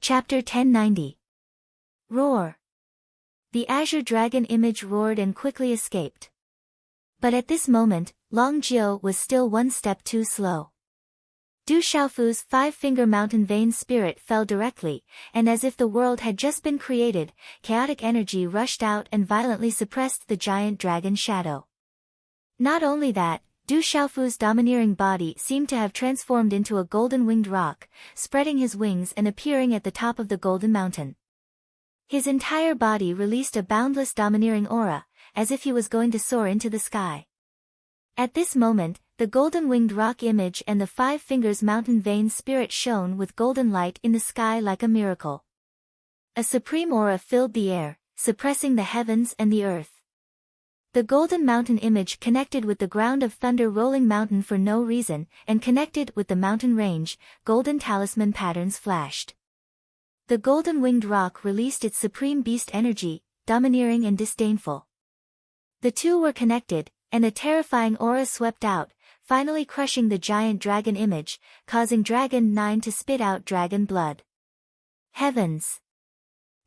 Chapter 1090. Roar. The azure dragon image roared and quickly escaped. But at this moment, Long Jiu was still one step too slow. Du Xiaofu's five-finger mountain vein spirit fell directly, and as if the world had just been created, chaotic energy rushed out and violently suppressed the giant dragon's shadow. Not only that, Du Xiaofu's domineering body seemed to have transformed into a golden-winged rock, spreading his wings and appearing at the top of the golden mountain. His entire body released a boundless domineering aura, as if he was going to soar into the sky. At this moment, the golden-winged rock image and the five fingers mountain vein spirit shone with golden light in the sky like a miracle. A supreme aura filled the air, suppressing the heavens and the earth. The golden mountain image connected with the ground of thunder rolling mountain for no reason, and connected with the mountain range, golden talisman patterns flashed. The golden-winged rock released its supreme beast energy, domineering and disdainful. The two were connected, and a terrifying aura swept out, finally crushing the giant dragon image, causing Dragon 9 to spit out dragon blood. Heavens!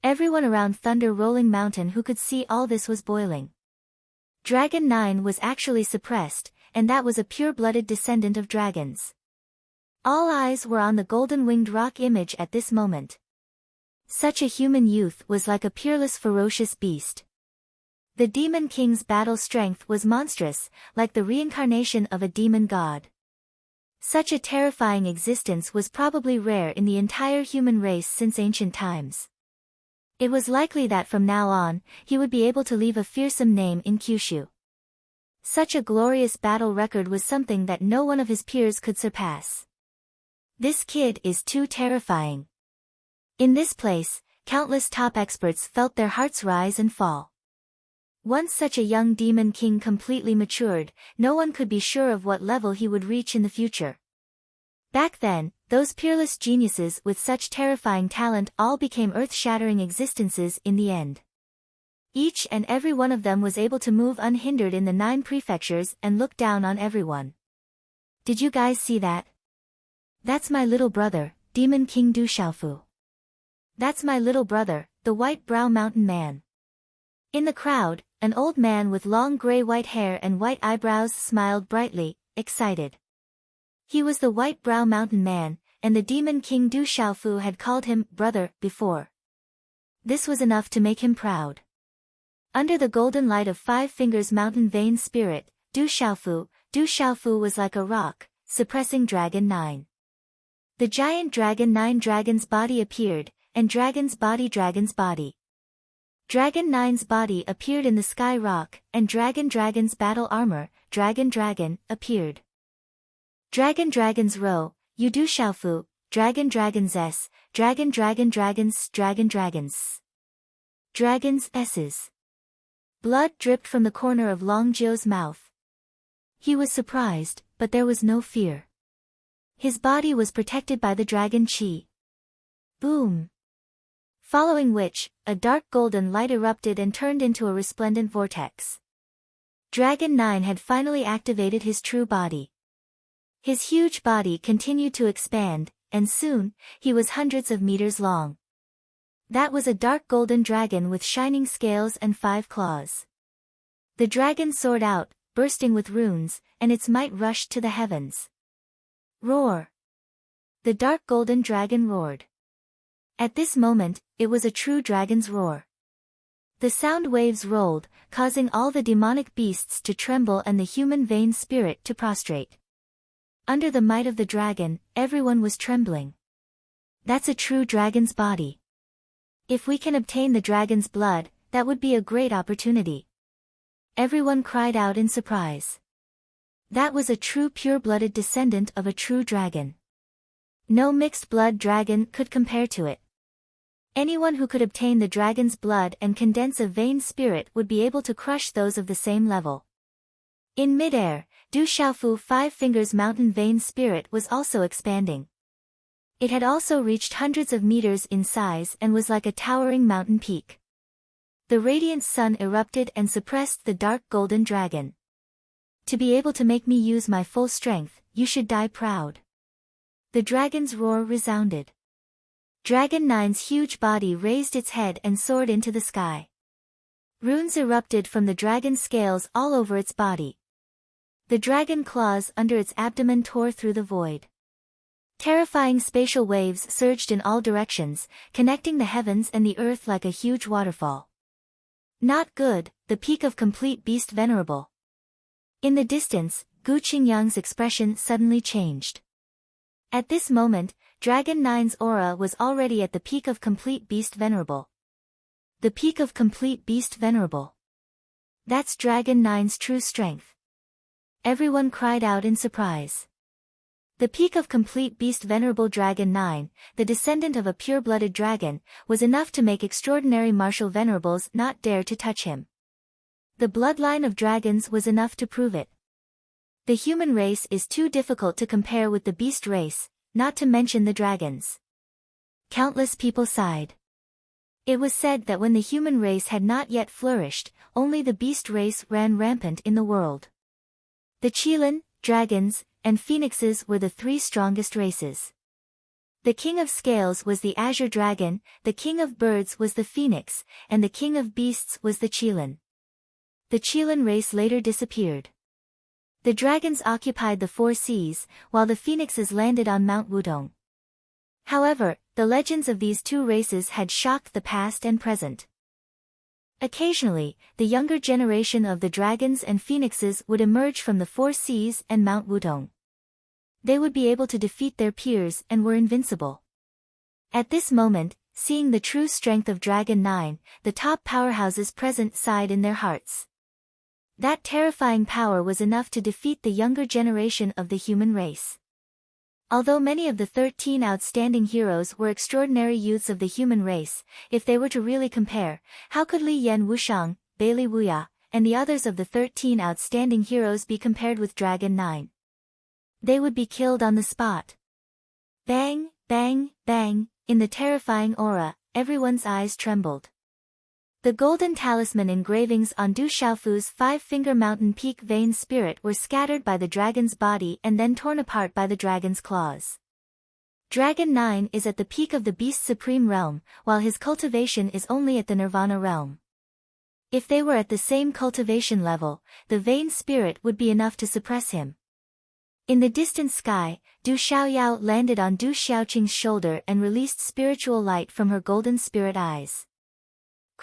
Everyone around Thunder Rolling Mountain who could see all this was boiling. Dragon 9 was actually suppressed, and that was a pure-blooded descendant of dragons. All eyes were on the golden-winged rock image at this moment. Such a human youth was like a peerless ferocious beast. The Demon King's battle strength was monstrous, like the reincarnation of a demon god. Such a terrifying existence was probably rare in the entire human race since ancient times. It was likely that from now on, he would be able to leave a fearsome name in Kyushu. Such a glorious battle record was something that no one of his peers could surpass. This kid is too terrifying. In this place, countless top experts felt their hearts rise and fall. Once such a young demon king completely matured, no one could be sure of what level he would reach in the future. Back then, those peerless geniuses with such terrifying talent all became earth-shattering existences in the end. Each and every one of them was able to move unhindered in the 9 prefectures and look down on everyone. Did you guys see that? That's my little brother, Demon King Du Xiaofu. That's my little brother, the White Brow Mountain Man. In the crowd, an old man with long gray-white hair and white eyebrows smiled brightly, excited. He was the White Brow Mountain Man, and the Demon King Du Xiaofu had called him brother before. This was enough to make him proud. Under the golden light of Five Fingers Mountain Vein Spirit, Du Xiaofu was like a rock, suppressing Dragon 9. The giant Dragon 9 dragon's body appeared, and Dragon's body. Dragon 9's body appeared in the sky rock, and Dragon's battle armor, Dragon, appeared. Dragon's row, you Du Xiaofu, Dragon's S, Dragons. Dragon's S's. Blood dripped from the corner of Long Jiu's mouth. He was surprised, but there was no fear. His body was protected by the dragon chi. Boom! Following which, a dark golden light erupted and turned into a resplendent vortex. Dragon 9 had finally activated his true body. His huge body continued to expand, and soon, he was hundreds of meters long. That was a dark golden dragon with shining scales and 5 claws. The dragon soared out, bursting with runes, and its might rushed to the heavens. Roar! The dark golden dragon roared. At this moment, it was a true dragon's roar. The sound waves rolled, causing all the demonic beasts to tremble and the human vein spirit to prostrate. Under the might of the dragon, everyone was trembling. That's a true dragon's body. If we can obtain the dragon's blood, that would be a great opportunity. Everyone cried out in surprise. That was a true pure-blooded descendant of a true dragon. No mixed-blood dragon could compare to it. Anyone who could obtain the dragon's blood and condense a vein spirit would be able to crush those of the same level. In midair, Du Xiaofu Five Fingers Mountain Vein Spirit was also expanding. It had also reached hundreds of meters in size and was like a towering mountain peak. The radiant sun erupted and suppressed the dark golden dragon. To be able to make me use my full strength, you should die proud. The dragon's roar resounded. Dragon 9's huge body raised its head and soared into the sky. Runes erupted from the dragon's scales all over its body. The dragon claws under its abdomen tore through the void. Terrifying spatial waves surged in all directions, connecting the heavens and the earth like a huge waterfall. Not good, the peak of complete beast venerable. In the distance, Gu Qingyang's expression suddenly changed. At this moment, Dragon 9's aura was already at the peak of complete beast venerable. The peak of complete beast venerable. That's Dragon 9's true strength. Everyone cried out in surprise. The peak of complete beast venerable Dragon 9, the descendant of a pure-blooded dragon, was enough to make extraordinary martial venerables not dare to touch him. The bloodline of dragons was enough to prove it. The human race is too difficult to compare with the beast race, not to mention the dragons. Countless people sighed. It was said that when the human race had not yet flourished, only the beast race ran rampant in the world. The Qilin, dragons, and phoenixes were the three strongest races. The king of scales was the azure dragon, the king of birds was the phoenix, and the king of beasts was the Qilin. The Qilin race later disappeared. The dragons occupied the four seas, while the phoenixes landed on Mount Wudong. However, the legends of these two races had shocked the past and present. Occasionally, the younger generation of the dragons and phoenixes would emerge from the four seas and Mount Wudong. They would be able to defeat their peers and were invincible. At this moment, seeing the true strength of Dragon 9, the top powerhouses present sighed in their hearts. That terrifying power was enough to defeat the younger generation of the human race. Although many of the 13 outstanding heroes were extraordinary youths of the human race, if they were to really compare, how could Li Yan Wushang, Bailey Wuya, and the others of the 13 outstanding heroes be compared with Dragon 9? They would be killed on the spot. Bang, bang, bang, in the terrifying aura, everyone's eyes trembled. The golden talisman engravings on Du Xiaofu's five-finger mountain peak vein spirit were scattered by the dragon's body and then torn apart by the dragon's claws. Dragon 9 is at the peak of the beast's supreme realm, while his cultivation is only at the nirvana realm. If they were at the same cultivation level, the vein spirit would be enough to suppress him. In the distant sky, Du Xiaoyao landed on Du Xiaoqing's shoulder and released spiritual light from her golden spirit eyes.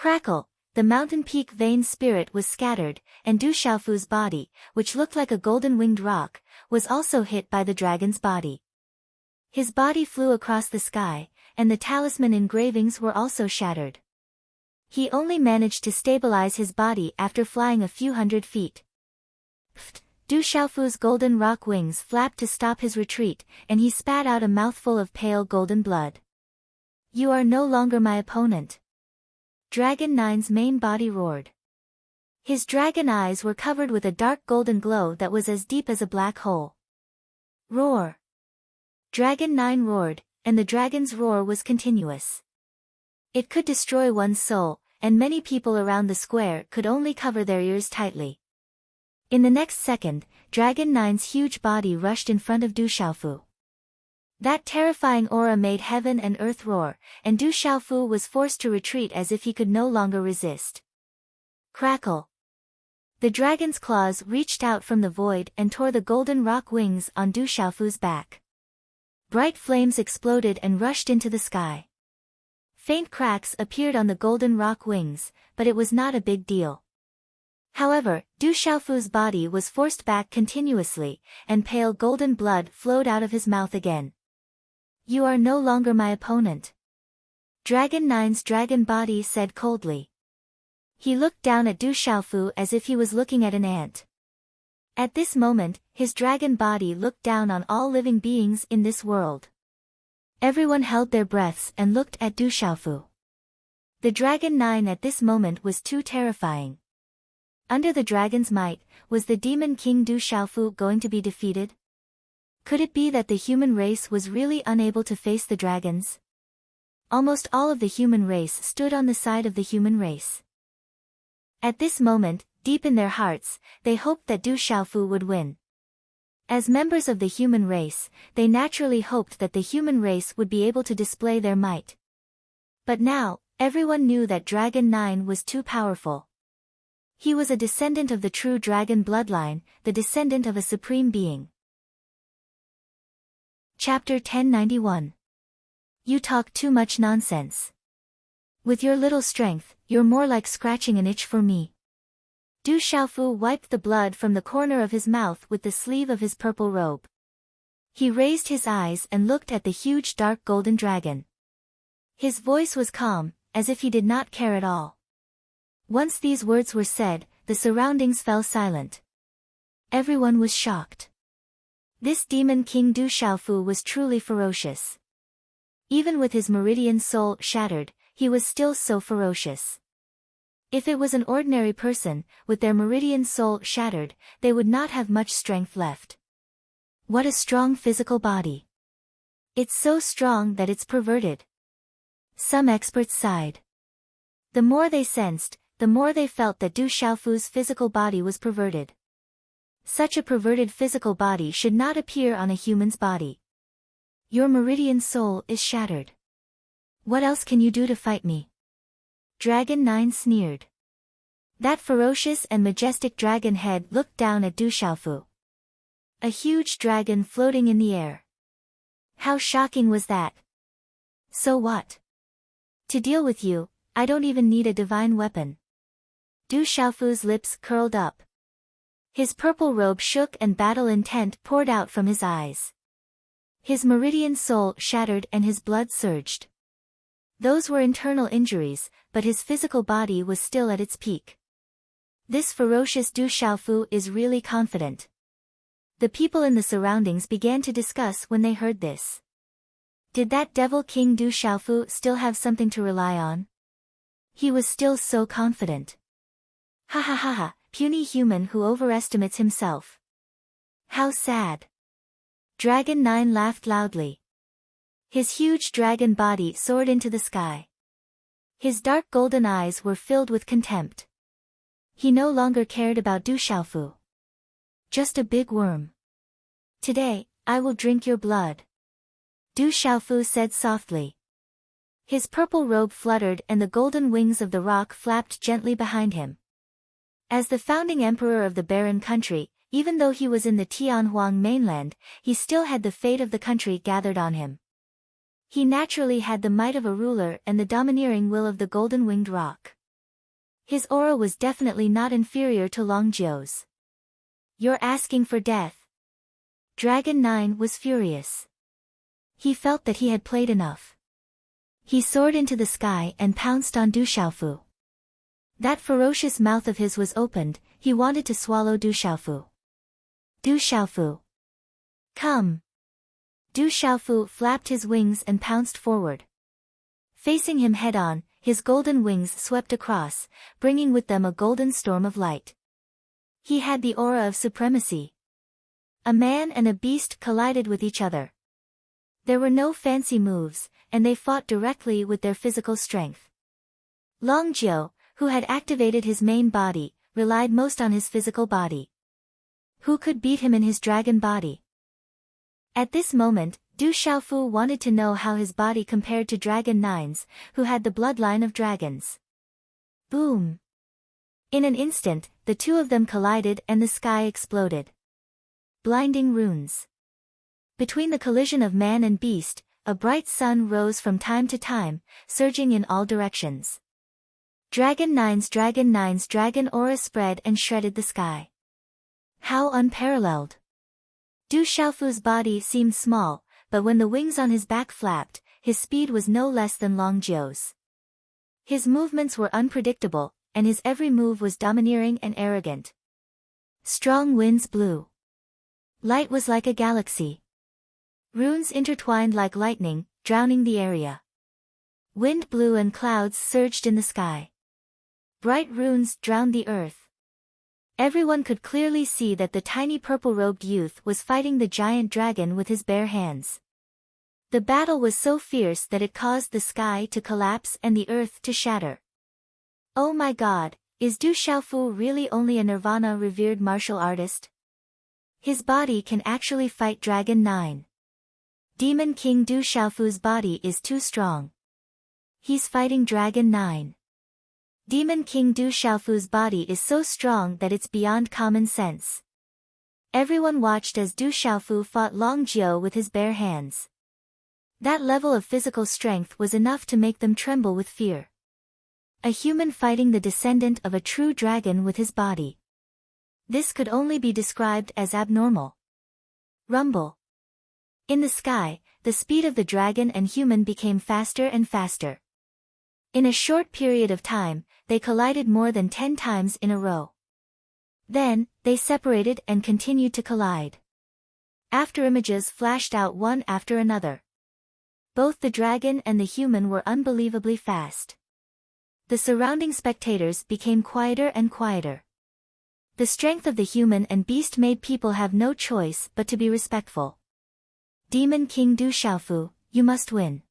Crackle, the mountain peak vein spirit was scattered, and Du Xiaofu's body, which looked like a golden-winged rock, was also hit by the dragon's body. His body flew across the sky, and the talisman engravings were also shattered. He only managed to stabilize his body after flying a few hundred feet. Pfft! Du Xiaofu's golden rock wings flapped to stop his retreat, and he spat out a mouthful of pale golden blood. You are no longer my opponent. Dragon 9's main body roared. His dragon eyes were covered with a dark golden glow that was as deep as a black hole. Roar! Dragon 9 roared, and the dragon's roar was continuous. It could destroy one's soul, and many people around the square could only cover their ears tightly. In the next second, Dragon 9's huge body rushed in front of Du Xiaofu. That terrifying aura made heaven and earth roar, and Du Xiaofu was forced to retreat as if he could no longer resist. Crackle! The dragon's claws reached out from the void and tore the golden rock wings on Du Xiaofu's back. Bright flames exploded and rushed into the sky. Faint cracks appeared on the golden rock wings, but it was not a big deal. However, Du Xiaofu's body was forced back continuously, and pale golden blood flowed out of his mouth again. You are no longer my opponent. Dragon 9's dragon body said coldly. He looked down at Du Xiaofu as if he was looking at an ant. At this moment, his dragon body looked down on all living beings in this world. Everyone held their breaths and looked at Du Xiaofu. The Dragon 9 at this moment was too terrifying. Under the dragon's might, was the demon king Du Xiaofu going to be defeated? Could it be that the human race was really unable to face the dragons? Almost all of the human race stood on the side of the human race. At this moment, deep in their hearts, they hoped that Du Xiaofu would win. As members of the human race, they naturally hoped that the human race would be able to display their might. But now, everyone knew that Dragon 9 was too powerful. He was a descendant of the true dragon bloodline, the descendant of a supreme being. Chapter 1091. You talk too much nonsense. With your little strength, you're more like scratching an itch for me. Du Xiaofu wiped the blood from the corner of his mouth with the sleeve of his purple robe. He raised his eyes and looked at the huge dark golden dragon. His voice was calm, as if he did not care at all. Once these words were said, the surroundings fell silent. Everyone was shocked. This demon king Du Xiaofu was truly ferocious. Even with his meridian soul shattered, he was still so ferocious. If it was an ordinary person, with their meridian soul shattered, they would not have much strength left. What a strong physical body. It's so strong that it's perverted. Some experts sighed. The more they sensed, the more they felt that Du Xiaofu's physical body was perverted. Such a perverted physical body should not appear on a human's body. Your meridian soul is shattered. What else can you do to fight me? Dragon 9 sneered. That ferocious and majestic dragon head looked down at Du Xiaofu. A huge dragon floating in the air. How shocking was that? So what? To deal with you, I don't even need a divine weapon. Du Xiaofu's lips curled up. His purple robe shook and battle intent poured out from his eyes. His meridian soul shattered and his blood surged. Those were internal injuries, but his physical body was still at its peak. This ferocious Du Xiaofu is really confident. The people in the surroundings began to discuss when they heard this. Did that devil king Du Xiaofu still have something to rely on? He was still so confident. Ha ha ha ha, puny human who overestimates himself. How sad. Dragon 9 laughed loudly. His huge dragon body soared into the sky. His dark golden eyes were filled with contempt. He no longer cared about Du Xiaofu. Just a big worm. Today, I will drink your blood. Du Xiaofu said softly. His purple robe fluttered and the golden wings of the rock flapped gently behind him. As the founding emperor of the barren country, even though he was in the Tianhuang mainland, he still had the fate of the country gathered on him. He naturally had the might of a ruler and the domineering will of the golden-winged rock. His aura was definitely not inferior to Long Jiu's. You're asking for death. Dragon 9 was furious. He felt that he had played enough. He soared into the sky and pounced on Du Xiaofu. That ferocious mouth of his was opened, he wanted to swallow Du Xiaofu. Du Xiaofu. Come. Du Xiaofu flapped his wings and pounced forward. Facing him head-on, his golden wings swept across, bringing with them a golden storm of light. He had the aura of supremacy. A man and a beast collided with each other. There were no fancy moves, and they fought directly with their physical strength. Long Jiu, who had activated his main body, relied most on his physical body. Who could beat him in his dragon body? At this moment, Du Xiaofu wanted to know how his body compared to Dragon 9's, who had the bloodline of dragons. Boom! In an instant, the two of them collided and the sky exploded. Blinding runes. Between the collision of man and beast, a bright sun rose from time to time, surging in all directions. Dragon 9's dragon aura spread and shredded the sky. How unparalleled! Du Xiaofu's body seemed small, but when the wings on his back flapped, his speed was no less than Long Jiu's. His movements were unpredictable, and his every move was domineering and arrogant. Strong winds blew. Light was like a galaxy. Runes intertwined like lightning, drowning the area. Wind blew and clouds surged in the sky. Bright runes drowned the earth. Everyone could clearly see that the tiny purple-robed youth was fighting the giant dragon with his bare hands. The battle was so fierce that it caused the sky to collapse and the earth to shatter. Oh my god, is Du Xiaofu really only a nirvana-revered martial artist? His body can actually fight Dragon 9. Demon King Du Xiaofu's body is too strong. He's fighting Dragon 9. Demon King Du Xiaofu's body is so strong that it's beyond common sense. Everyone watched as Du Xiaofu fought Long Jiao with his bare hands. That level of physical strength was enough to make them tremble with fear. A human fighting the descendant of a true dragon with his body. This could only be described as abnormal. Rumble. In the sky, the speed of the dragon and human became faster and faster. In a short period of time, they collided more than 10 times in a row. Then, they separated and continued to collide. After images flashed out one after another. Both the dragon and the human were unbelievably fast. The surrounding spectators became quieter and quieter. The strength of the human and beast made people have no choice but to be respectful. Demon King Du Xiaofu, you must win.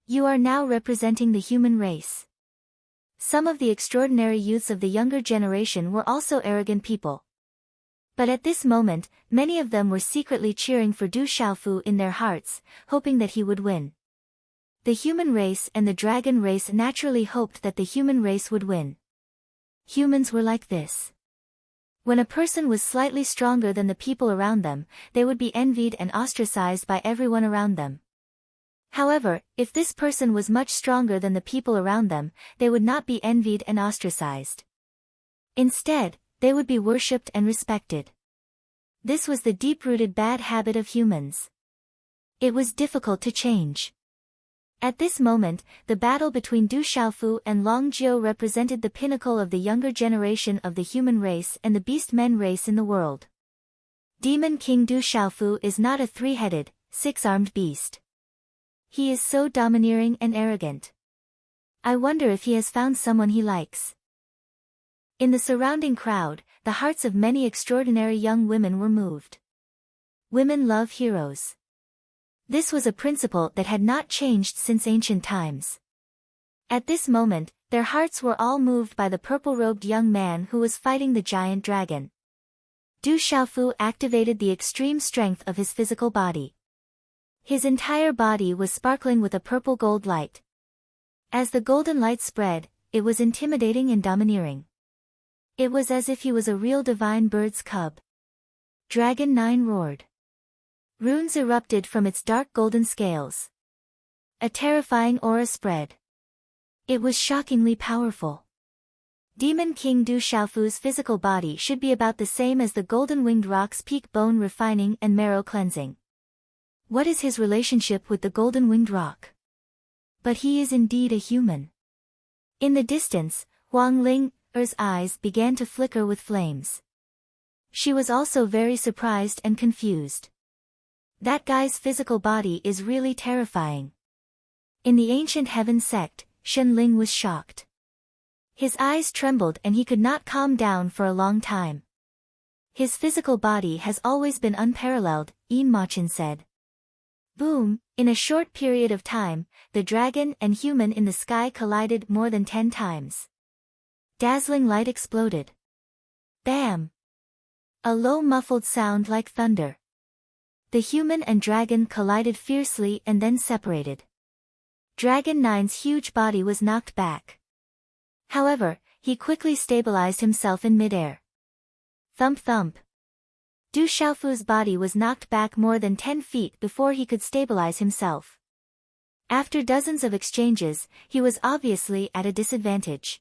You are now representing the human race. Some of the extraordinary youths of the younger generation were also arrogant people. But at this moment, many of them were secretly cheering for Du Xiaofu in their hearts, hoping that he would win. The human race and the dragon race naturally hoped that the human race would win. Humans were like this. When a person was slightly stronger than the people around them, they would be envied and ostracized by everyone around them. However, if this person was much stronger than the people around them, they would not be envied and ostracized. Instead, they would be worshipped and respected. This was the deep-rooted bad habit of humans. It was difficult to change. At this moment, the battle between Du Xiaofu and Long Jiao represented the pinnacle of the younger generation of the human race and the beast men race in the world. Demon King Du Xiaofu is not a three-headed, six-armed beast. He is so domineering and arrogant. I wonder if he has found someone he likes. In the surrounding crowd, the hearts of many extraordinary young women were moved. Women love heroes. This was a principle that had not changed since ancient times. At this moment, their hearts were all moved by the purple-robed young man who was fighting the giant dragon. Du Xiaofu activated the extreme strength of his physical body. His entire body was sparkling with a purple-gold light. As the golden light spread, it was intimidating and domineering. It was as if he was a real divine bird's cub. Dragon 9 roared. Runes erupted from its dark golden scales. A terrifying aura spread. It was shockingly powerful. Demon King Du Xiaofu's physical body should be about the same as the golden-winged rock's peak, bone refining and marrow cleansing. What is his relationship with the golden-winged rock? But he is indeed a human. In the distance, Huang Ling's eyes began to flicker with flames. She was also very surprised and confused. That guy's physical body is really terrifying. In the ancient heaven sect, Shen Ling was shocked. His eyes trembled and he could not calm down for a long time. His physical body has always been unparalleled, Yin Machin said. Boom, in a short period of time, the dragon and human in the sky collided more than 10 times. Dazzling light exploded. Bam! A low muffled sound like thunder. The human and dragon collided fiercely and then separated. Dragon 9's huge body was knocked back. However, he quickly stabilized himself in midair. Thump thump. Du Xiaofu's body was knocked back more than 10 feet before he could stabilize himself. After dozens of exchanges, he was obviously at a disadvantage.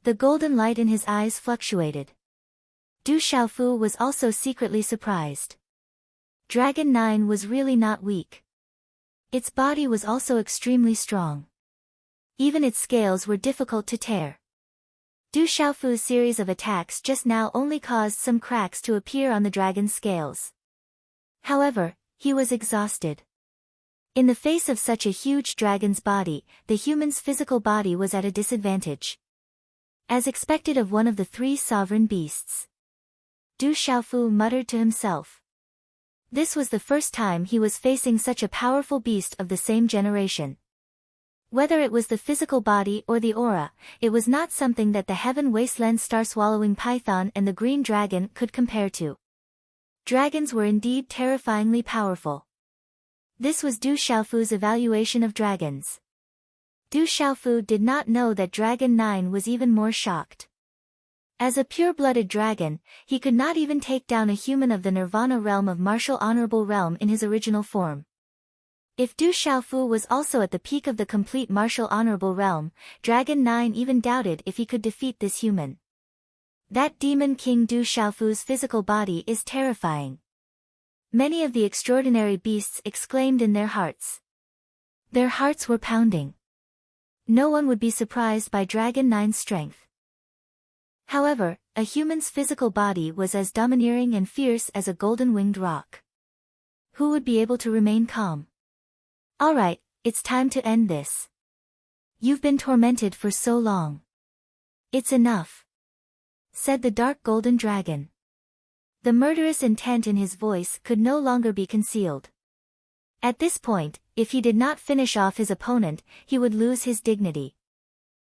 The golden light in his eyes fluctuated. Du Xiaofu was also secretly surprised. Dragon 9 was really not weak. Its body was also extremely strong. Even its scales were difficult to tear. Du Xiaofu's series of attacks just now only caused some cracks to appear on the dragon's scales. However, he was exhausted. In the face of such a huge dragon's body, the human's physical body was at a disadvantage. As expected of one of the 3 sovereign beasts. Du Xiaofu muttered to himself. This was the first time he was facing such a powerful beast of the same generation. Whether it was the physical body or the aura, it was not something that the heaven wasteland star-swallowing python and the green dragon could compare to. Dragons were indeed terrifyingly powerful. This was Du Xiaofu's evaluation of dragons. Du Xiaofu did not know that Dragon 9 was even more shocked. As a pure-blooded dragon, he could not even take down a human of the Nirvana realm of martial honorable realm in his original form. If Du Xiaofu was also at the peak of the complete martial honorable realm, Dragon 9 even doubted if he could defeat this human. That demon king Du Xiaofu's physical body is terrifying. Many of the extraordinary beasts exclaimed in their hearts. Their hearts were pounding. No one would be surprised by Dragon 9's strength. However, a human's physical body was as domineering and fierce as a golden-winged rock. Who would be able to remain calm? Alright, it's time to end this. You've been tormented for so long. It's enough, said the dark golden dragon. The murderous intent in his voice could no longer be concealed. At this point, if he did not finish off his opponent, he would lose his dignity.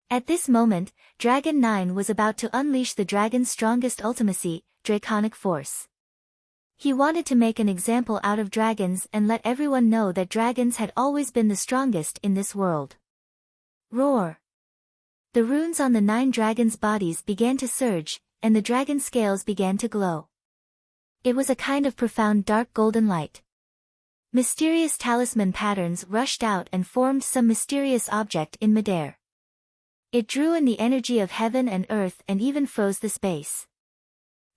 At this moment, Dragon 9 was about to unleash the dragon's strongest ultimacy, draconic force. He wanted to make an example out of dragons and let everyone know that dragons had always been the strongest in this world. Roar! The runes on the 9 dragons' bodies began to surge, and the dragon scales began to glow. It was a kind of profound dark golden light. Mysterious talisman patterns rushed out and formed some mysterious object in midair. It drew in the energy of heaven and earth and even froze the space.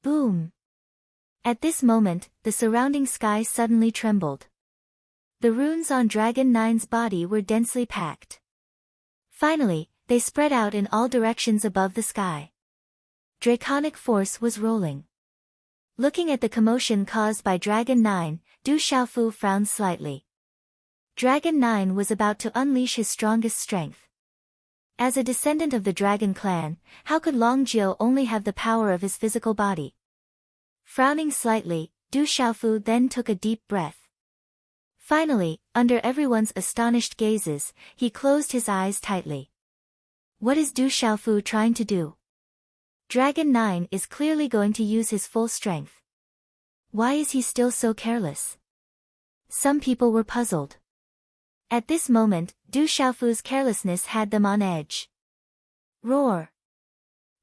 Boom! At this moment, the surrounding sky suddenly trembled. The runes on Dragon 9's body were densely packed. Finally, they spread out in all directions above the sky. Draconic force was rolling. Looking at the commotion caused by Dragon 9, Du Xiaofu frowned slightly. Dragon 9 was about to unleash his strongest strength. As a descendant of the Dragon clan, how could Long Jiu only have the power of his physical body? Frowning slightly, Du Xiaofu then took a deep breath. Finally, under everyone's astonished gazes, he closed his eyes tightly. What is Du Xiaofu trying to do? Dragon 9 is clearly going to use his full strength. Why is he still so careless? Some people were puzzled. At this moment, Du Xiaofu's carelessness had them on edge. Roar!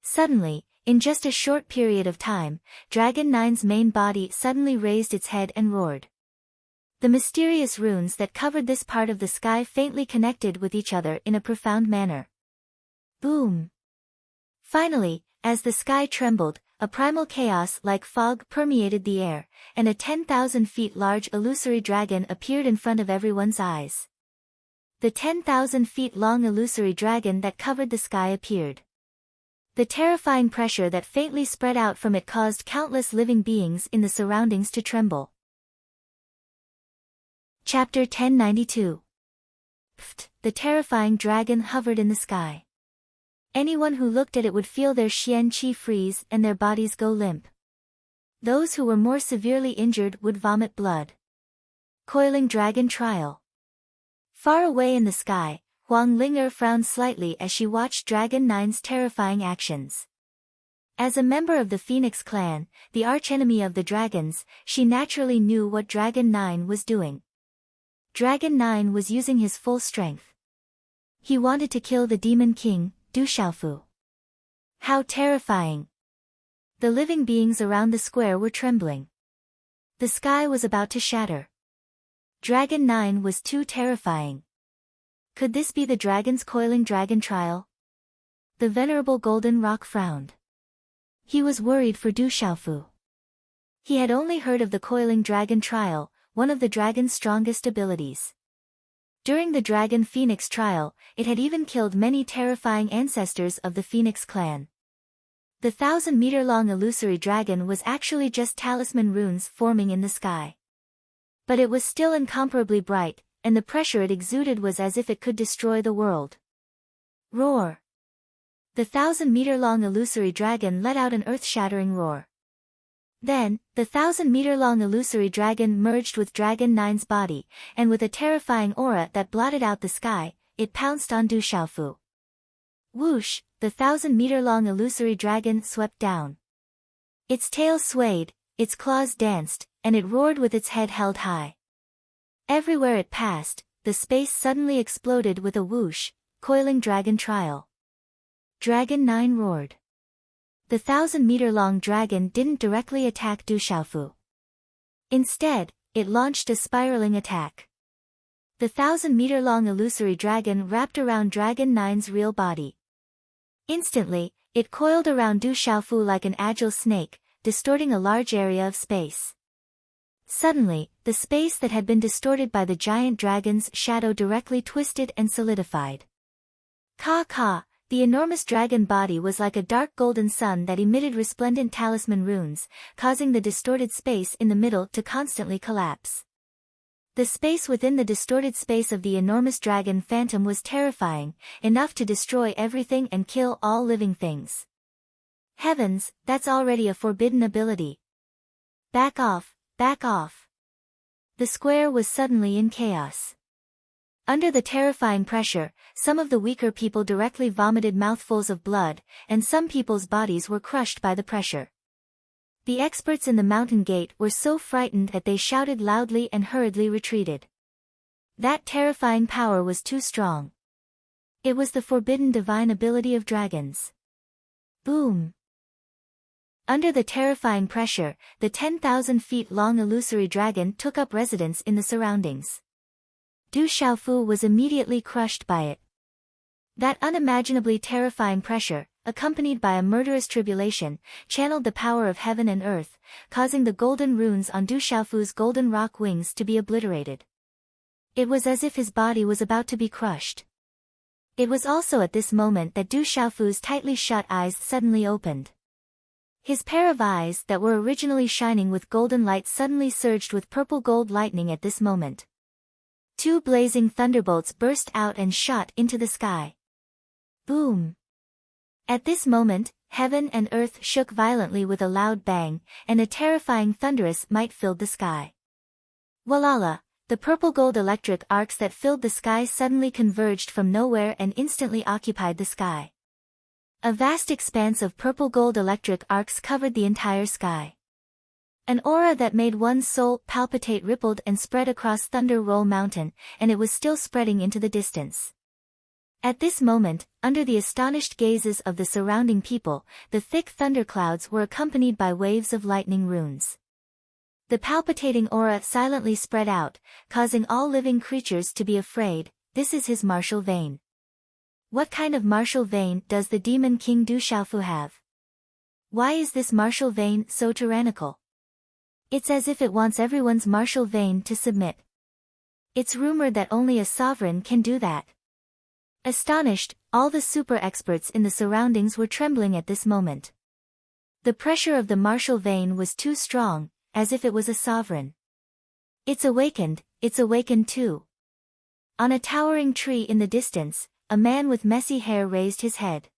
Suddenly, in just a short period of time, Dragon 9's main body suddenly raised its head and roared. The mysterious runes that covered this part of the sky faintly connected with each other in a profound manner. Boom! Finally, as the sky trembled, a primal chaos like fog permeated the air, and a 10,000 feet large illusory dragon appeared in front of everyone's eyes. The 10,000 feet long illusory dragon that covered the sky appeared. The terrifying pressure that faintly spread out from it caused countless living beings in the surroundings to tremble. Chapter 1092. Pft! The terrifying dragon hovered in the sky. Anyone who looked at it would feel their xian qi freeze and their bodies go limp. Those who were more severely injured would vomit blood. Coiling Dragon Trial. Far away in the sky, Huang Ling'er frowned slightly as she watched Dragon 9's terrifying actions. As a member of the Phoenix clan, the archenemy of the dragons, she naturally knew what Dragon 9 was doing. Dragon 9 was using his full strength. He wanted to kill the Demon King, Du Xiaofu. How terrifying! The living beings around the square were trembling. The sky was about to shatter. Dragon 9 was too terrifying. Could this be the dragon's coiling dragon trial? The venerable golden rock frowned. He was worried for Du Xiaofu. He had only heard of the coiling dragon trial, one of the dragon's strongest abilities. During the Dragon Phoenix trial, it had even killed many terrifying ancestors of the Phoenix clan. The 1,000-meter-long illusory dragon was actually just talisman runes forming in the sky. But it was still incomparably bright, and the pressure it exuded was as if it could destroy the world. Roar! The 1,000-meter-long illusory dragon let out an earth-shattering roar. Then, the 1,000-meter-long illusory dragon merged with Dragon 9's body, and with a terrifying aura that blotted out the sky, it pounced on Du Xiaofu. Whoosh! The 1,000-meter-long illusory dragon swept down. Its tail swayed, its claws danced, and it roared with its head held high. Everywhere it passed, the space suddenly exploded with a whoosh, coiling dragon trial. Dragon 9 roared. The 1,000-meter-long dragon didn't directly attack Du Xiaofu. Instead, it launched a spiraling attack. The 1,000-meter-long illusory dragon wrapped around Dragon 9's real body. Instantly, it coiled around Du Xiaofu like an agile snake, distorting a large area of space. Suddenly, the space that had been distorted by the giant dragon's shadow directly twisted and solidified. Ka, the enormous dragon body was like a dark golden sun that emitted resplendent talisman runes, causing the distorted space in the middle to constantly collapse. The space within the distorted space of the enormous dragon phantom was terrifying, enough to destroy everything and kill all living things. Heavens, that's already a forbidden ability. Back off, back off. The square was suddenly in chaos. Under the terrifying pressure, some of the weaker people directly vomited mouthfuls of blood, and some people's bodies were crushed by the pressure. The experts in the mountain gate were so frightened that they shouted loudly and hurriedly retreated. That terrifying power was too strong. It was the forbidden divine ability of dragons. Boom! Under the terrifying pressure, the 10,000 feet long illusory dragon took up residence in the surroundings. Du Xiaofu was immediately crushed by it. That unimaginably terrifying pressure, accompanied by a murderous tribulation, channeled the power of heaven and earth, causing the golden runes on Du Xiaofu's golden rock wings to be obliterated. It was as if his body was about to be crushed. It was also at this moment that Du Xiaofu's tightly shut eyes suddenly opened. His pair of eyes that were originally shining with golden light suddenly surged with purple gold lightning at this moment. 2 blazing thunderbolts burst out and shot into the sky. Boom! At this moment, heaven and earth shook violently with a loud bang, and a terrifying thunderous might filled the sky. Walala! The purple-gold electric arcs that filled the sky suddenly converged from nowhere and instantly occupied the sky. A vast expanse of purple-gold electric arcs covered the entire sky. An aura that made one's soul palpitate rippled and spread across Thunder Roll Mountain, and it was still spreading into the distance. At this moment, under the astonished gazes of the surrounding people, the thick thunderclouds were accompanied by waves of lightning runes. The palpitating aura silently spread out, causing all living creatures to be afraid. This is his martial vein. What kind of martial vein does the demon king Du Xiaofu have? Why is this martial vein so tyrannical? It's as if it wants everyone's martial vein to submit. It's rumored that only a sovereign can do that. Astonished, all the super experts in the surroundings were trembling at this moment. The pressure of the martial vein was too strong, as if it was a sovereign. It's awakened too. On a towering tree in the distance, a man with messy hair raised his head.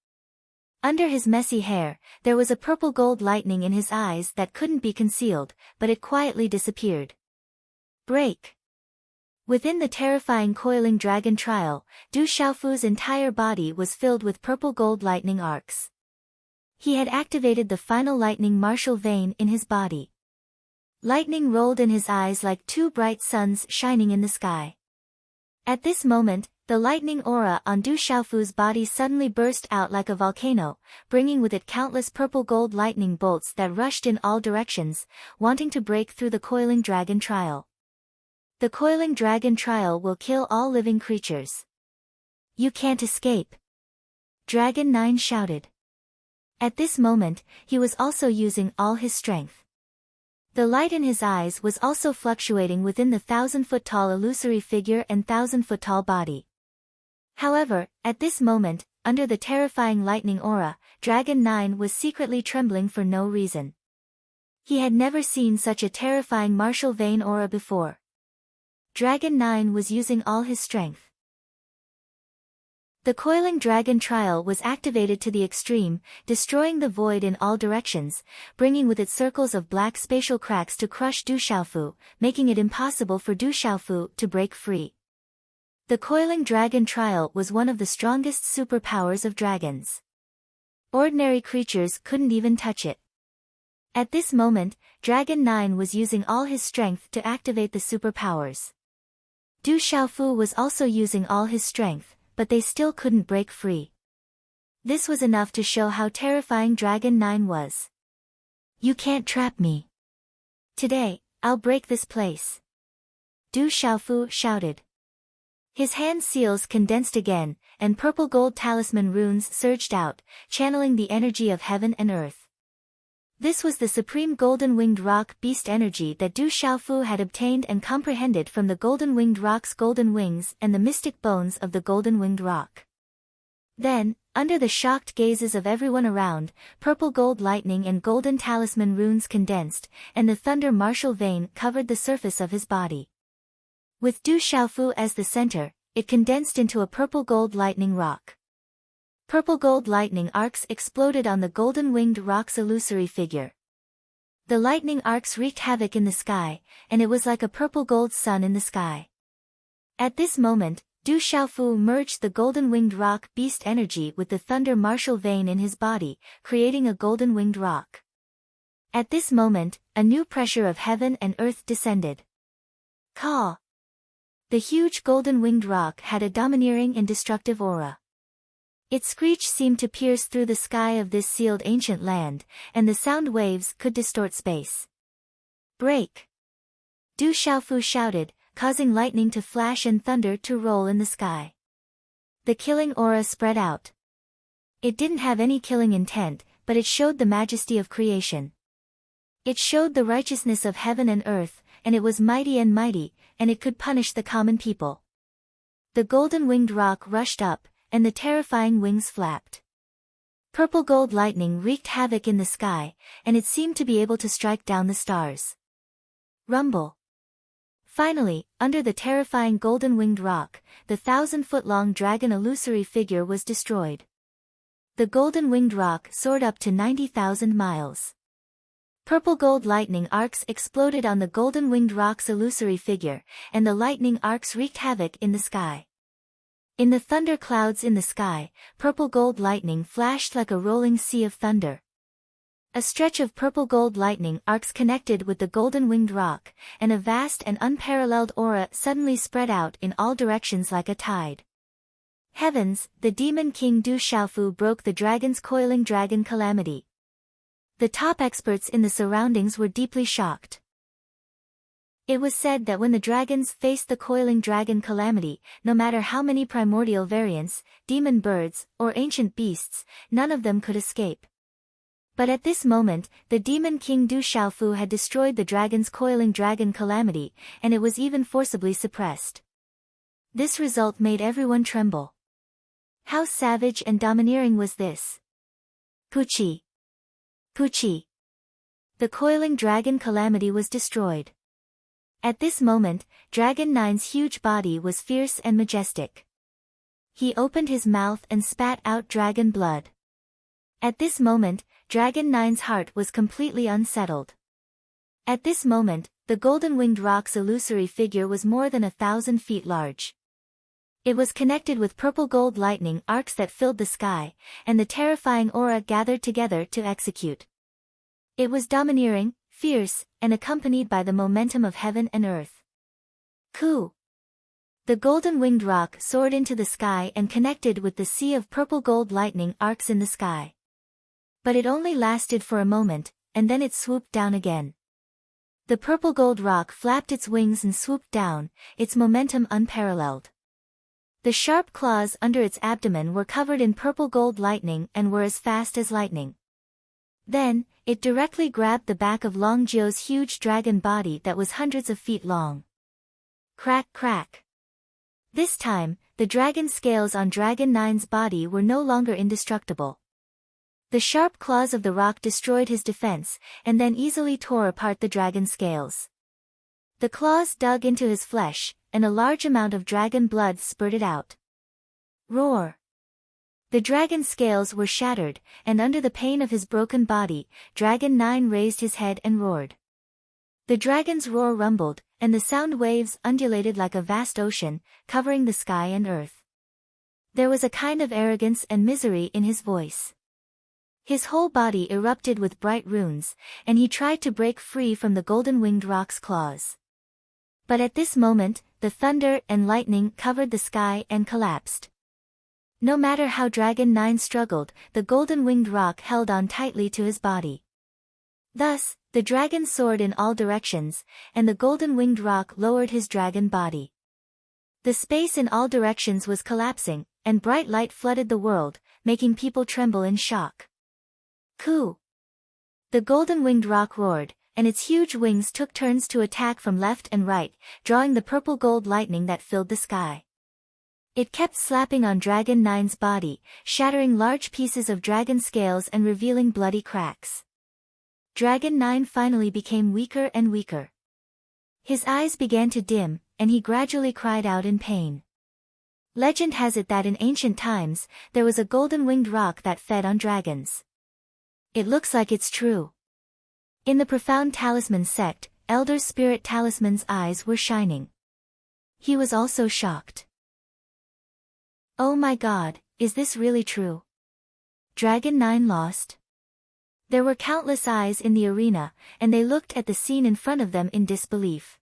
Under his messy hair, there was a purple gold lightning in his eyes that couldn't be concealed, but it quietly disappeared. Break! Within the terrifying coiling dragon trial, Du Xiaofu's entire body was filled with purple gold lightning arcs. He had activated the final lightning martial vein in his body. Lightning rolled in his eyes like 2 bright suns shining in the sky. At this moment, the lightning aura on Du Xiaofu's body suddenly burst out like a volcano, bringing with it countless purple gold lightning bolts that rushed in all directions, wanting to break through the coiling dragon trial. The coiling dragon trial will kill all living creatures. You can't escape. Dragon 9 shouted. At this moment, he was also using all his strength. The light in his eyes was also fluctuating within the 1,000-foot-tall illusory figure and 1,000-foot-tall body. However, at this moment, under the terrifying lightning aura, Dragon 9 was secretly trembling for no reason. He had never seen such a terrifying martial vein aura before. Dragon 9 was using all his strength. The coiling dragon trial was activated to the extreme, destroying the void in all directions, bringing with it circles of black spatial cracks to crush Du Xiaofu, making it impossible for Du Xiaofu to break free. The coiling dragon trial was one of the strongest superpowers of dragons. Ordinary creatures couldn't even touch it. At this moment, Dragon 9 was using all his strength to activate the superpowers. Du Xiaofu was also using all his strength, but they still couldn't break free. This was enough to show how terrifying Dragon 9 was. You can't trap me. Today, I'll break this place. Du Xiaofu shouted. His hand seals condensed again, and purple gold talisman runes surged out, channeling the energy of heaven and earth. This was the supreme golden-winged rock beast energy that Du Xiaofu had obtained and comprehended from the golden-winged rock's golden wings and the mystic bones of the golden-winged rock. Then, under the shocked gazes of everyone around, purple gold lightning and golden talisman runes condensed, and the thunder martial vein covered the surface of his body. With Du Xiaofu as the center, it condensed into a purple gold lightning rock. Purple gold lightning arcs exploded on the golden-winged rock's illusory figure. The lightning arcs wreaked havoc in the sky, and it was like a purple gold sun in the sky. At this moment, Du Xiaofu merged the golden-winged rock beast energy with the thunder martial vein in his body, creating a golden-winged rock. At this moment, a new pressure of heaven and earth descended. Caw! The huge golden-winged rock had a domineering and destructive aura. Its screech seemed to pierce through the sky of this sealed ancient land, and the sound waves could distort space. Break! Du Xiaofu shouted, causing lightning to flash and thunder to roll in the sky. The killing aura spread out. It didn't have any killing intent, but it showed the majesty of creation. It showed the righteousness of heaven and earth, and it was mighty, and it could punish the common people. The golden-winged rock rushed up, and the terrifying wings flapped. Purple gold lightning wreaked havoc in the sky, and it seemed to be able to strike down the stars. Rumble. Finally, under the terrifying golden-winged rock, the 1,000-foot-long dragon illusory figure was destroyed. The golden-winged rock soared up to 90,000 miles. Purple gold lightning arcs exploded on the golden-winged rock's illusory figure, and the lightning arcs wreaked havoc in the sky. In the thunder clouds in the sky, purple gold lightning flashed like a rolling sea of thunder. A stretch of purple gold lightning arcs connected with the golden-winged rock, and a vast and unparalleled aura suddenly spread out in all directions like a tide. Heavens, the demon king Du Xiaofu broke the dragon's coiling dragon calamity. The top experts in the surroundings were deeply shocked. It was said that when the dragons faced the coiling dragon calamity, no matter how many primordial variants, demon birds, or ancient beasts, none of them could escape. But at this moment, the demon king Du Xiaofu had destroyed the dragon's coiling dragon calamity, and it was even forcibly suppressed. This result made everyone tremble. How savage and domineering was this? Puchi! Puchi! The coiling dragon calamity was destroyed. At this moment, Dragon 9's huge body was fierce and majestic. He opened his mouth and spat out dragon blood. At this moment, Dragon 9's heart was completely unsettled. At this moment, the golden-winged rock's illusory figure was more than 1,000 feet large. It was connected with purple gold lightning arcs that filled the sky, and the terrifying aura gathered together to execute. It was domineering, fierce, and accompanied by the momentum of heaven and earth. Ku! The golden-winged rock soared into the sky and connected with the sea of purple gold lightning arcs in the sky. But it only lasted for a moment, and then it swooped down again. The purple gold rock flapped its wings and swooped down, its momentum unparalleled. The sharp claws under its abdomen were covered in purple gold lightning and were as fast as lightning. Then, it directly grabbed the back of Long Jio's huge dragon body that was hundreds of feet long. Crack crack. This time, the dragon scales on Dragon 9's body were no longer indestructible. The sharp claws of the rock destroyed his defense, and then easily tore apart the dragon scales. The claws dug into his flesh, and a large amount of dragon blood spurted out. Roar! The dragon scales were shattered, and under the pain of his broken body, Dragon 9 raised his head and roared. The dragon's roar rumbled, and the sound waves undulated like a vast ocean, covering the sky and earth. There was a kind of arrogance and misery in his voice. His whole body erupted with bright runes, and he tried to break free from the golden-winged rock's claws. But at this moment, the thunder and lightning covered the sky and collapsed. No matter how Dragon 9 struggled, the golden-winged rock held on tightly to his body. Thus, the dragon soared in all directions, and the golden-winged rock lowered his dragon body. The space in all directions was collapsing, and bright light flooded the world, making people tremble in shock. Coo! The golden-winged rock roared, and its huge wings took turns to attack from left and right, drawing the purple gold lightning that filled the sky. It kept slapping on Dragon 9's body, shattering large pieces of dragon scales and revealing bloody cracks. Dragon 9 finally became weaker and weaker. His eyes began to dim, and he gradually cried out in pain. Legend has it that in ancient times, there was a golden-winged rock that fed on dragons. It looks like it's true. In the profound talisman sect, Elder Spirit Talisman's eyes were shining. He was also shocked. Oh my God, is this really true? Dragon 9 lost? There were countless eyes in the arena, and they looked at the scene in front of them in disbelief.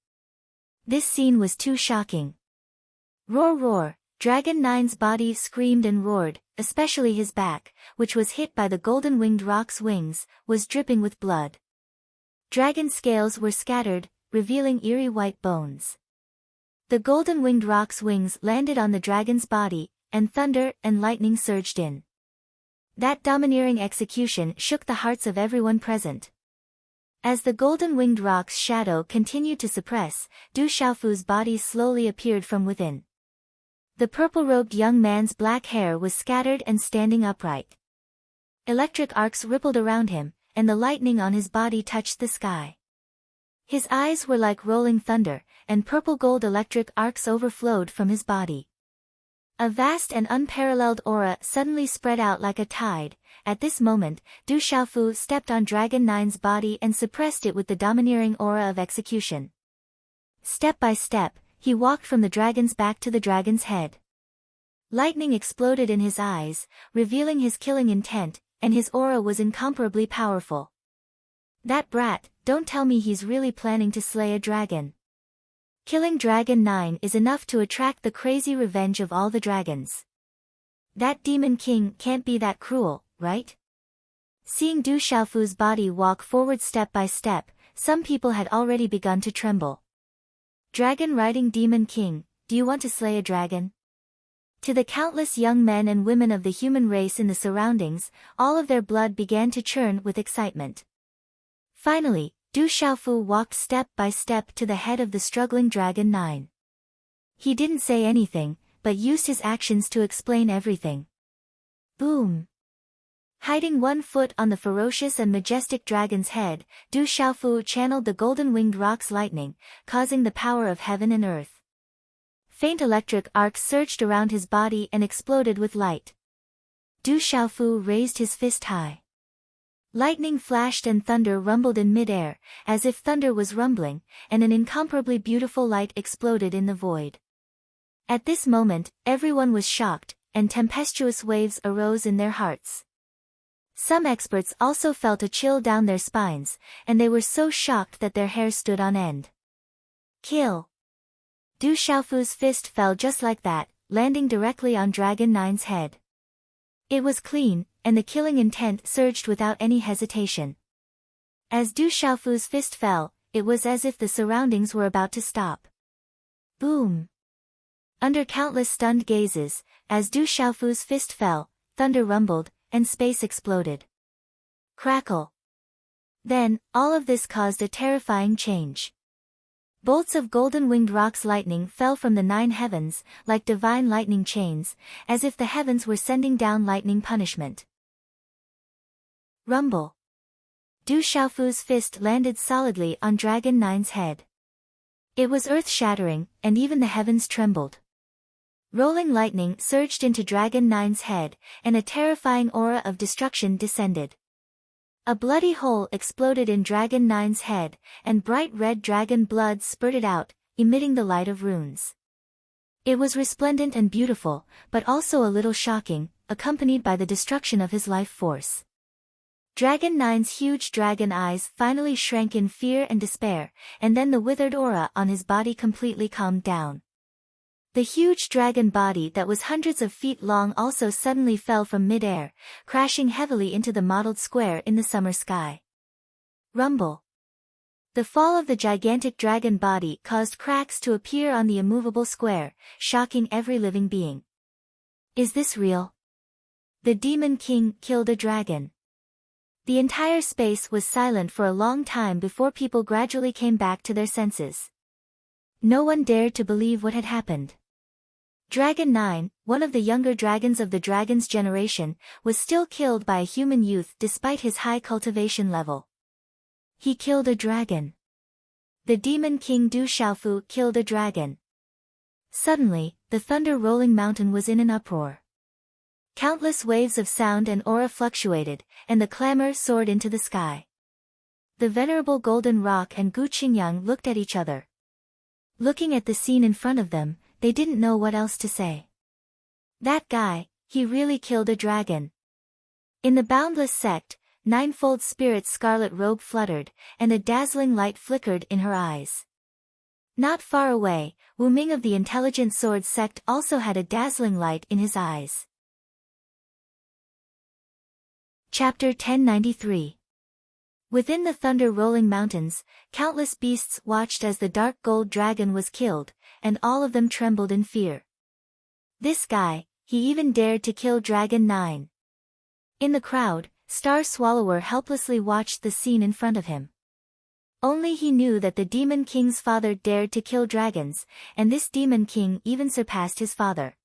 This scene was too shocking. Roar roar, Dragon 9's body screamed and roared, especially his back, which was hit by the golden-winged rock's wings, was dripping with blood. Dragon scales were scattered, revealing eerie white bones. The golden-winged rock's wings landed on the dragon's body, and thunder and lightning surged in. That domineering execution shook the hearts of everyone present. As the golden-winged rock's shadow continued to suppress, Du Xiaofu's body slowly appeared from within. The purple-robed young man's black hair was scattered and standing upright. Electric arcs rippled around him, and the lightning on his body touched the sky. His eyes were like rolling thunder, and purple-gold electric arcs overflowed from his body. A vast and unparalleled aura suddenly spread out like a tide. At this moment, Du Xiaofu stepped on Dragon 9's body and suppressed it with the domineering aura of execution. Step by step, he walked from the dragon's back to the dragon's head. Lightning exploded in his eyes, revealing his killing intent, and his aura was incomparably powerful. That brat, don't tell me he's really planning to slay a dragon. Killing Dragon 9 is enough to attract the crazy revenge of all the dragons. That demon king can't be that cruel, right? Seeing Du Xiaofu's body walk forward step by step, some people had already begun to tremble. Dragon-riding demon king, do you want to slay a dragon? To the countless young men and women of the human race in the surroundings, all of their blood began to churn with excitement. Finally, Du Xiaofu walked step by step to the head of the struggling Dragon 9. He didn't say anything, but used his actions to explain everything. Boom! Hiding one foot on the ferocious and majestic dragon's head, Du Xiaofu channeled the golden-winged rock's lightning, causing the power of heaven and earth. Faint electric arcs surged around his body and exploded with light. Du Xiaofu raised his fist high. Lightning flashed and thunder rumbled in mid-air, as if thunder was rumbling, and an incomparably beautiful light exploded in the void. At this moment, everyone was shocked, and tempestuous waves arose in their hearts. Some experts also felt a chill down their spines, and they were so shocked that their hair stood on end. Kill! Du Xiaofu's fist fell just like that, landing directly on Dragon 9's head. It was clean, and the killing intent surged without any hesitation. As Du Xiaofu's fist fell, it was as if the surroundings were about to stop. Boom! Under countless stunned gazes, as Du Xiaofu's fist fell, thunder rumbled, and space exploded. Crackle! Then, all of this caused a terrifying change. Bolts of golden-winged rock's lightning fell from the 9 heavens, like divine lightning chains, as if the heavens were sending down lightning punishment. Rumble! Du Xiaofu's fist landed solidly on Dragon 9's head. It was earth-shattering, and even the heavens trembled. Rolling lightning surged into Dragon 9's head, and a terrifying aura of destruction descended. A bloody hole exploded in Dragon 9's head, and bright red dragon blood spurted out, emitting the light of runes. It was resplendent and beautiful, but also a little shocking, accompanied by the destruction of his life force. Dragon Nine's huge dragon eyes finally shrank in fear and despair, and then the withered aura on his body completely calmed down. The huge dragon body that was hundreds of feet long also suddenly fell from mid-air, crashing heavily into the mottled square in the summer sky. Rumble. The fall of the gigantic dragon body caused cracks to appear on the immovable square, shocking every living being. Is this real? The Demon King killed a dragon. The entire space was silent for a long time before people gradually came back to their senses. No one dared to believe what had happened. Dragon 9, one of the younger dragons of the dragon's generation, was still killed by a human youth despite his high cultivation level. He killed a dragon. The Demon King Du Xiaofu killed a dragon. Suddenly, the thunder-rolling mountain was in an uproar. Countless waves of sound and aura fluctuated, and the clamor soared into the sky. The venerable Golden Rock and Gu Qingyang looked at each other. Looking at the scene in front of them, they didn't know what else to say. That guy, he really killed a dragon. In the boundless sect, ninefold spirit's scarlet robe fluttered, and a dazzling light flickered in her eyes. Not far away, Wu Ming of the Intelligent Sword sect also had a dazzling light in his eyes. Chapter 1093. Within the thunder-rolling mountains, countless beasts watched as the dark gold dragon was killed, and all of them trembled in fear. This guy, he even dared to kill Dragon 9. In the crowd, Star Swallower helplessly watched the scene in front of him. Only he knew that the Demon King's father dared to kill dragons, and this Demon King even surpassed his father.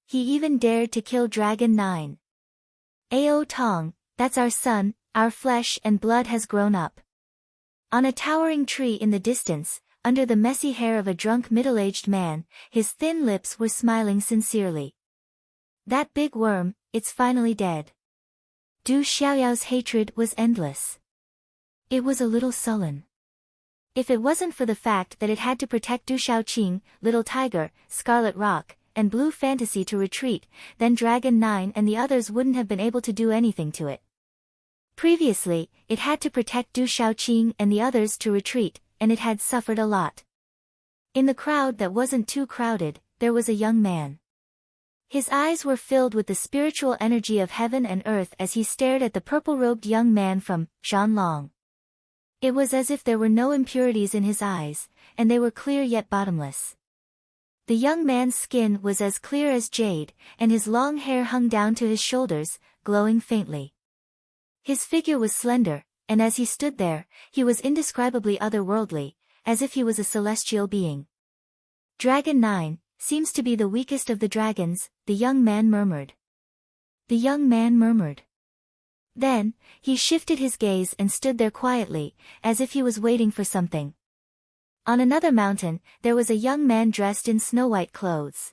He even dared to kill Dragon 9. Ao Tong, that's our son, our flesh and blood has grown up. On a towering tree in the distance, under the messy hair of a drunk middle-aged man, his thin lips were smiling sincerely. That big worm, it's finally dead. Du Xiaoyao's hatred was endless. It was a little sullen. If it wasn't for the fact that it had to protect Du Xiaoqing, Little Tiger, Scarlet Rock, and Blue Fantasy to retreat, then Dragon 9 and the others wouldn't have been able to do anything to it. Previously, it had to protect Du Xiaoqing and the others to retreat, and it had suffered a lot. In the crowd that wasn't too crowded, there was a young man. His eyes were filled with the spiritual energy of heaven and earth as he stared at the purple-robed young man from Zhanlong. It was as if there were no impurities in his eyes, and they were clear yet bottomless. The young man's skin was as clear as jade, and his long hair hung down to his shoulders, glowing faintly. His figure was slender, and as he stood there, he was indescribably otherworldly, as if he was a celestial being. Dragon 9 seems to be the weakest of the dragons, the young man murmured. The young man murmured. Then, he shifted his gaze and stood there quietly, as if he was waiting for something. On another mountain, there was a young man dressed in snow-white clothes.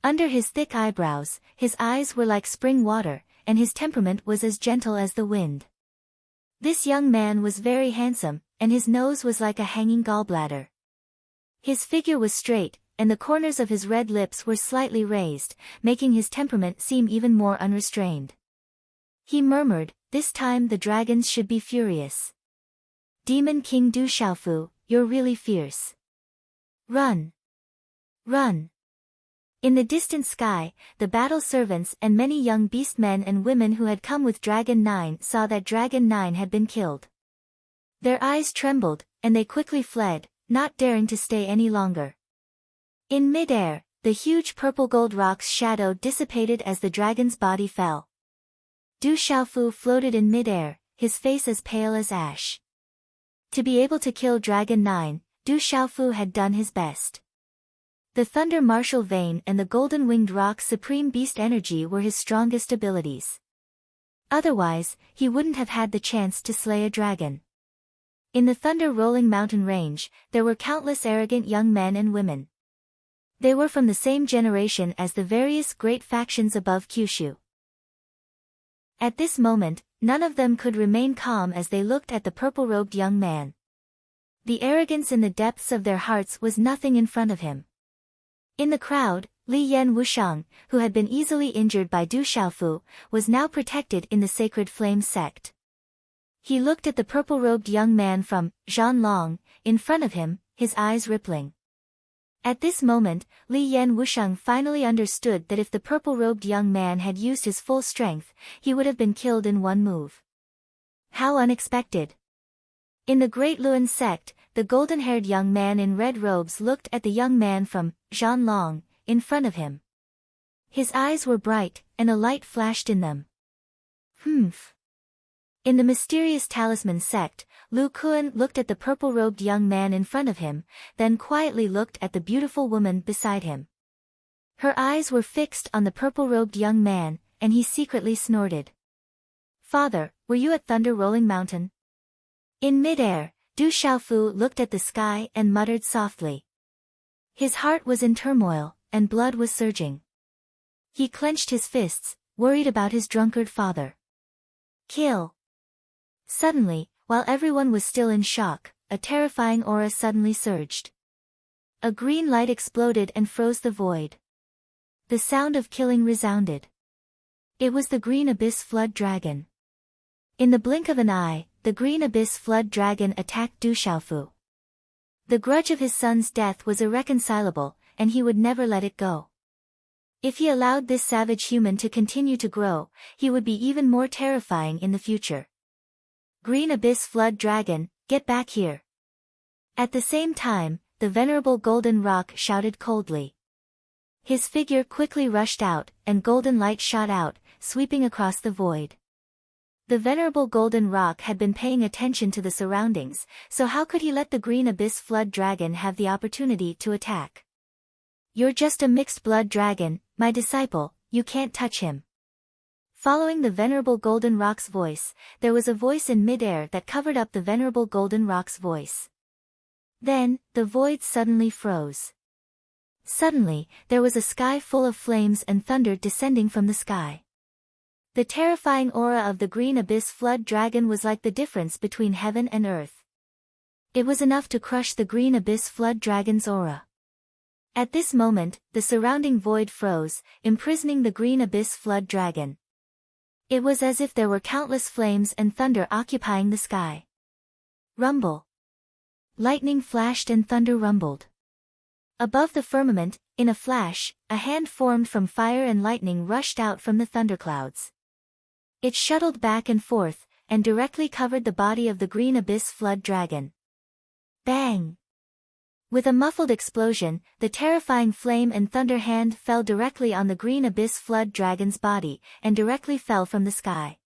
Under his thick eyebrows, his eyes were like spring water, and his temperament was as gentle as the wind. This young man was very handsome, and his nose was like a hanging gallbladder. His figure was straight, and the corners of his red lips were slightly raised, making his temperament seem even more unrestrained. He murmured, "This time the dragons should be furious. Demon King Du Xiaofu, you're really fierce. Run! Run!" In the distant sky, the battle servants and many young beast men and women who had come with Dragon 9 saw that Dragon 9 had been killed. Their eyes trembled, and they quickly fled, not daring to stay any longer. In mid-air, the huge purple-gold rock's shadow dissipated as the dragon's body fell. Du Xiaofu floated in mid-air, his face as pale as ash. To be able to kill Dragon 9, Du Xiaofu had done his best. The Thunder Martial Vein and the Golden-Winged Rock's Supreme Beast Energy were his strongest abilities. Otherwise, he wouldn't have had the chance to slay a dragon. In the thunder-rolling mountain range, there were countless arrogant young men and women. They were from the same generation as the various great factions above Kyushu. At this moment, none of them could remain calm as they looked at the purple-robed young man. The arrogance in the depths of their hearts was nothing in front of him. In the crowd, Li Yan Wushang, who had been easily injured by Du Xiaofu, was now protected in the Sacred Flame sect. He looked at the purple-robed young man from Zhanlong, in front of him, his eyes rippling. At this moment, Li Yan Wushang finally understood that if the purple-robed young man had used his full strength, he would have been killed in one move. How unexpected! In the Great Luan sect, the golden-haired young man in red robes looked at the young man from Zhanlong, in front of him. His eyes were bright, and a light flashed in them. Humph! In the mysterious talisman sect, Lu Kuan looked at the purple-robed young man in front of him, then quietly looked at the beautiful woman beside him. Her eyes were fixed on the purple-robed young man, and he secretly snorted. "Father, were you at Thunder Rolling Mountain?" In mid-air, Du Xiaofu looked at the sky and muttered softly. His heart was in turmoil, and blood was surging. He clenched his fists, worried about his drunkard father. Kill! Suddenly, while everyone was still in shock, a terrifying aura suddenly surged. A green light exploded and froze the void. The sound of killing resounded. It was the Green Abyss Flood Dragon. In the blink of an eye, the Green Abyss Flood Dragon attacked Du Xiaofu. The grudge of his son's death was irreconcilable, and he would never let it go. If he allowed this savage human to continue to grow, he would be even more terrifying in the future. Green Abyss Flood Dragon, get back here. At the same time, the venerable Golden Rock shouted coldly. His figure quickly rushed out, and golden light shot out, sweeping across the void. The venerable Golden Rock had been paying attention to the surroundings, so how could he let the Green Abyss Flood Dragon have the opportunity to attack? "You're just a mixed blood dragon, my disciple, you can't touch him." Following the venerable Golden Rock's voice, there was a voice in mid-air that covered up the venerable Golden Rock's voice. Then, the void suddenly froze. Suddenly, there was a sky full of flames and thunder descending from the sky. The terrifying aura of the Green Abyss Flood Dragon was like the difference between heaven and earth. It was enough to crush the Green Abyss Flood Dragon's aura. At this moment, the surrounding void froze, imprisoning the Green Abyss Flood Dragon. It was as if there were countless flames and thunder occupying the sky. Rumble. Lightning flashed and thunder rumbled. Above the firmament, in a flash, a hand formed from fire and lightning rushed out from the thunderclouds. It shuttled back and forth, and directly covered the body of the Green Abyss Flood Dragon. Bang! With a muffled explosion, the terrifying flame and thunder hand fell directly on the Green Abyss Flood Dragon's body, and directly fell from the sky.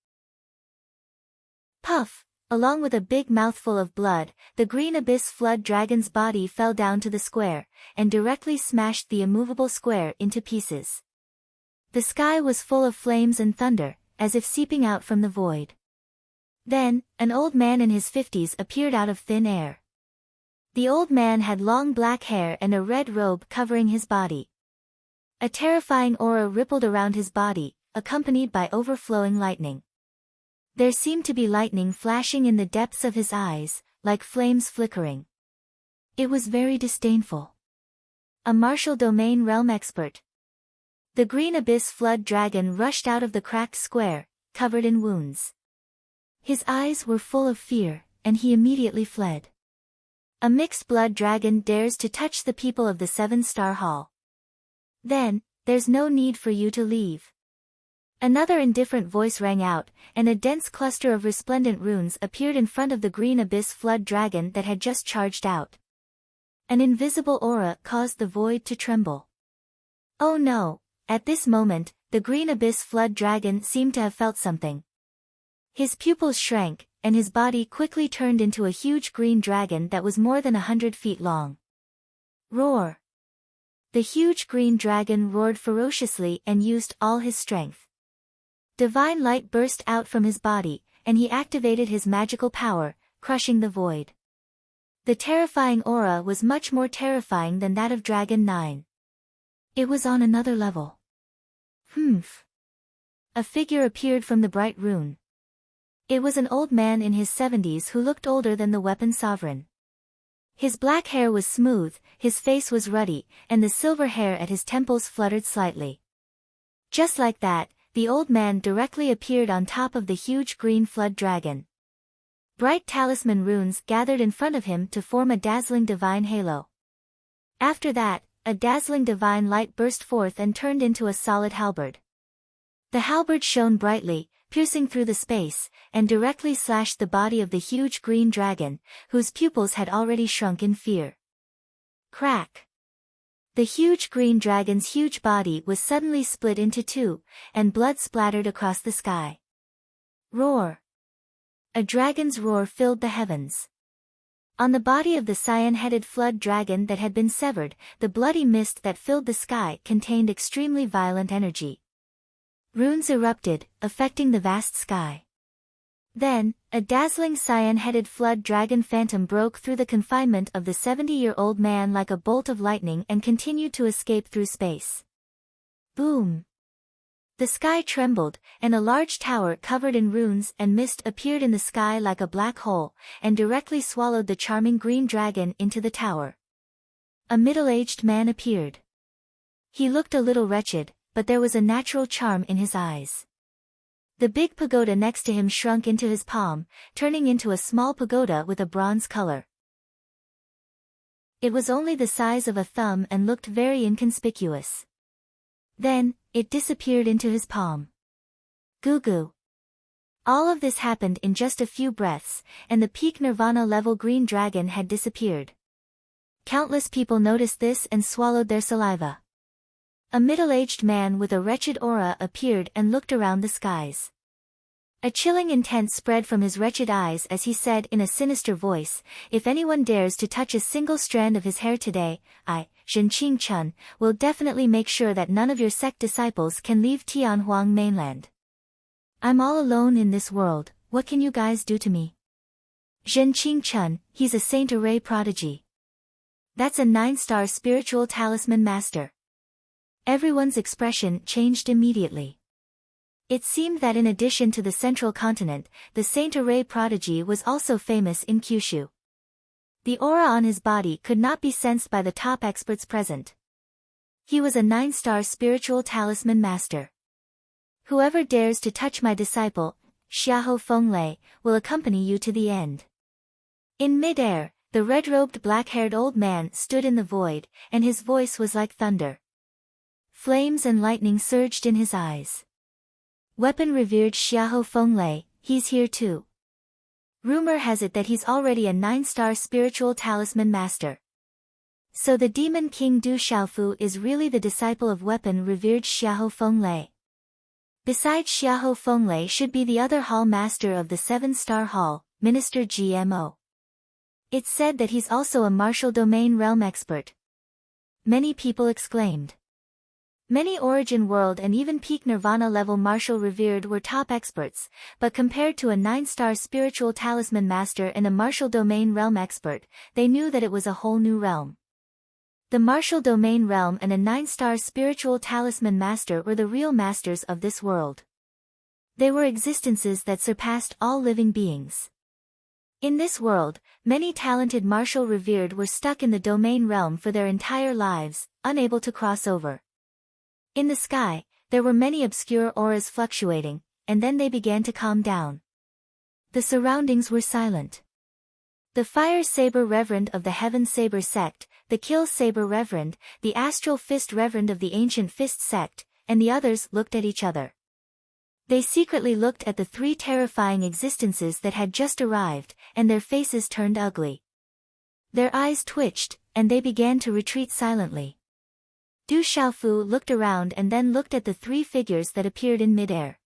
Puff! Along with a big mouthful of blood, the Green Abyss Flood Dragon's body fell down to the square, and directly smashed the immovable square into pieces. The sky was full of flames and thunder, as if seeping out from the void. Then, an old man in his 50s appeared out of thin air. The old man had long black hair and a red robe covering his body. A terrifying aura rippled around his body, accompanied by overflowing lightning. There seemed to be lightning flashing in the depths of his eyes, like flames flickering. It was very disdainful. A martial domain realm expert. The Green Abyss Flood Dragon rushed out of the cracked square, covered in wounds. His eyes were full of fear, and he immediately fled. A mixed blood dragon dares to touch the people of the 7-star hall. Then, there's no need for you to leave. Another indifferent voice rang out, and a dense cluster of resplendent runes appeared in front of the Green Abyss Flood Dragon that had just charged out. An invisible aura caused the void to tremble. Oh no! At this moment, the Green Abyss Flood Dragon seemed to have felt something. His pupils shrank, and his body quickly turned into a huge green dragon that was more than 100 feet long. Roar! The huge green dragon roared ferociously and used all his strength. Divine light burst out from his body, and he activated his magical power, crushing the void. The terrifying aura was much more terrifying than that of Dragon 9. It was on another level. Humph! A figure appeared from the bright rune. It was an old man in his 70s who looked older than the weapon sovereign. His black hair was smooth, his face was ruddy, and the silver hair at his temples fluttered slightly. Just like that, the old man directly appeared on top of the huge green flood dragon. Bright talisman runes gathered in front of him to form a dazzling divine halo. After that, a dazzling divine light burst forth and turned into a solid halberd. The halberd shone brightly, piercing through the space, and directly slashed the body of the huge green dragon, whose pupils had already shrunk in fear. Crack! The huge green dragon's huge body was suddenly split into two, and blood splattered across the sky. Roar! A dragon's roar filled the heavens. On the body of the cyan-headed flood dragon that had been severed, the bloody mist that filled the sky contained extremely violent energy. Runes erupted, affecting the vast sky. Then, a dazzling cyan-headed flood dragon phantom broke through the confinement of the 70-year-old man like a bolt of lightning and continued to escape through space. Boom! The sky trembled, and a large tower covered in runes and mist appeared in the sky like a black hole, and directly swallowed the charming green dragon into the tower. A middle-aged man appeared. He looked a little wretched, but there was a natural charm in his eyes. The big pagoda next to him shrunk into his palm, turning into a small pagoda with a bronze color. It was only the size of a thumb and looked very inconspicuous. Then, it disappeared into his palm. Goo goo. All of this happened in just a few breaths, and the peak nirvana level green dragon had disappeared. Countless people noticed this and swallowed their saliva. A middle-aged man with a wretched aura appeared and looked around the skies. A chilling intent spread from his wretched eyes as he said in a sinister voice, "If anyone dares to touch a single strand of his hair today, I, Zhenqing Chun, will definitely make sure that none of your sect disciples can leave Tianhuang mainland. I'm all alone in this world, what can you guys do to me?" Zhenqing Chun, he's a Saint Array prodigy. That's a 9-star spiritual talisman master. Everyone's expression changed immediately. It seemed that in addition to the central continent, the Saint Array prodigy was also famous in Kyushu. The aura on his body could not be sensed by the top experts present. He was a 9-star spiritual talisman master. Whoever dares to touch my disciple, Xiahou Fenglei, will accompany you to the end. In mid-air, the red-robed black-haired old man stood in the void, and his voice was like thunder. Flames and lightning surged in his eyes. Weapon revered Xiahou Fenglei, he's here too. Rumor has it that he's already a 9-star spiritual talisman master. So the demon king Du Xiaofu is really the disciple of weapon revered Xiahou Fenglei. Besides Xiahou Fenglei should be the other hall master of the 7-star hall, Minister GMO. It's said that he's also a martial domain realm expert. Many people exclaimed. Many Origin World and even Peak Nirvana level martial revered were top experts, but compared to a 9-star spiritual talisman master and a martial domain realm expert, they knew that it was a whole new realm. The martial domain realm and a 9-star spiritual talisman master were the real masters of this world. They were existences that surpassed all living beings. In this world, many talented martial revered were stuck in the domain realm for their entire lives, unable to cross over. In the sky, there were many obscure auras fluctuating, and then they began to calm down. The surroundings were silent. The Fire Saber Reverend of the Heaven Saber sect, the Kill Saber Reverend, the Astral Fist Reverend of the Ancient Fist sect, and the others looked at each other. They secretly looked at the 3 terrifying existences that had just arrived, and their faces turned ugly. Their eyes twitched, and they began to retreat silently. Du Xiaofu looked around and then looked at the 3 figures that appeared in midair.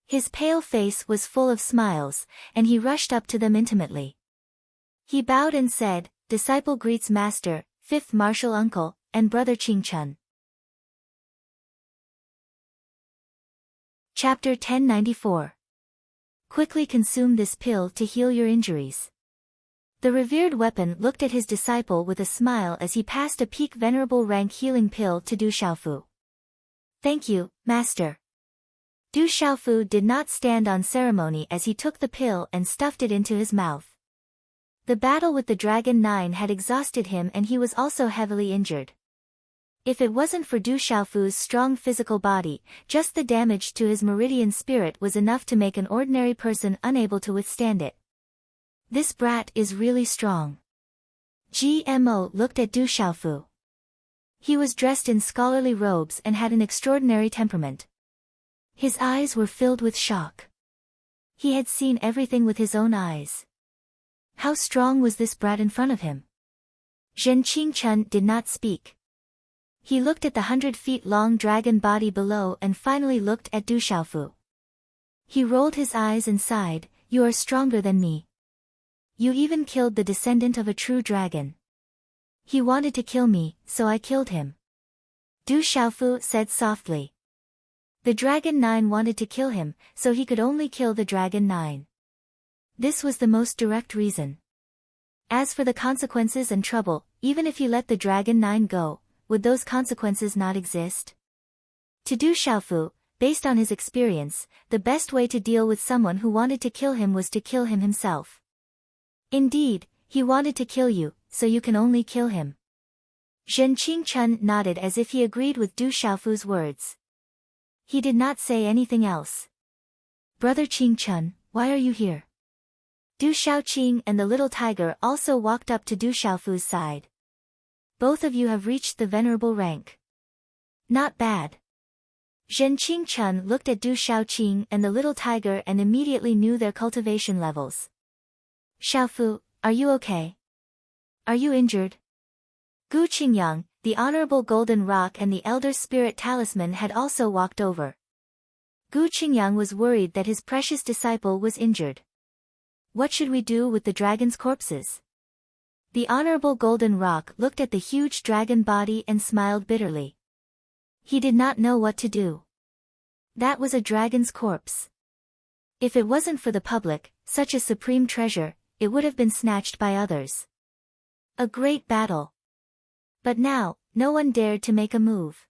His pale face was full of smiles, and he rushed up to them intimately. He bowed and said, "Disciple greets Master, 5th Martial Uncle, and Brother Qingchun." Chapter 1094. Quickly consume this pill to heal your injuries. The revered weapon looked at his disciple with a smile as he passed a peak venerable rank healing pill to Du Xiaofu. "Thank you, Master." Du Xiaofu did not stand on ceremony as he took the pill and stuffed it into his mouth. The battle with the Dragon 9 had exhausted him and he was also heavily injured. If it wasn't for Du Xiaofu's strong physical body, just the damage to his meridian spirit was enough to make an ordinary person unable to withstand it. This brat is really strong. GMO looked at Du Xiaofu. He was dressed in scholarly robes and had an extraordinary temperament. His eyes were filled with shock. He had seen everything with his own eyes. How strong was this brat in front of him? Zhen Qingchun did not speak. He looked at the 100-feet-long dragon body below and finally looked at Du Xiaofu. He rolled his eyes and sighed, "You are stronger than me. You even killed the descendant of a true dragon. He wanted to kill me, so I killed him." Du Xiaofu said softly. The Dragon 9 wanted to kill him, so he could only kill the Dragon 9. This was the most direct reason. As for the consequences and trouble, even if he let the Dragon 9 go, would those consequences not exist? To Du Xiaofu, based on his experience, the best way to deal with someone who wanted to kill him was to kill him himself. Indeed, he wanted to kill you, so you can only kill him. Zhen Qingchun nodded as if he agreed with Du Xiaofu's words. He did not say anything else. "Brother Qingchun, why are you here?" Du Xiaoqing and the little tiger also walked up to Du Xiaofu's side. "Both of you have reached the venerable rank. Not bad." Zhen Qingchun looked at Du Xiaoqing and the little tiger and immediately knew their cultivation levels. "Xiaofu, are you okay? Are you injured?" Gu Qingyang, the Honorable Golden Rock and the Elder Spirit Talisman had also walked over. Gu Qingyang was worried that his precious disciple was injured. "What should we do with the dragon's corpses?" The Honorable Golden Rock looked at the huge dragon body and smiled bitterly. He did not know what to do. That was a dragon's corpse. If it wasn't for the public, such a supreme treasure, it would have been snatched by others. A great battle. But now, no one dared to make a move.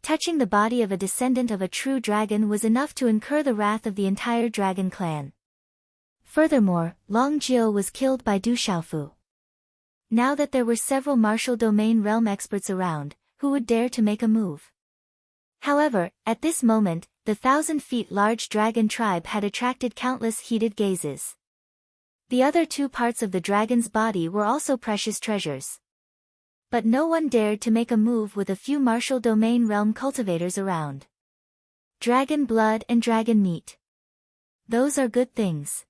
Touching the body of a descendant of a true dragon was enough to incur the wrath of the entire dragon clan. Furthermore, Long Jiu was killed by Du Xiaofu. Now that there were several martial domain realm experts around, who would dare to make a move? However, at this moment, the 1,000-feet-large dragon tribe had attracted countless heated gazes. The other two parts of the dragon's body were also precious treasures. But no one dared to make a move with a few martial domain realm cultivators around. Dragon blood and dragon meat. Those are good things.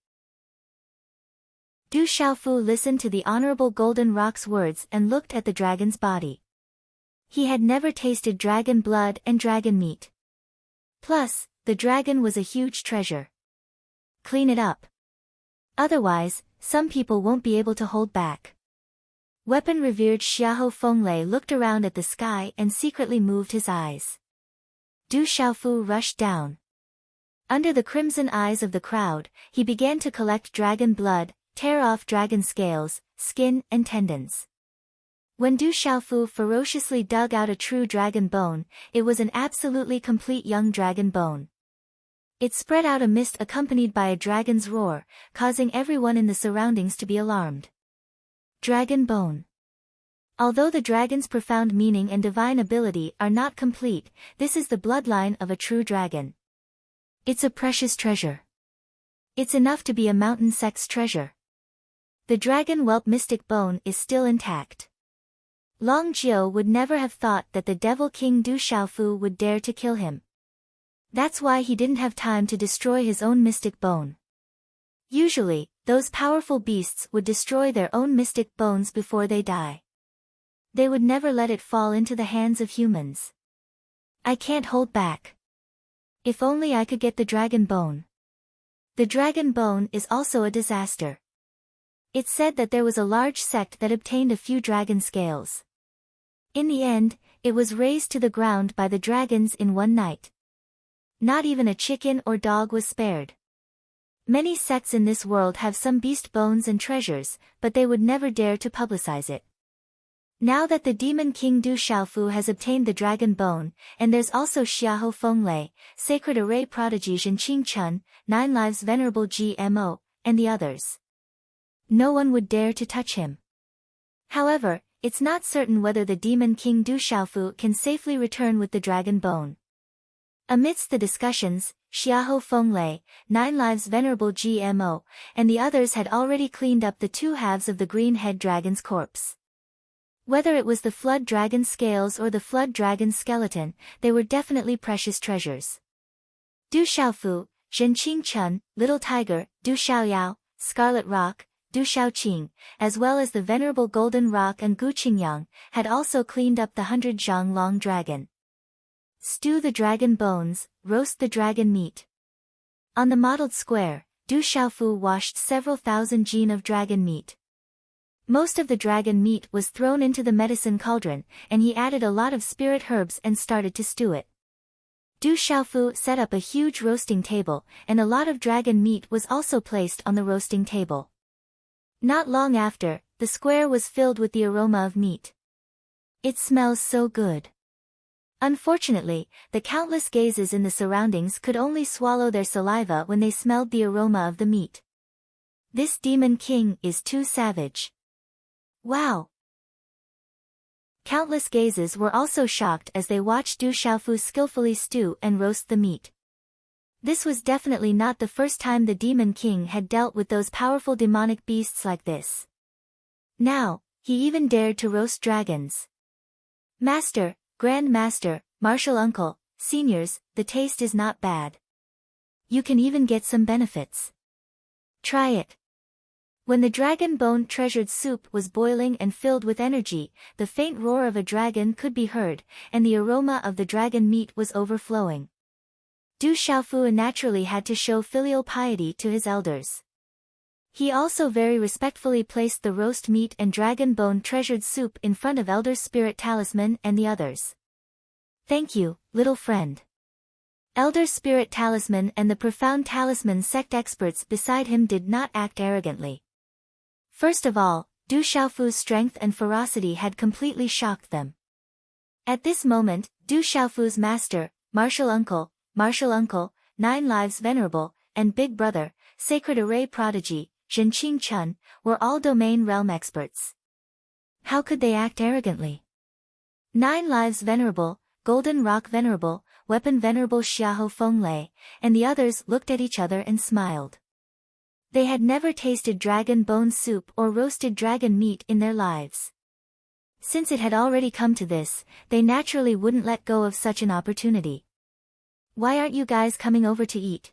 Du Xiaofu listened to the Honorable Golden Rock's words and looked at the dragon's body. He had never tasted dragon blood and dragon meat. Plus, the dragon was a huge treasure. Clean it up. Otherwise, some people won't be able to hold back. Weapon-revered Xiahou Fenglei looked around at the sky and secretly moved his eyes. Du Xiaofu rushed down. Under the crimson eyes of the crowd, he began to collect dragon blood, tear off dragon scales, skin, and tendons. When Du Xiaofu ferociously dug out a true dragon bone, it was an absolutely complete young dragon bone. It spread out a mist accompanied by a dragon's roar, causing everyone in the surroundings to be alarmed. Dragon bone. Although the dragon's profound meaning and divine ability are not complete, this is the bloodline of a true dragon. It's a precious treasure. It's enough to be a mountain sect's treasure. The dragon whelp mystic bone is still intact. Long Jiu would never have thought that the Devil King Du Xiaofu would dare to kill him. That's why he didn't have time to destroy his own mystic bone. Usually, those powerful beasts would destroy their own mystic bones before they die. They would never let it fall into the hands of humans. I can't hold back. If only I could get the dragon bone. The dragon bone is also a disaster. It's said that there was a large sect that obtained a few dragon scales. In the end, it was razed to the ground by the dragons in one night. Not even a chicken or dog was spared. Many sects in this world have some beast bones and treasures, but they would never dare to publicize it. Now that the Demon King Du Xiaofu has obtained the dragon bone, and there's also Xiahou Fenglei, Sacred Array Prodigy Zhen Qingchun, 9 Lives Venerable GMO, and the others. no one would dare to touch him. However, it's not certain whether the demon king Du Xiaofu can safely return with the dragon bone. Amidst the discussions, Xiahou Fenglei, 9 Lives Venerable GMO, and the others had already cleaned up the 2 halves of the green head dragon's corpse. Whether it was the flood dragon scales or the flood dragon skeleton, they were definitely precious treasures. Du Xiaofu, Zhenqing Chun, Little Tiger, Du Xiaoyao, Scarlet Rock, Du Xiaoqing, as well as the Venerable Golden Rock and Gu Qingyang, had also cleaned up the 100 zhang long dragon. Stew the dragon bones, roast the dragon meat. On the mottled square, Du Xiaofu washed several thousand jin of dragon meat. Most of the dragon meat was thrown into the medicine cauldron, and he added a lot of spirit herbs and started to stew it. Du Xiaofu set up a huge roasting table, and a lot of dragon meat was also placed on the roasting table. Not long after, the square was filled with the aroma of meat. It smells so good. Unfortunately, the countless gazes in the surroundings could only swallow their saliva when they smelled the aroma of the meat. This demon king is too savage. Wow! Countless gazes were also shocked as they watched Du Xiaofu skillfully stew and roast the meat. This was definitely not the first time the demon king had dealt with those powerful demonic beasts like this. Now, he even dared to roast dragons. Master, Grand Master, Martial Uncle, Seniors, the taste is not bad. You can even get some benefits. Try it. When the dragon bone treasured soup was boiling and filled with energy, the faint roar of a dragon could be heard, and the aroma of the dragon meat was overflowing. Du Xiaofu naturally had to show filial piety to his elders. He also very respectfully placed the roast meat and dragon bone treasured soup in front of Elder Spirit Talisman and the others. Thank you, little friend. Elder Spirit Talisman and the Profound Talisman sect experts beside him did not act arrogantly. First of all, Du Xiaofu's strength and ferocity had completely shocked them. At this moment, Du Xiaofu's master, Martial Uncle, 9 Lives Venerable, and Big Brother, Sacred Array Prodigy, Zhenqing Chun, were all domain realm experts. How could they act arrogantly? 9 Lives Venerable, Golden Rock Venerable, Weapon Venerable Xiahou Fenglei, and the others looked at each other and smiled. They had never tasted dragon bone soup or roasted dragon meat in their lives. Since it had already come to this, they naturally wouldn't let go of such an opportunity. Why aren't you guys coming over to eat?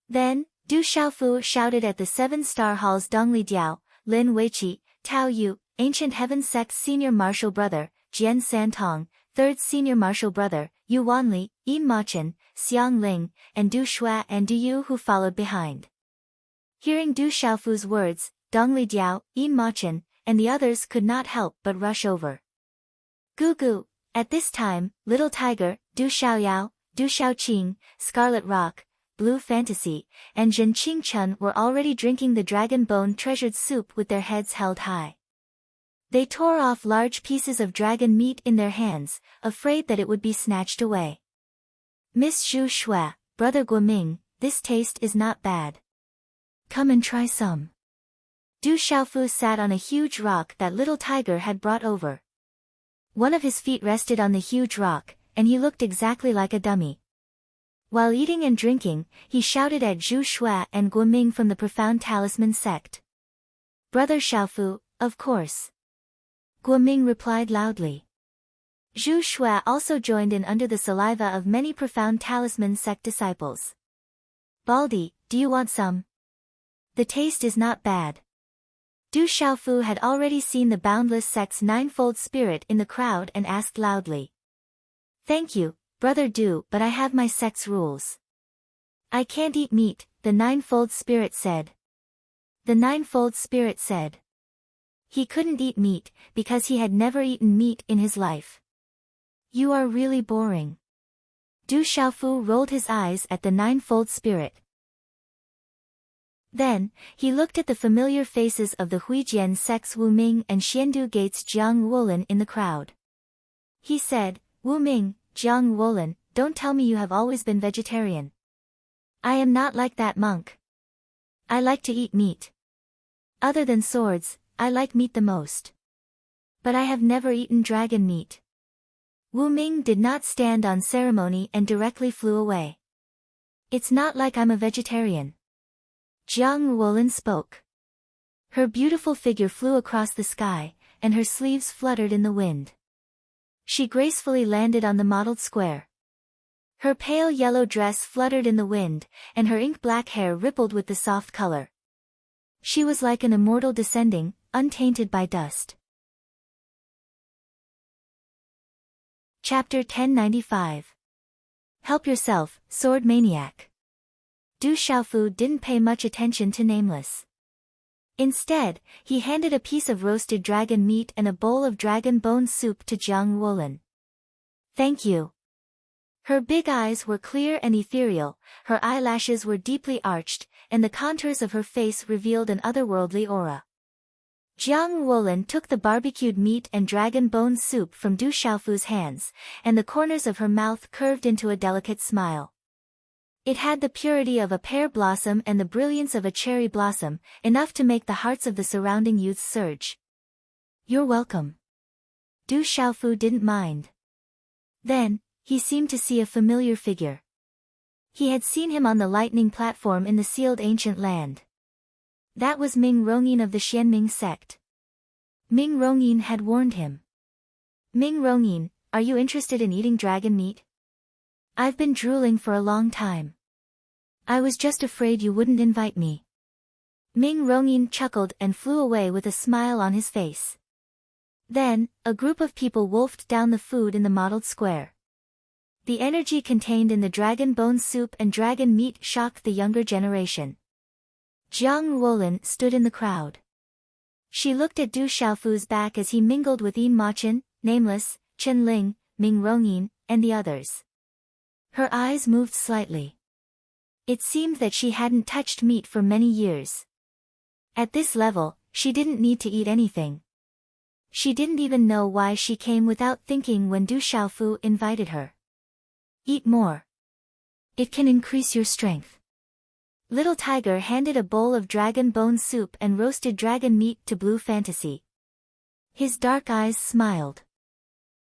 Then, Du Xiaofu shouted at the 7-star halls Dongli Diao, Lin Weiqi, Tao Yu, Ancient Heaven Sect's senior martial brother, Jian Santong, 3rd senior martial brother, Yu Wanli, Yin Machen, Xiang Ling, and Du Shua and Du Yu who followed behind. Hearing Du Xiaofu's words, Dongli Diao, Yin Machen, and the others could not help but rush over. Gu. At this time, Little Tiger, Du Xiaoyao, Du Xiaoqing, Scarlet Rock, Blue Fantasy, and Zhenqing Chun were already drinking the dragon bone treasured soup with their heads held high. They tore off large pieces of dragon meat in their hands, afraid that it would be snatched away. Miss Zhu Shua, Brother Guoming, this taste is not bad. Come and try some. Du Xiaofu sat on a huge rock that Little Tiger had brought over. One of his feet rested on the huge rock, and he looked exactly like a dummy. While eating and drinking, he shouted at Zhu Shua and Guoming from the Profound Talisman sect. Brother Xiaofu, of course. Guoming replied loudly. Zhu Shua also joined in under the saliva of many Profound Talisman sect disciples. Baldy, do you want some? The taste is not bad. Du Xiaofu had already seen the Boundless sect's 9-fold spirit in the crowd and asked loudly. Thank you, Brother Du, but I have my sect's rules. I can't eat meat, the 9-fold spirit said. The 9-fold spirit said. He couldn't eat meat, because he had never eaten meat in his life. You are really boring. Du Xiaofu rolled his eyes at the 9-fold spirit. Then, he looked at the familiar faces of the Huijian sect's Wu Ming and Xiandu Gate's Jiang Wolin in the crowd. He said, Wu Ming, Jiang Wolin, don't tell me you have always been vegetarian. I am not like that monk. I like to eat meat. Other than swords, I like meat the most. But I have never eaten dragon meat. Wu Ming did not stand on ceremony and directly flew away. It's not like I'm a vegetarian. Jiang Wolin spoke. Her beautiful figure flew across the sky, and her sleeves fluttered in the wind. She gracefully landed on the mottled square. Her pale yellow dress fluttered in the wind, and her ink-black hair rippled with the soft color. She was like an immortal descending, untainted by dust. Chapter 1095. Help yourself, sword maniac. Du Xiaofu didn't pay much attention to Nameless. Instead, he handed a piece of roasted dragon meat and a bowl of dragon bone soup to Jiang Wolin. Thank you. Her big eyes were clear and ethereal, her eyelashes were deeply arched, and the contours of her face revealed an otherworldly aura. Jiang Wolin took the barbecued meat and dragon bone soup from Du Xiaofu's hands, and the corners of her mouth curved into a delicate smile. It had the purity of a pear blossom and the brilliance of a cherry blossom, enough to make the hearts of the surrounding youths surge. You're welcome. Du Xiaofu didn't mind. Then, he seemed to see a familiar figure. He had seen him on the lightning platform in the sealed ancient land. That was Ming Rongyin of the Xianming sect. Ming Rongyin had warned him. Ming Rongyin, are you interested in eating dragon meat? I've been drooling for a long time. I was just afraid you wouldn't invite me. Ming Rongyin chuckled and flew away with a smile on his face. Then, a group of people wolfed down the food in the mottled square. The energy contained in the dragon bone soup and dragon meat shocked the younger generation. Jiang Wolin stood in the crowd. She looked at Du Xiaofu's back as he mingled with Yin Machin, Nameless, Chen Ling, Ming Rongyin, and the others. Her eyes moved slightly. It seemed that she hadn't touched meat for many years. At this level, she didn't need to eat anything. She didn't even know why she came without thinking when Du Xiaofu invited her. Eat more. It can increase your strength. Little Tiger handed a bowl of dragon bone soup and roasted dragon meat to Blue Fantasy. His dark eyes smiled.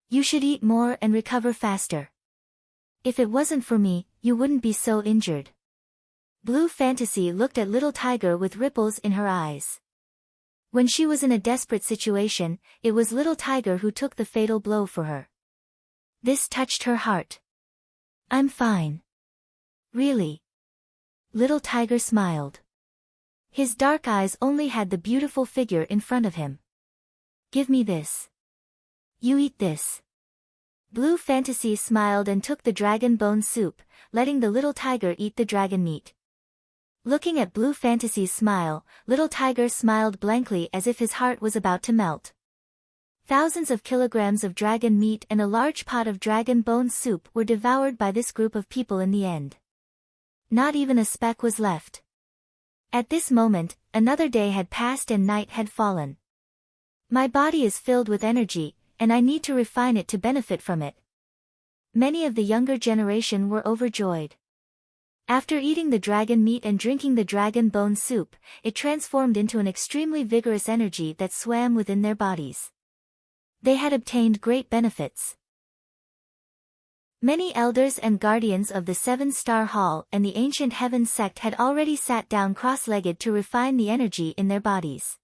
You should eat more and recover faster. If it wasn't for me, you wouldn't be so injured. Blue Fantasy looked at Little Tiger with ripples in her eyes. When she was in a desperate situation, it was Little Tiger who took the fatal blow for her. This touched her heart. I'm fine. Really? Little Tiger smiled. His dark eyes only had the beautiful figure in front of him. Give me this. You eat this. Blue Fantasy smiled and took the dragon bone soup, letting the Little Tiger eat the dragon meat. Looking at Blue Fantasy's smile, Little Tiger smiled blankly as if his heart was about to melt. Thousands of kilograms of dragon meat and a large pot of dragon bone soup were devoured by this group of people in the end. Not even a speck was left. At this moment, another day had passed and night had fallen. My body is filled with energy, and I need to refine it to benefit from it. Many of the younger generation were overjoyed. After eating the dragon meat and drinking the dragon bone soup, it transformed into an extremely vigorous energy that swam within their bodies. They had obtained great benefits. Many elders and guardians of the Seven-Star Hall and the Ancient Heaven sect had already sat down cross-legged to refine the energy in their bodies.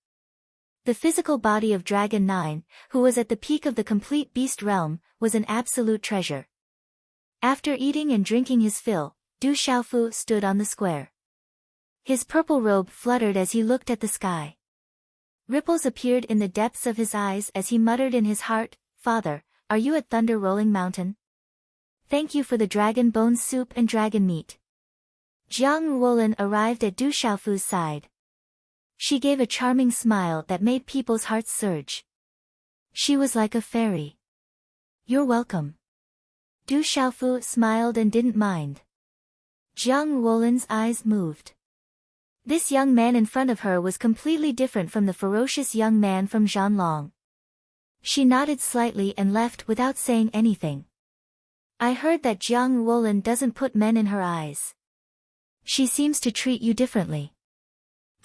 The physical body of Dragon 9, who was at the peak of the complete beast realm, was an absolute treasure. After eating and drinking his fill, Du Xiaofu stood on the square. His purple robe fluttered as he looked at the sky. Ripples appeared in the depths of his eyes as he muttered in his heart, Father, are you at Thunder Rolling Mountain? Thank you for the dragon bone soup and dragon meat. Jiang Wolin arrived at Du Xiaofu's side. She gave a charming smile that made people's hearts surge. She was like a fairy. You're welcome. Du Xiaofu smiled and didn't mind. Jiang Wolin's eyes moved. This young man in front of her was completely different from the ferocious young man from Zhanlong. She nodded slightly and left without saying anything. I heard that Jiang Wolin doesn't put men in her eyes. She seems to treat you differently.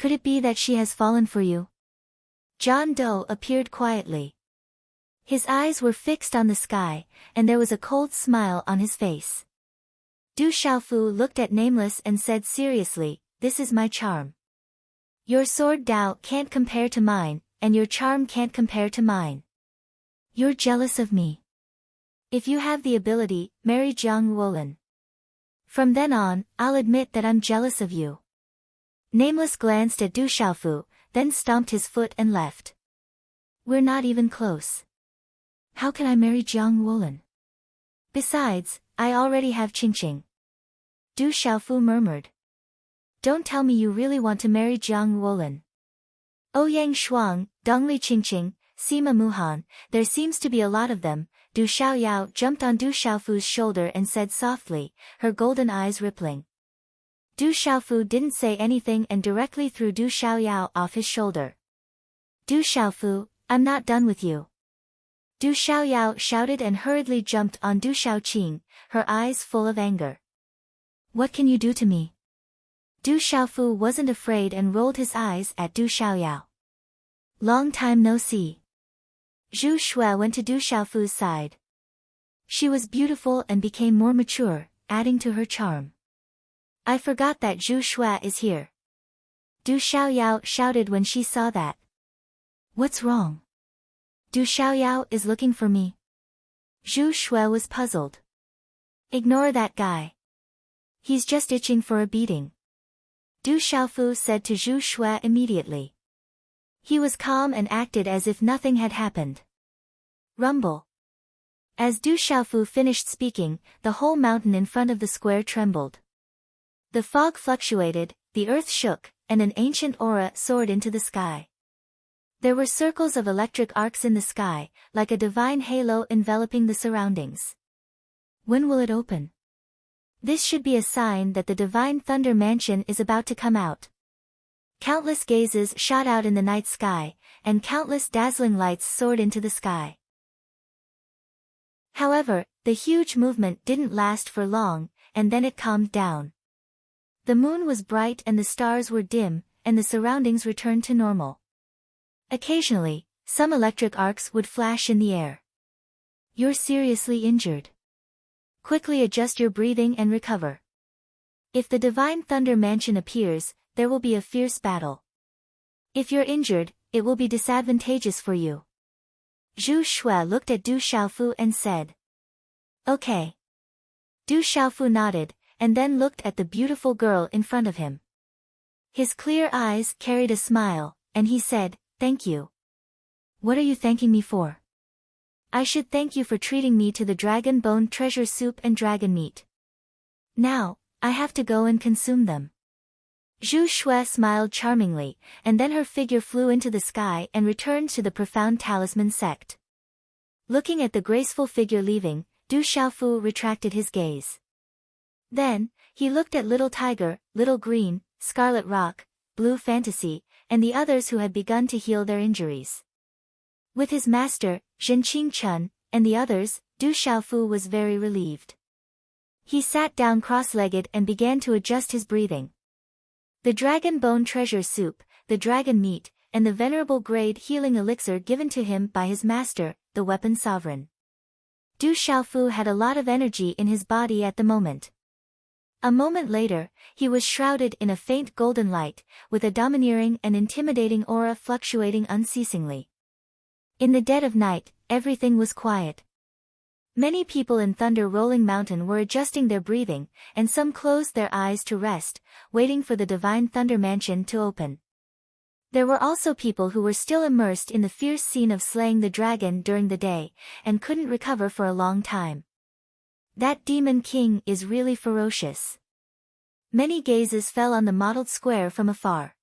Could it be that she has fallen for you? John Doe appeared quietly. His eyes were fixed on the sky, and there was a cold smile on his face. Du Xiaofu looked at Nameless and said seriously, "This is my charm. Your sword Dao can't compare to mine, and your charm can't compare to mine. You're jealous of me. If you have the ability, marry Jiang Wolin. From then on, I'll admit that I'm jealous of you." Nameless glanced at Du Xiaofu, then stomped his foot and left. "We're not even close. How can I marry Jiang Wolin? Besides, I already have Qingqing." Du Xiaofu murmured. "Don't tell me you really want to marry Jiang Wolin." Ouyang Shuang, Dongli Qingqing, Sima Muhan, there seems to be a lot of them. Du Xiaoyao jumped on Du Xiaofu's shoulder and said softly, her golden eyes rippling. Du Xiaofu didn't say anything and directly threw Du Xiaoyao off his shoulder. "Du Xiaofu, I'm not done with you." Du Xiaoyao shouted and hurriedly jumped on Du Xiaoqing, her eyes full of anger. "What can you do to me?" Du Xiaofu wasn't afraid and rolled his eyes at Du Xiaoyao. "Long time no see." Zhu Shui went to Du Xiaofu's side. She was beautiful and became more mature, adding to her charm. "I forgot that Zhu Shui is here." Du Xiaoyao shouted when she saw that. "What's wrong? Du Xiaoyao is looking for me." Zhu Shui was puzzled. "Ignore that guy. He's just itching for a beating." Du Xiaofu said to Zhu Shui immediately. He was calm and acted as if nothing had happened. Rumble. As Du Xiaofu finished speaking, the whole mountain in front of the square trembled. The fog fluctuated, the earth shook, and an ancient aura soared into the sky. There were circles of electric arcs in the sky, like a divine halo enveloping the surroundings. When will it open? This should be a sign that the divine thunder mansion is about to come out. Countless gazes shot out in the night sky, and countless dazzling lights soared into the sky. However, the huge movement didn't last for long, and then it calmed down. The moon was bright and the stars were dim, and the surroundings returned to normal. Occasionally, some electric arcs would flash in the air. "You're seriously injured. Quickly adjust your breathing and recover. If the divine thunder mansion appears, there will be a fierce battle. If you're injured, it will be disadvantageous for you." Zhu Shui looked at Du Xiaofu and said. "Okay." Du Xiaofu nodded, and then looked at the beautiful girl in front of him. His clear eyes carried a smile, and he said, "Thank you." "What are you thanking me for?" "I should thank you for treating me to the dragon bone treasure soup and dragon meat. Now, I have to go and consume them." Zhu Shui smiled charmingly, and then her figure flew into the sky and returned to the profound talisman sect. Looking at the graceful figure leaving, Du Xiaofu retracted his gaze. Then, he looked at Little Tiger, Little Green, Scarlet Rock, Blue Fantasy, and the others who had begun to heal their injuries. With his master, Zhenqing Chun, and the others, Du Xiaofu was very relieved. He sat down cross-legged and began to adjust his breathing. The dragon bone treasure soup, the dragon meat, and the venerable grade healing elixir given to him by his master, the weapon sovereign. Du Xiaofu had a lot of energy in his body at the moment. A moment later, he was shrouded in a faint golden light, with a domineering and intimidating aura fluctuating unceasingly. In the dead of night, everything was quiet. Many people in Thunder Rolling Mountain were adjusting their breathing, and some closed their eyes to rest, waiting for the divine Thunder Mansion to open. There were also people who were still immersed in the fierce scene of slaying the dragon during the day, and couldn't recover for a long time. That demon king is really ferocious. Many gazes fell on the mottled square from afar.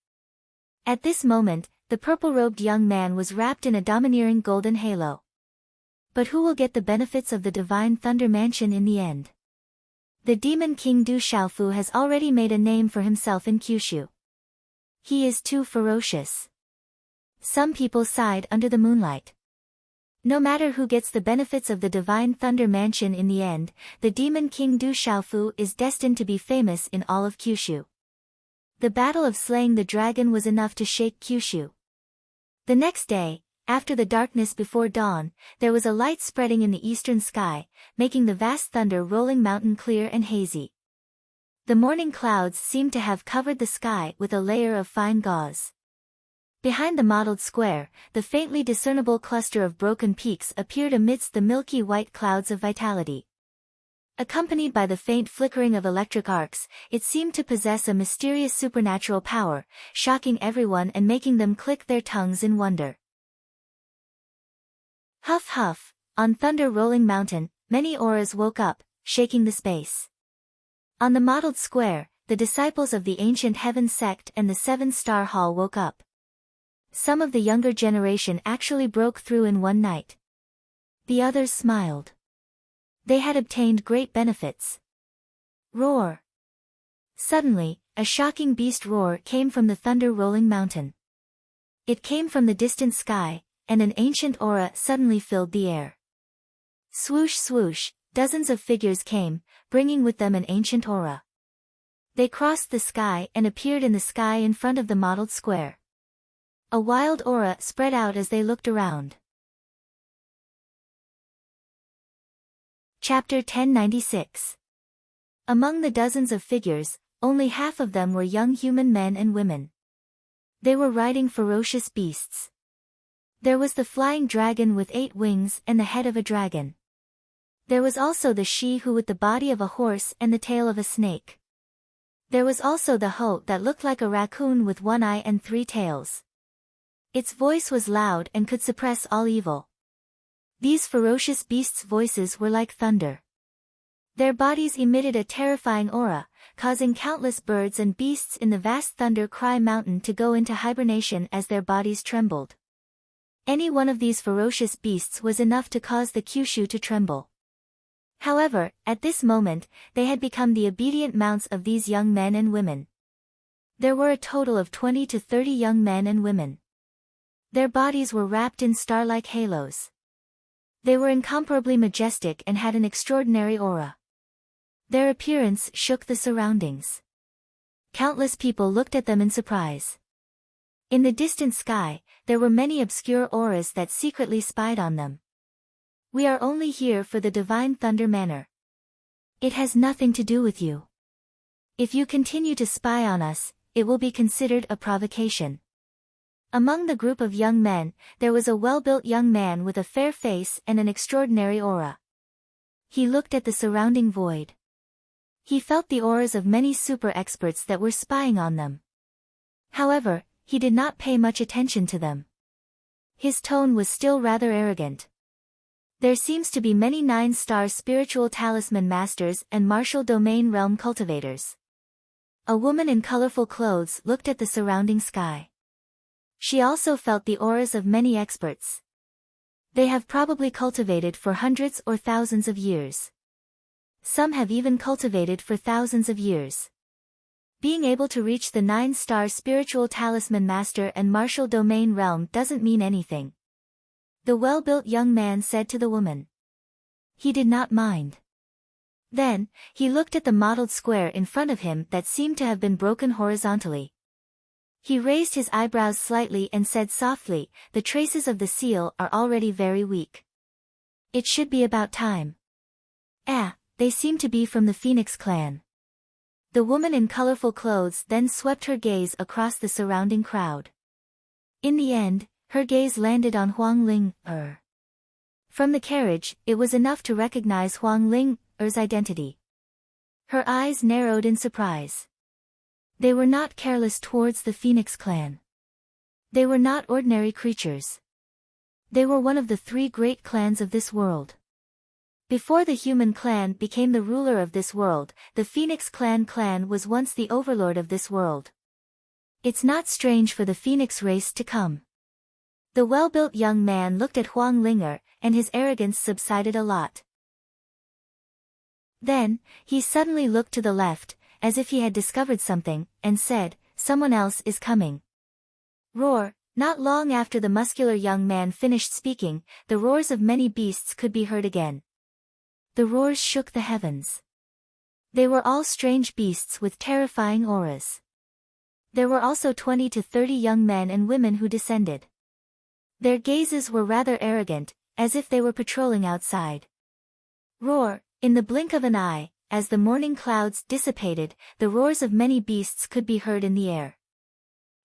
At this moment, the purple-robed young man was wrapped in a domineering golden halo. But who will get the benefits of the divine Thunder Mansion in the end? The demon king Du Xiaofu has already made a name for himself in Kyushu. He is too ferocious. Some people sighed under the moonlight. No matter who gets the benefits of the divine Thunder Mansion in the end, the demon king Du Xiaofu is destined to be famous in all of Kyushu. The battle of slaying the dragon was enough to shake Kyushu. The next day, after the darkness before dawn, there was a light spreading in the eastern sky, making the vast thunder-rolling mountain clear and hazy. The morning clouds seemed to have covered the sky with a layer of fine gauze. Behind the mottled square, the faintly discernible cluster of broken peaks appeared amidst the milky white clouds of vitality. Accompanied by the faint flickering of electric arcs, it seemed to possess a mysterious supernatural power, shocking everyone and making them click their tongues in wonder. Huff huff, on thunder-rolling mountain, many auras woke up, shaking the space. On the mottled square, the disciples of the ancient heaven sect and the seven-star hall woke up. Some of the younger generation actually broke through in one night. The others smiled. They had obtained great benefits. Roar! Suddenly, a shocking beast roar came from the thunder-rolling mountain. It came from the distant sky, and an ancient aura suddenly filled the air. Swoosh swoosh, dozens of figures came, bringing with them an ancient aura. They crossed the sky and appeared in the sky in front of the mottled square. A wild aura spread out as they looked around. Chapter 1096. Among the dozens of figures, only half of them were young human men and women. They were riding ferocious beasts. There was the flying dragon with 8 wings and the head of a dragon. There was also the she-who with the body of a horse and the tail of a snake. There was also the hoe that looked like a raccoon with 1 eye and 3 tails. Its voice was loud and could suppress all evil. These ferocious beasts' voices were like thunder. Their bodies emitted a terrifying aura, causing countless birds and beasts in the vast Thunder Cry Mountain to go into hibernation as their bodies trembled. Any one of these ferocious beasts was enough to cause the Kyushu to tremble. However, at this moment, they had become the obedient mounts of these young men and women. There were a total of 20 to 30 young men and women. Their bodies were wrapped in star-like halos. They were incomparably majestic and had an extraordinary aura. Their appearance shook the surroundings. Countless people looked at them in surprise. In the distant sky, there were many obscure auras that secretly spied on them. We are only here for the divine thunder manor. It has nothing to do with you. If you continue to spy on us, it will be considered a provocation. Among the group of young men, there was a well-built young man with a fair face and an extraordinary aura. He looked at the surrounding void. He felt the auras of many super-experts that were spying on them. However, he did not pay much attention to them. His tone was still rather arrogant. There seems to be many 9-star spiritual talisman masters and martial domain realm cultivators. A woman in colorful clothes looked at the surrounding sky. She also felt the auras of many experts. They have probably cultivated for hundreds or thousands of years. Some have even cultivated for thousands of years. Being able to reach the 9-star spiritual talisman master and martial domain realm doesn't mean anything. The well-built young man said to the woman. He did not mind. Then, he looked at the mottled square in front of him that seemed to have been broken horizontally. He raised his eyebrows slightly and said softly, "The traces of the seal are already very weak. It should be about time." They seem to be from the Phoenix clan. The woman in colorful clothes then swept her gaze across the surrounding crowd. In the end, her gaze landed on Huang Ling-er. From the carriage, it was enough to recognize Huang Ling-er's identity. Her eyes narrowed in surprise. They were not careless towards the Phoenix clan. They were not ordinary creatures. They were one of the 3 great clans of this world. Before the human clan became the ruler of this world, the Phoenix clan was once the overlord of this world. It's not strange for the Phoenix race to come. The well-built young man looked at Huang Ling-er, and his arrogance subsided a lot. Then, he suddenly looked to the left, as if he had discovered something, and said, "Someone else is coming." Roar! Not long after the muscular young man finished speaking, the roars of many beasts could be heard again. The roars shook the heavens. They were all strange beasts with terrifying auras. There were also 20 to 30 young men and women who descended. Their gazes were rather arrogant, as if they were patrolling outside. Roar, in the blink of an eye, as the morning clouds dissipated, the roars of many beasts could be heard in the air.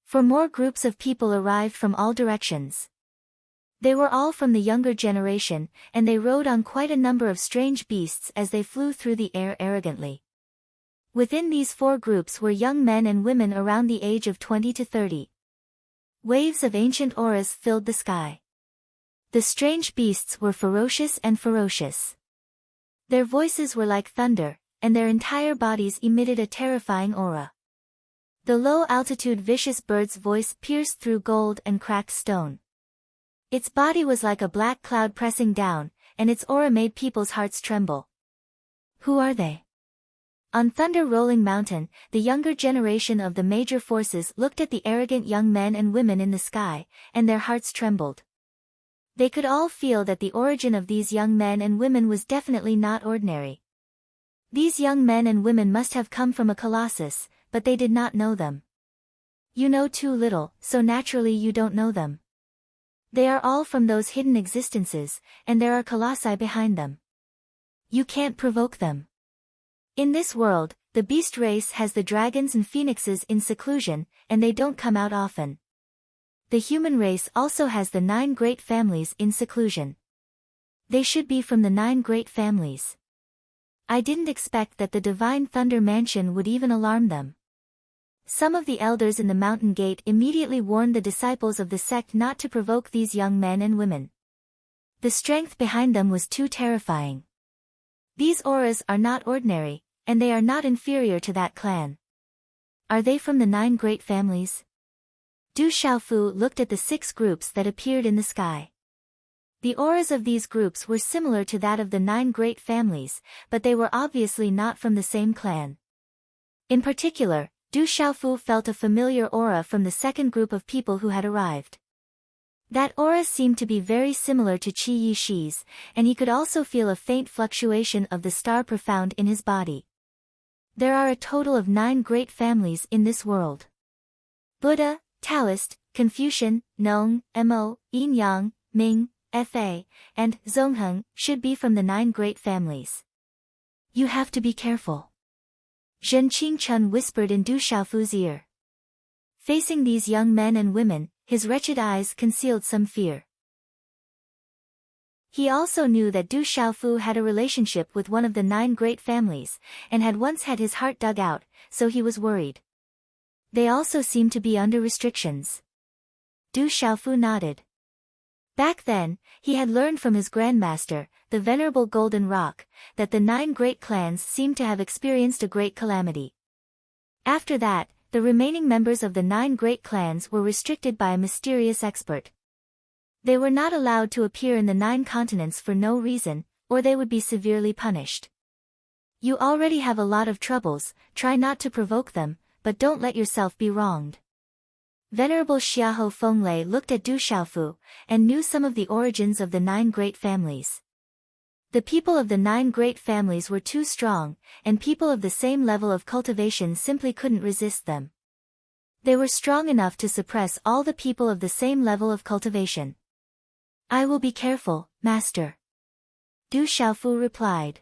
For more groups of people arrived from all directions. They were all from the younger generation, and they rode on quite a number of strange beasts as they flew through the air arrogantly. Within these 4 groups were young men and women around the age of 20 to 30. Waves of ancient auras filled the sky. The strange beasts were ferocious and ferocious. Their voices were like thunder, and their entire bodies emitted a terrifying aura. The low-altitude vicious bird's voice pierced through gold and cracked stone. Its body was like a black cloud pressing down, and its aura made people's hearts tremble. Who are they? On Thunder Rolling Mountain, the younger generation of the major forces looked at the arrogant young men and women in the sky, and their hearts trembled. They could all feel that the origin of these young men and women was definitely not ordinary. These young men and women must have come from a colossus, but they did not know them. You know too little, so naturally you don't know them. They are all from those hidden existences, and there are colossi behind them. You can't provoke them. In this world, the beast race has the dragons and phoenixes in seclusion, and they don't come out often. The human race also has the 9 great families in seclusion. They should be from the 9 great families. I didn't expect that the Divine Thunder Mansion would even alarm them. Some of the elders in the mountain gate immediately warned the disciples of the sect not to provoke these young men and women. The strength behind them was too terrifying. These auras are not ordinary, and they are not inferior to that clan. Are they from the 9 great families? Du Xiaofu looked at the 6 groups that appeared in the sky. The auras of these groups were similar to that of the 9 great families, but they were obviously not from the same clan. In particular, Du Xiaofu felt a familiar aura from the second group of people who had arrived. That aura seemed to be very similar to Qi Yishi's, and he could also feel a faint fluctuation of the star profound in his body. There are a total of 9 great families in this world. Buddha, Taoist, Confucian, Nong, Mo, Yin Yang, Ming, Fa, and Zongheng should be from the 9 great families. You have to be careful. Zhen Qingchun whispered in Du Xiaofu's ear. Facing these young men and women, his wretched eyes concealed some fear. He also knew that Du Xiaofu had a relationship with one of the 9 great families, and had once had his heart dug out, so he was worried. They also seemed to be under restrictions. Du Xiaofu nodded. Back then, he had learned from his grandmaster, the Venerable Golden Rock, that the 9 great clans seemed to have experienced a great calamity. After that, the remaining members of the 9 great clans were restricted by a mysterious expert. They were not allowed to appear in the 9 continents for no reason, or they would be severely punished. You already have a lot of troubles, try not to provoke them, but don't let yourself be wronged. Venerable Xiahou Fenglei looked at Du Xiaofu, and knew some of the origins of the 9 great families. The people of the 9 great families were too strong, and people of the same level of cultivation simply couldn't resist them. They were strong enough to suppress all the people of the same level of cultivation. I will be careful, master. Du Xiaofu replied.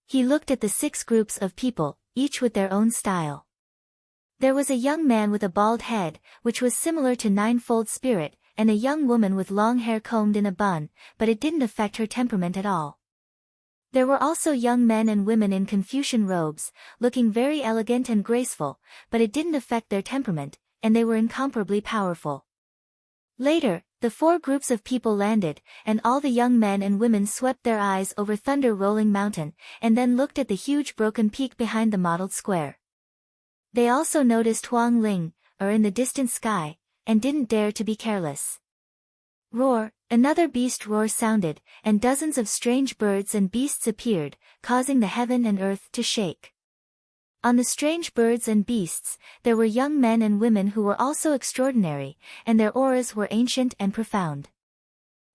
He looked at the 6 groups of people, each with their own style. There was a young man with a bald head, which was similar to Ninefold Spirit, and a young woman with long hair combed in a bun, but it didn't affect her temperament at all. There were also young men and women in Confucian robes, looking very elegant and graceful, but it didn't affect their temperament, and they were incomparably powerful. Later, the 4 groups of people landed, and all the young men and women swept their eyes over Thunder Rolling Mountain, and then looked at the huge broken peak behind the mottled square. They also noticed Huang Ling, in the distant sky, and didn't dare to be careless. Roar, another beast roar sounded, and dozens of strange birds and beasts appeared, causing the heaven and earth to shake. On the strange birds and beasts, there were young men and women who were also extraordinary, and their auras were ancient and profound.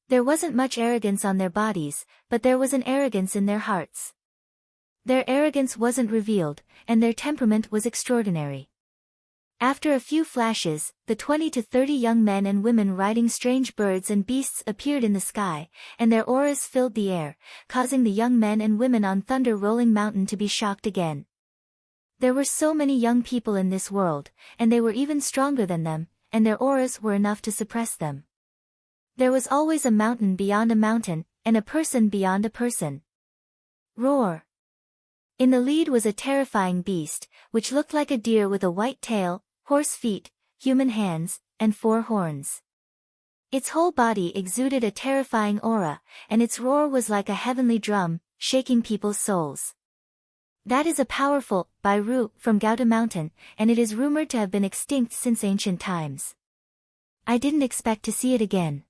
There wasn't much arrogance on their bodies, but there was an arrogance in their hearts. Their arrogance wasn't revealed, and their temperament was extraordinary. After a few flashes, the 20 to 30 young men and women riding strange birds and beasts appeared in the sky, and their auras filled the air, causing the young men and women on Thunder Rolling Mountain to be shocked again. There were so many young people in this world, and they were even stronger than them, and their auras were enough to suppress them. There was always a mountain beyond a mountain, and a person beyond a person. Roar! In the lead was a terrifying beast, which looked like a deer with a white tail, horse feet, human hands, and 4 horns. Its whole body exuded a terrifying aura, and its roar was like a heavenly drum, shaking people's souls. That is a powerful Bairu from Gauta Mountain, and it is rumored to have been extinct since ancient times. I didn't expect to see it again.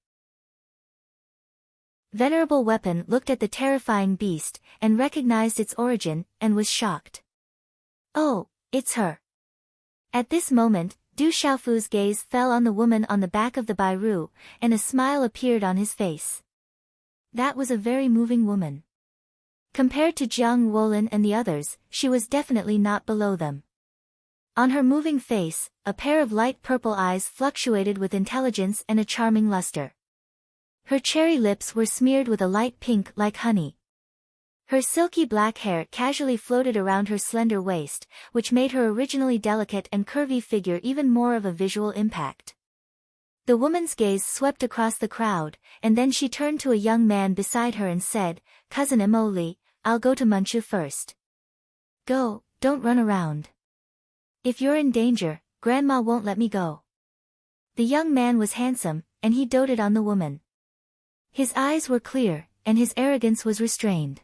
Venerable Weapon looked at the terrifying beast, and recognized its origin, and was shocked. Oh, it's her. At this moment, Du Xiaofu's gaze fell on the woman on the back of the Bairu, and a smile appeared on his face. That was a very moving woman. Compared to Jiang Wolin and the others, she was definitely not below them. On her moving face, a pair of light purple eyes fluctuated with intelligence and a charming luster. Her cherry lips were smeared with a light pink like honey. Her silky black hair casually floated around her slender waist, which made her originally delicate and curvy figure even more of a visual impact. The woman's gaze swept across the crowd, and then she turned to a young man beside her and said, "Cousin Emoli, I'll go to Munchu first." "Go, don't run around. If you're in danger, Grandma won't let me go." The young man was handsome, and he doted on the woman. His eyes were clear, and his arrogance was restrained.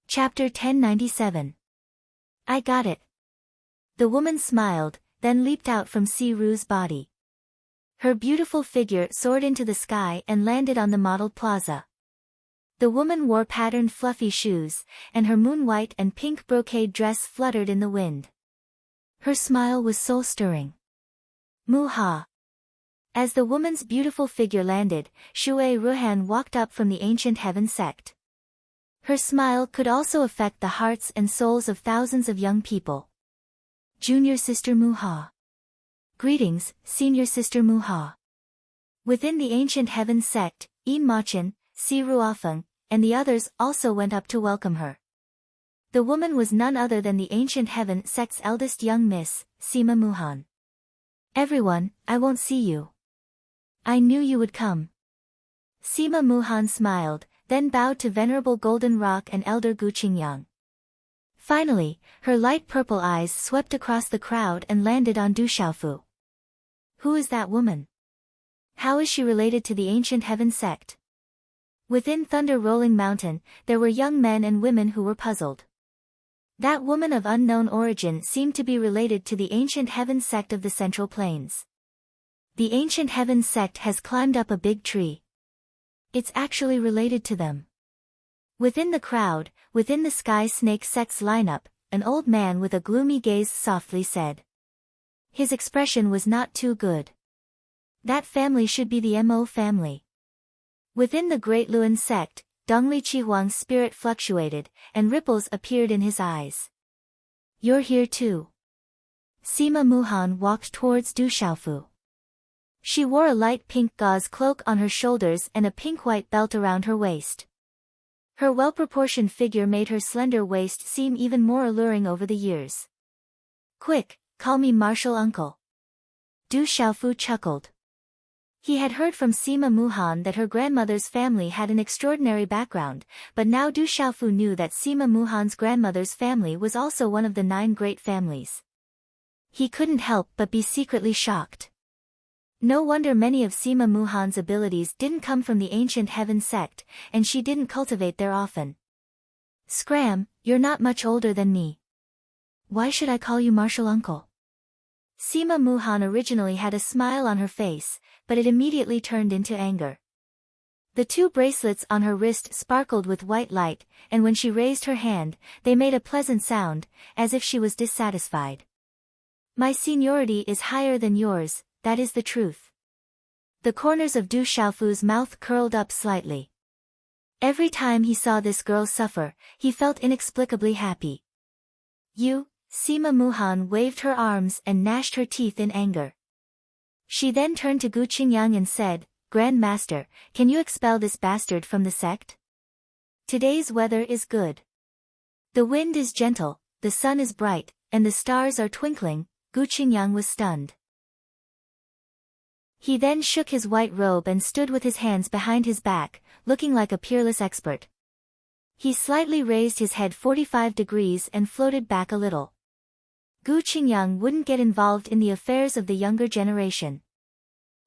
Chapter 1097. I got it. The woman smiled, then leaped out from Si Ru's body. Her beautiful figure soared into the sky and landed on the modeled plaza. The woman wore patterned fluffy shoes, and her moon-white and pink brocade dress fluttered in the wind. Her smile was soul-stirring. Mu-ha. As the woman's beautiful figure landed, Shui Ruhan walked up from the ancient heaven sect. Her smile could also affect the hearts and souls of thousands of young people. Junior Sister Mu-ha. Greetings, Senior Sister Mu-ha. Within the ancient heaven sect, Yin Ma-chen, Si Ruafeng, and the others also went up to welcome her. The woman was none other than the ancient heaven sect's eldest young miss, Sima Muhan. "Everyone, I won't see you. I knew you would come." Sima Muhan smiled, then bowed to Venerable Golden Rock and Elder Gu Qingyang. Finally, her light purple eyes swept across the crowd and landed on Du Xiaofu. Who is that woman? How is she related to the ancient heaven sect? Within Thunder Rolling Mountain, there were young men and women who were puzzled. That woman of unknown origin seemed to be related to the ancient heaven sect of the Central Plains. The ancient heaven sect has climbed up a big tree. It's actually related to them. Within the crowd, within the Sky Snake sect's lineup, an old man with a gloomy gaze softly said. His expression was not too good. That family should be the Mo family. Within the Great Luan sect, Dongli Chihuang's spirit fluctuated, and ripples appeared in his eyes. You're here too. Sima Muhan walked towards Du Xiaofu. She wore a light pink gauze cloak on her shoulders and a pink-white belt around her waist. Her well-proportioned figure made her slender waist seem even more alluring over the years. Quick, call me Martial Uncle. Du Xiaofu chuckled. He had heard from Sima Muhan that her grandmother's family had an extraordinary background, but now Du Xiaofu knew that Sima Muhan's grandmother's family was also one of the 9 great families. He couldn't help but be secretly shocked. No wonder many of Sima Muhan's abilities didn't come from the ancient heaven sect, and she didn't cultivate there often. Scram, you're not much older than me. Why should I call you Martial Uncle? Sima Muhan originally had a smile on her face, but it immediately turned into anger. The 2 bracelets on her wrist sparkled with white light, and when she raised her hand, they made a pleasant sound, as if she was dissatisfied. My seniority is higher than yours, that is the truth. The corners of Du Xiaofu's mouth curled up slightly. Every time he saw this girl suffer, he felt inexplicably happy. You, Sima Muhan waved her arms and gnashed her teeth in anger. She then turned to Gu Qingyang and said, Grand Master, can you expel this bastard from the sect? Today's weather is good. The wind is gentle, the sun is bright, and the stars are twinkling. Gu Qingyang was stunned. He then shook his white robe and stood with his hands behind his back, looking like a peerless expert. He slightly raised his head 45 degrees and floated back a little. Gu Qingyang wouldn't get involved in the affairs of the younger generation.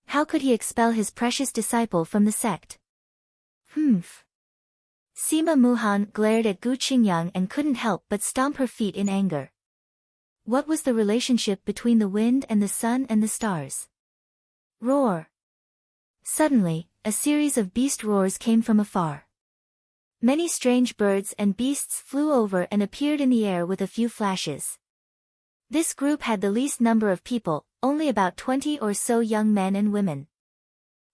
How could he expel his precious disciple from the sect? Sima Muhan glared at Gu Qingyang and couldn't help but stomp her feet in anger. What was the relationship between the wind and the sun and the stars? Roar! Suddenly, a series of beast roars came from afar. Many strange birds and beasts flew over and appeared in the air with a few flashes. This group had the least number of people, only about 20 or so young men and women.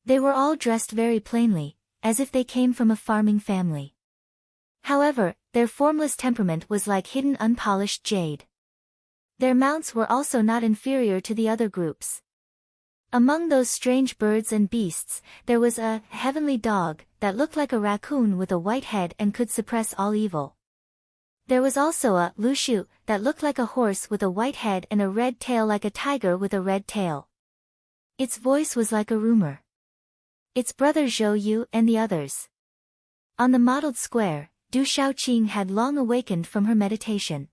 They were all dressed very plainly, as if they came from a farming family. However, their formless temperament was like hidden unpolished jade. Their mounts were also not inferior to the other groups. Among those strange birds and beasts, there was a heavenly dog that looked like a raccoon with a white head and could suppress all evil. There was also a lushu that looked like a horse with a white head and a red tail like a tiger with a red tail. Its voice was like a rumor. Its brother Zhou Yu and the others. On the mottled square, Du Shaoqing had long awakened from her meditation.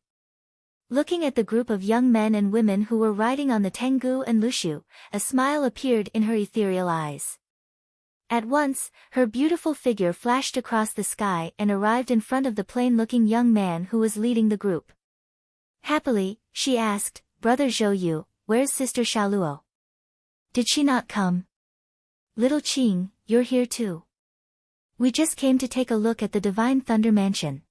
Looking at the group of young men and women who were riding on the Tengu and Lushu, a smile appeared in her ethereal eyes. At once, her beautiful figure flashed across the sky and arrived in front of the plain-looking young man who was leading the group. Happily, she asked, Brother Zhou Yu, where's Sister Xiaoluo? Did she not come? Little Qing, you're here too. We just came to take a look at the Divine Thunder Mansion.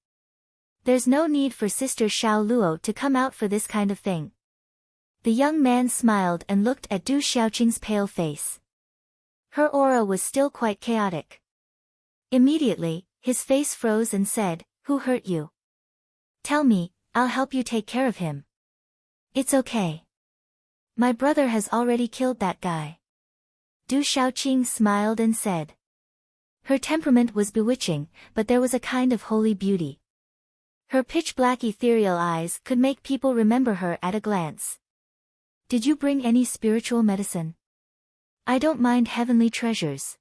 There's no need for Sister Xiaoluo to come out for this kind of thing. The young man smiled and looked at Du Xiaoqing's pale face. Her aura was still quite chaotic. Immediately, his face froze and said, Who hurt you? Tell me, I'll help you take care of him. It's okay. My brother has already killed that guy. Du Shaoqing smiled and said. Her temperament was bewitching, but there was a kind of holy beauty. Her pitch-black ethereal eyes could make people remember her at a glance. Did you bring any spiritual medicine? I don't mind heavenly treasures.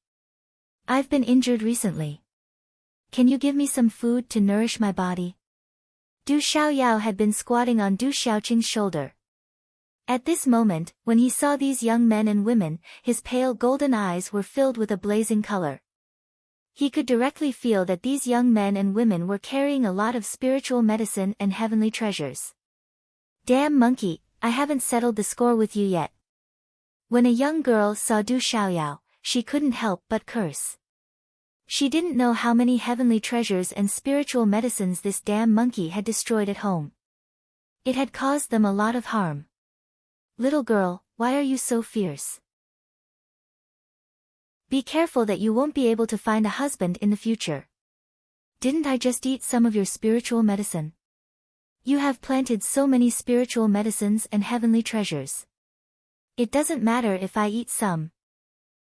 I've been injured recently. Can you give me some food to nourish my body? Du Xiaoyao had been squatting on Du Xiaoqing's shoulder. At this moment, when he saw these young men and women, his pale golden eyes were filled with a blazing color. He could directly feel that these young men and women were carrying a lot of spiritual medicine and heavenly treasures. Damn monkey, I haven't settled the score with you yet. When a young girl saw Du Xiaoyao, she couldn't help but curse. She didn't know how many heavenly treasures and spiritual medicines this damn monkey had destroyed at home. It had caused them a lot of harm. Little girl, why are you so fierce? Be careful that you won't be able to find a husband in the future. Didn't I just eat some of your spiritual medicine? You have planted so many spiritual medicines and heavenly treasures. It doesn't matter if I eat some.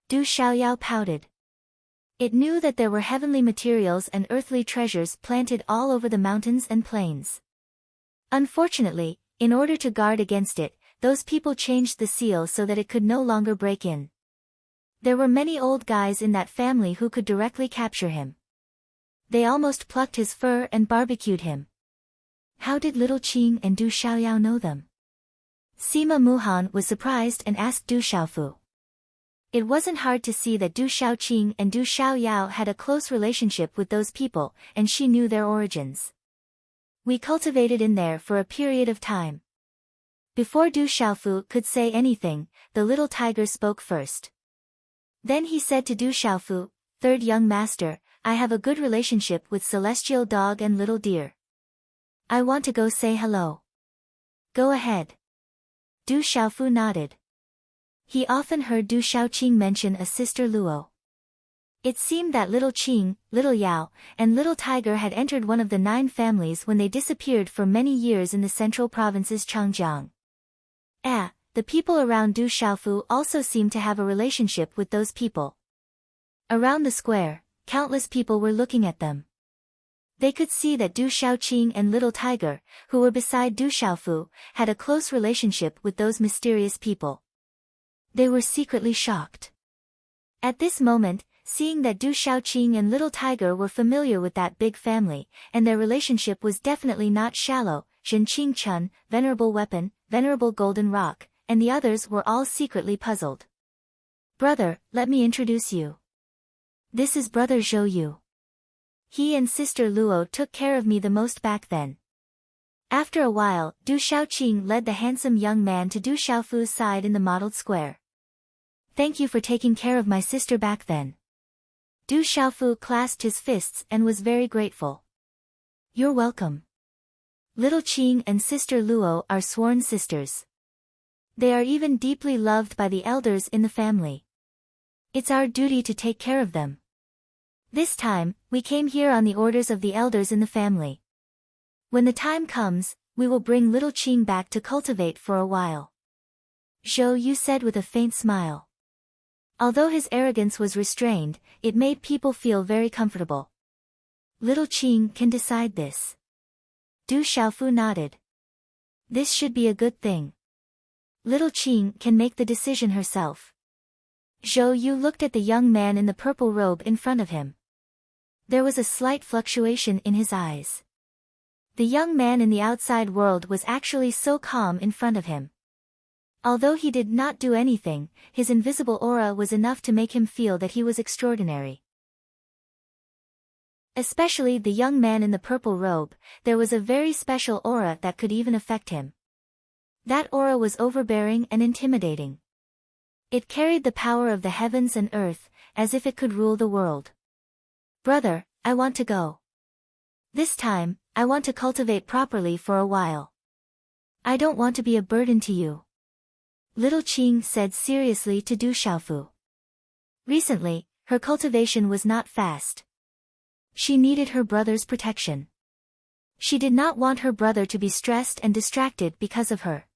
Du Xiaoyao pouted. It knew that there were heavenly materials and earthly treasures planted all over the mountains and plains. Unfortunately, in order to guard against it, those people changed the seal so that it could no longer break in. There were many old guys in that family who could directly capture him. They almost plucked his fur and barbecued him. How did little Qing and Du Xiaoyao know them? Sima Muhan was surprised and asked Du Xiaofu. It wasn't hard to see that Du Xiaoqing and Du Xiaoyao had a close relationship with those people, and she knew their origins. We cultivated in there for a period of time. Before Du Xiaofu could say anything, the little tiger spoke first. Then he said to Du Xiaofu, Third young master, I have a good relationship with Celestial Dog and Little Deer. I want to go say hello. Go ahead. Du Xiaofu nodded. He often heard Du Xiaoqing mention a sister Luo. It seemed that Little Qing, Little Yao, and Little Tiger had entered one of the 9 families when they disappeared for many years in the central province's Changjiang. The people around Du Xiaofu also seemed to have a relationship with those people. Around the square, countless people were looking at them. They could see that Du Xiaoqing and Little Tiger, who were beside Du Xiaofu, had a close relationship with those mysterious people. They were secretly shocked. At this moment, seeing that Du Xiaoqing and Little Tiger were familiar with that big family, and their relationship was definitely not shallow, Zhen Qingchun, Venerable Weapon, Venerable Golden Rock, and the others were all secretly puzzled. Brother, let me introduce you. This is Brother Zhou Yu. He and Sister Luo took care of me the most back then. After a while, Du Xiaoqing led the handsome young man to Du Xiaofu's side in the mottled square. Thank you for taking care of my sister back then. Du Xiaofu clasped his fists and was very grateful. You're welcome. Little Qing and Sister Luo are sworn sisters. They are even deeply loved by the elders in the family. It's our duty to take care of them. This time, we came here on the orders of the elders in the family. When the time comes, we will bring Little Qing back to cultivate for a while. Zhou Yu said with a faint smile. Although his arrogance was restrained, it made people feel very comfortable. Little Qing can decide this. Du Xiaofu nodded. This should be a good thing. Little Qing can make the decision herself. Zhou Yu looked at the young man in the purple robe in front of him. There was a slight fluctuation in his eyes. The young man in the outside world was actually so calm in front of him. Although he did not do anything, his invisible aura was enough to make him feel that he was extraordinary. Especially the young man in the purple robe, there was a very special aura that could even affect him. That aura was overbearing and intimidating. It carried the power of the heavens and earth, as if it could rule the world. Brother, I want to go. This time, I want to cultivate properly for a while. I don't want to be a burden to you. Little Qing said seriously to Du Xiaofu. Recently, her cultivation was not fast. She needed her brother's protection. She did not want her brother to be stressed and distracted because of her.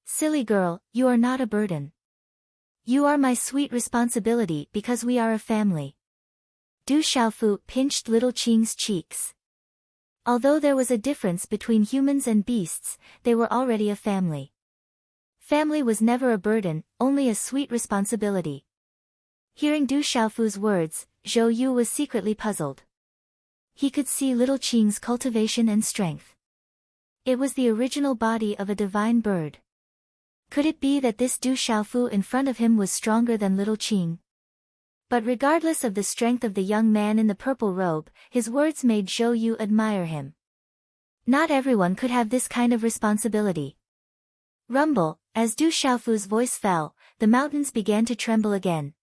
Silly girl, you are not a burden. You are my sweet responsibility because we are a family. Du Xiaofu pinched Little Qing's cheeks. Although there was a difference between humans and beasts, they were already a family. Family was never a burden, only a sweet responsibility. Hearing Du Xiaofu's words, Zhou Yu was secretly puzzled. He could see Little Qing's cultivation and strength. It was the original body of a divine bird. Could it be that this Du Xiaofu in front of him was stronger than Little Qing? But regardless of the strength of the young man in the purple robe, his words made Zhou Yu admire him. Not everyone could have this kind of responsibility. Rumble, as Du Xiaofu's voice fell, the mountains began to tremble again.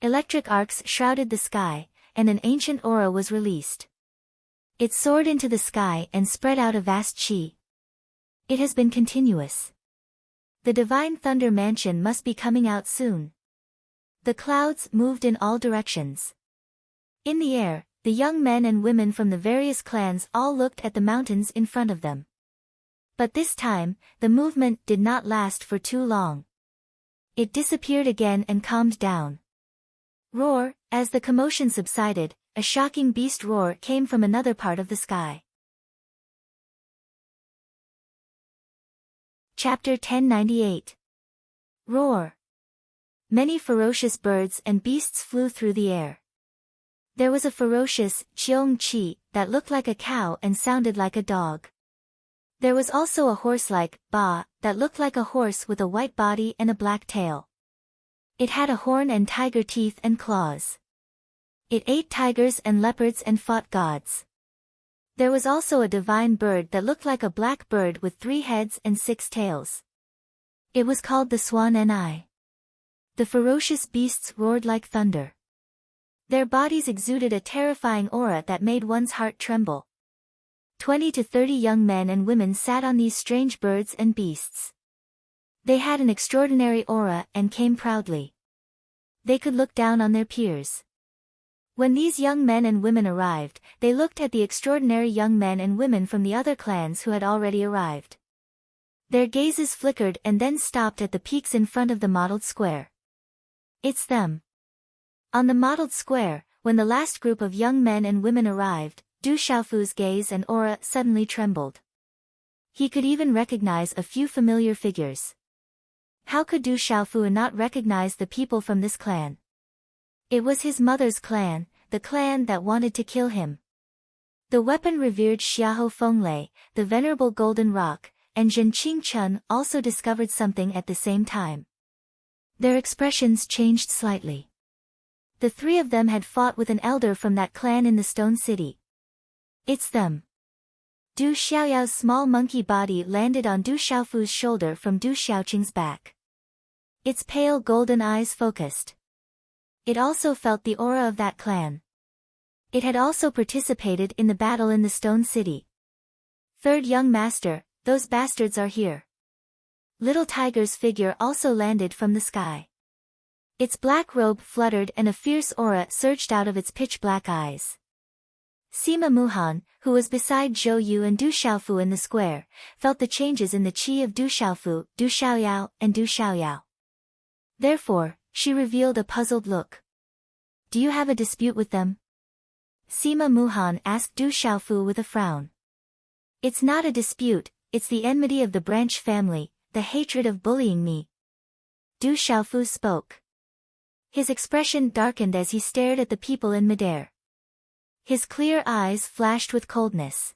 Electric arcs shrouded the sky, and an ancient aura was released. It soared into the sky and spread out a vast qi. It has been continuous. The divine thunder mansion must be coming out soon. The clouds moved in all directions. In the air, the young men and women from the various clans all looked at the mountains in front of them. But this time, the movement did not last for too long. It disappeared again and calmed down. Roar, as the commotion subsided, a shocking beast roar came from another part of the sky. Chapter 1098. Roar. Many ferocious birds and beasts flew through the air. There was a ferocious Qiong Qi that looked like a cow and sounded like a dog. There was also a horse-like Ba that looked like a horse with a white body and a black tail. It had a horn and tiger teeth and claws. It ate tigers and leopards and fought gods. There was also a divine bird that looked like a black bird with 3 heads and 6 tails. It was called the Swan Ni. The ferocious beasts roared like thunder. Their bodies exuded a terrifying aura that made one's heart tremble. 20 to 30 young men and women sat on these strange birds and beasts. They had an extraordinary aura and came proudly. They could look down on their peers. When these young men and women arrived, they looked at the extraordinary young men and women from the other clans who had already arrived. Their gazes flickered and then stopped at the peaks in front of the mottled square. It's them. On the mottled square, when the last group of young men and women arrived, Du Xiaofu's gaze and aura suddenly trembled. He could even recognize a few familiar figures. How could Du Xiaofu not recognize the people from this clan? It was his mother's clan, the clan that wanted to kill him. The weapon-revered Xiahou Fenglei, the venerable Golden Rock, and Zhenqing Chun also discovered something at the same time. Their expressions changed slightly. The three of them had fought with an elder from that clan in the Stone City. It's them. Du Xiaoyao's small monkey body landed on Du Xiaofu's shoulder from Du Xiaoqing's back. Its pale golden eyes focused. It also felt the aura of that clan. It had also participated in the battle in the Stone City. Third young master, those bastards are here. Little Tiger's figure also landed from the sky. Its black robe fluttered and a fierce aura surged out of its pitch-black eyes. Sima Muhan, who was beside Zhou Yu and Du Xiaofu in the square, felt the changes in the qi of Du Xiaofu, Du Xiaoyao, and Du Xiaoyao. Therefore, she revealed a puzzled look. Do you have a dispute with them? Sima Muhan asked Du Xiaofu with a frown. It's not a dispute, it's the enmity of the branch family, the hatred of bullying me. Du Xiaofu spoke. His expression darkened as he stared at the people in midair. His clear eyes flashed with coldness.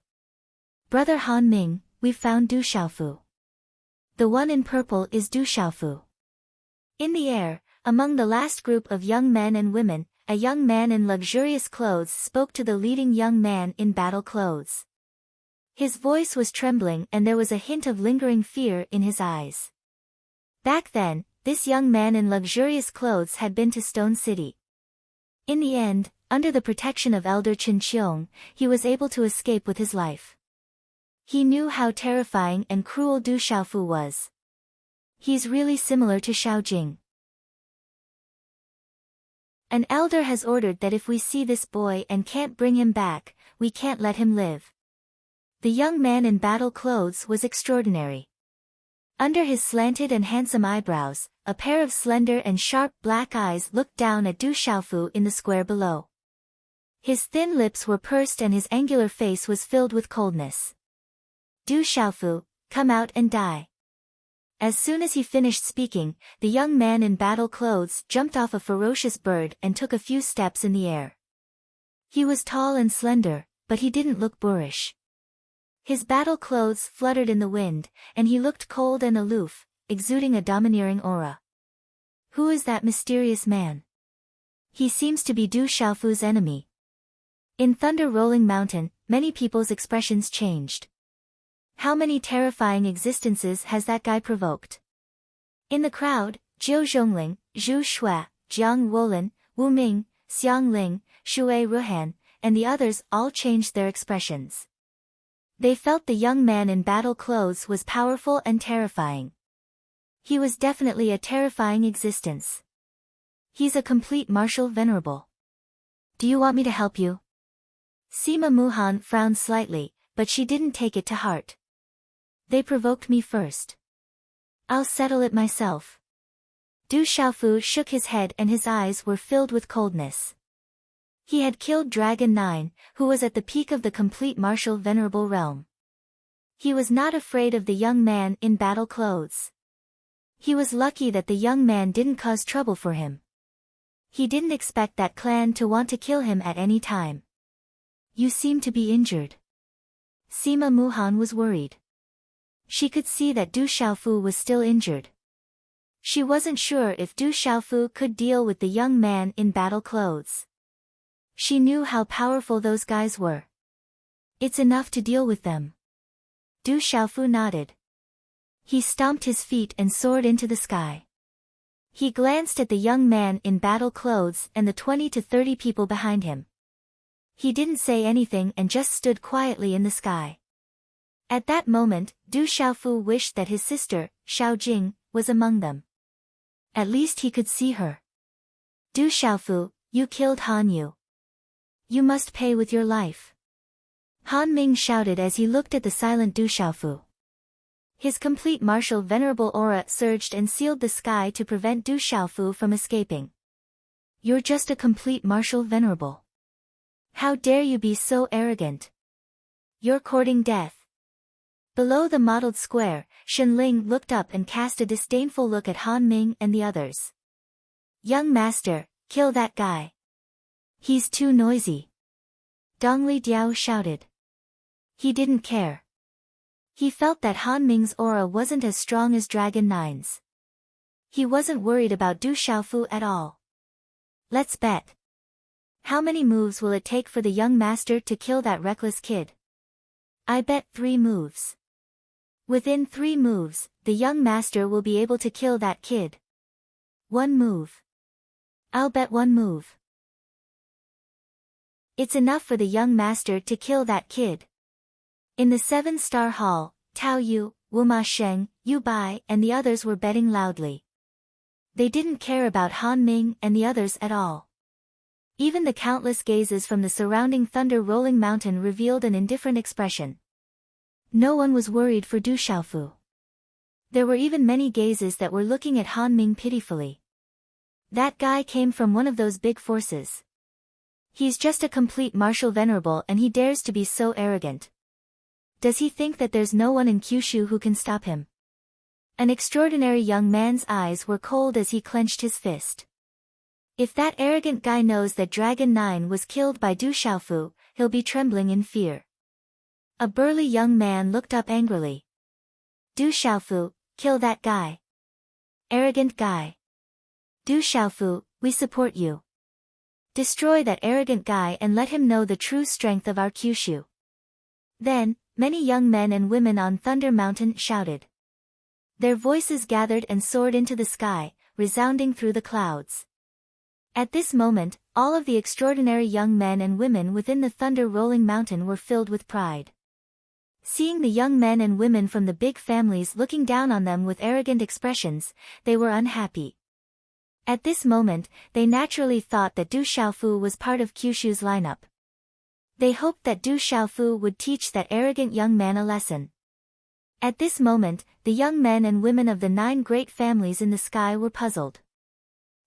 Brother Han Ming, we've found Du Xiaofu. The one in purple is Du Xiaofu. In the air, among the last group of young men and women, a young man in luxurious clothes spoke to the leading young man in battle clothes. His voice was trembling and there was a hint of lingering fear in his eyes. Back then, this young man in luxurious clothes had been to Stone City. In the end, under the protection of Elder Chen Qiong, he was able to escape with his life. He knew how terrifying and cruel Du Xiaofu was. He's really similar to Xiao Jing. An elder has ordered that if we see this boy and can't bring him back, we can't let him live. The young man in battle clothes was extraordinary. Under his slanted and handsome eyebrows, a pair of slender and sharp black eyes looked down at Du Xiaofu in the square below. His thin lips were pursed and his angular face was filled with coldness. Du Xiaofu, come out and die. As soon as he finished speaking, the young man in battle clothes jumped off a ferocious bird and took a few steps in the air. He was tall and slender, but he didn't look boorish. His battle clothes fluttered in the wind, and he looked cold and aloof, exuding a domineering aura. Who is that mysterious man? He seems to be Du Xiaofu's enemy. In Thunder Rolling Mountain, many people's expressions changed. How many terrifying existences has that guy provoked? In the crowd, Jiu Zhongling, Zhu Shui, Jiang Wolin, Wu Ming, Xiang Ling, Shui Ruhan, and the others all changed their expressions. They felt the young man in battle clothes was powerful and terrifying. He was definitely a terrifying existence. He's a complete martial venerable. Do you want me to help you? Sima Muhan frowned slightly, but she didn't take it to heart. They provoked me first. I'll settle it myself. Du Xiaofu shook his head and his eyes were filled with coldness. He had killed Dragon 9, who was at the peak of the complete martial venerable realm. He was not afraid of the young man in battle clothes. He was lucky that the young man didn't cause trouble for him. He didn't expect that clan to want to kill him at any time. You seem to be injured. Sima Muhan was worried. She could see that Du Xiaofu was still injured. She wasn't sure if Du Xiaofu could deal with the young man in battle clothes. She knew how powerful those guys were. It's enough to deal with them. Du Xiaofu nodded. He stomped his feet and soared into the sky. He glanced at the young man in battle clothes and the 20 to 30 people behind him. He didn't say anything and just stood quietly in the sky. At that moment, Du Xiaofu wished that his sister, Xiao Jing, was among them. At least he could see her. Du Xiaofu, you killed Han Yu. You must pay with your life. Han Ming shouted as he looked at the silent Du Xiaofu. His complete martial venerable aura surged and sealed the sky to prevent Du Xiaofu from escaping. You're just a complete martial venerable. How dare you be so arrogant? You're courting death. Below the mottled square, Shen Ling looked up and cast a disdainful look at Han Ming and the others. Young master, kill that guy. He's too noisy. Dongli Diao shouted. He didn't care. He felt that Han Ming's aura wasn't as strong as Dragon Nine's. He wasn't worried about Du Xiaofu at all. Let's bet. How many moves will it take for the young master to kill that reckless kid? I bet 3 moves. Within 3 moves, the young master will be able to kill that kid. 1 move. I'll bet 1 move. It's enough for the young master to kill that kid. In the 7-star hall, Tao Yu, Wu Ma Sheng, Yu Bai and the others were betting loudly. They didn't care about Han Ming and the others at all. Even the countless gazes from the surrounding thunder-rolling mountain revealed an indifferent expression. No one was worried for Du Xiaofu. There were even many gazes that were looking at Han Ming pitifully. That guy came from one of those big forces. He's just a complete martial venerable and he dares to be so arrogant. Does he think that there's no one in Kyushu who can stop him? An extraordinary young man's eyes were cold as he clenched his fist. If that arrogant guy knows that Dragon 9 was killed by Du Xiaofu, he'll be trembling in fear. A burly young man looked up angrily. Du Xiaofu, kill that guy. Arrogant guy. Du Xiaofu, we support you. Destroy that arrogant guy and let him know the true strength of our Kyushu. Then, many young men and women on Thunder Mountain shouted. Their voices gathered and soared into the sky, resounding through the clouds. At this moment, all of the extraordinary young men and women within the thunder-rolling mountain were filled with pride. Seeing the young men and women from the big families looking down on them with arrogant expressions, they were unhappy. At this moment, they naturally thought that Du Xiaofu was part of Kyushu's lineup. They hoped that Du Xiaofu would teach that arrogant young man a lesson. At this moment, the young men and women of the 9 great families in the sky were puzzled.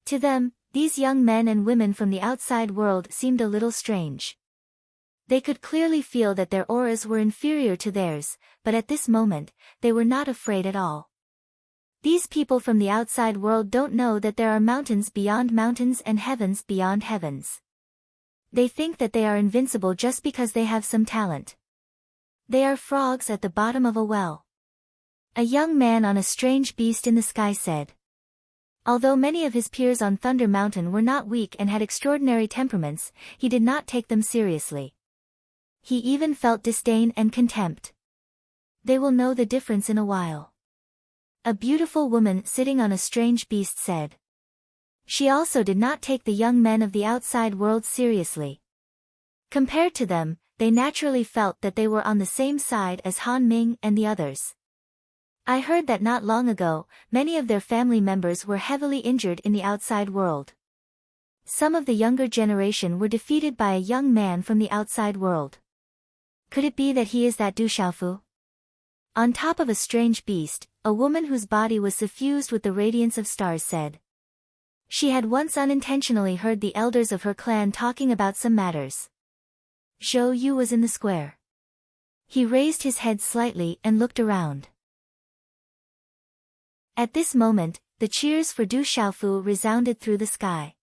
To them, these young men and women from the outside world seemed a little strange. They could clearly feel that their auras were inferior to theirs, but at this moment, they were not afraid at all. These people from the outside world don't know that there are mountains beyond mountains and heavens beyond heavens. They think that they are invincible just because they have some talent. They are frogs at the bottom of a well. A young man on a strange beast in the sky said. Although many of his peers on Thunder Mountain were not weak and had extraordinary temperaments, he did not take them seriously. He even felt disdain and contempt. They will know the difference in a while. A beautiful woman sitting on a strange beast said. She also did not take the young men of the outside world seriously. Compared to them, they naturally felt that they were on the same side as Han Ming and the others. I heard that not long ago, many of their family members were heavily injured in the outside world. Some of the younger generation were defeated by a young man from the outside world. Could it be that he is that Du Xiaofu? On top of a strange beast, a woman whose body was suffused with the radiance of stars said. She had once unintentionally heard the elders of her clan talking about some matters. Zhou Yu was in the square. He raised his head slightly and looked around. At this moment, the cheers for Du Xiaofu resounded through the sky.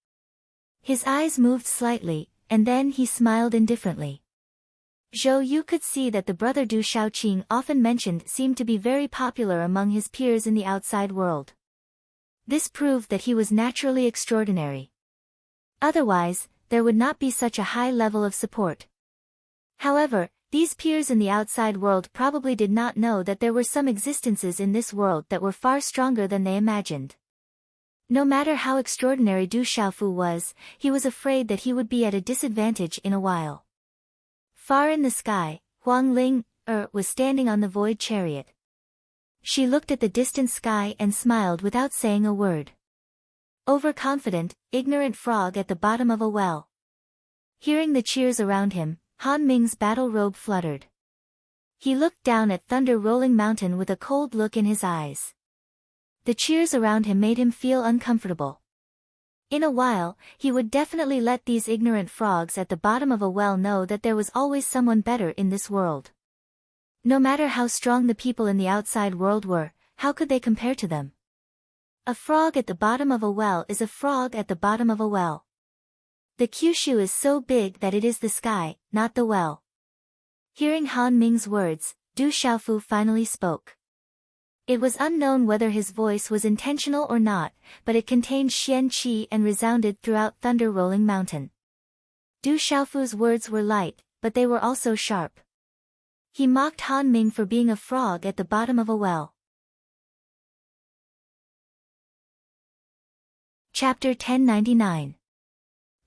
His eyes moved slightly, and then he smiled indifferently. Zhou Yu could see that the brother Du Xiaoqing often mentioned seemed to be very popular among his peers in the outside world. This proved that he was naturally extraordinary. Otherwise, there would not be such a high level of support. However, these peers in the outside world probably did not know that there were some existences in this world that were far stronger than they imagined. No matter how extraordinary Du Xiaofu was, he was afraid that he would be at a disadvantage in a while. Far in the sky, Huang Ling was standing on the void chariot. She looked at the distant sky and smiled without saying a word. Overconfident, ignorant frog at the bottom of a well. Hearing the cheers around him, Han Ming's battle robe fluttered. He looked down at Thunder Rolling Mountain with a cold look in his eyes. The cheers around him made him feel uncomfortable. In a while, he would definitely let these ignorant frogs at the bottom of a well know that there was always someone better in this world. No matter how strong the people in the outside world were, how could they compare to them? A frog at the bottom of a well is a frog at the bottom of a well. The Kyushu is so big that it is the sky, not the well. Hearing Han Ming's words, Du Xiaofu finally spoke. It was unknown whether his voice was intentional or not, but it contained Xian Qi and resounded throughout Thunder Rolling Mountain. Du Xiaofu's words were light, but they were also sharp. He mocked Han Ming for being a frog at the bottom of a well. Chapter 1099.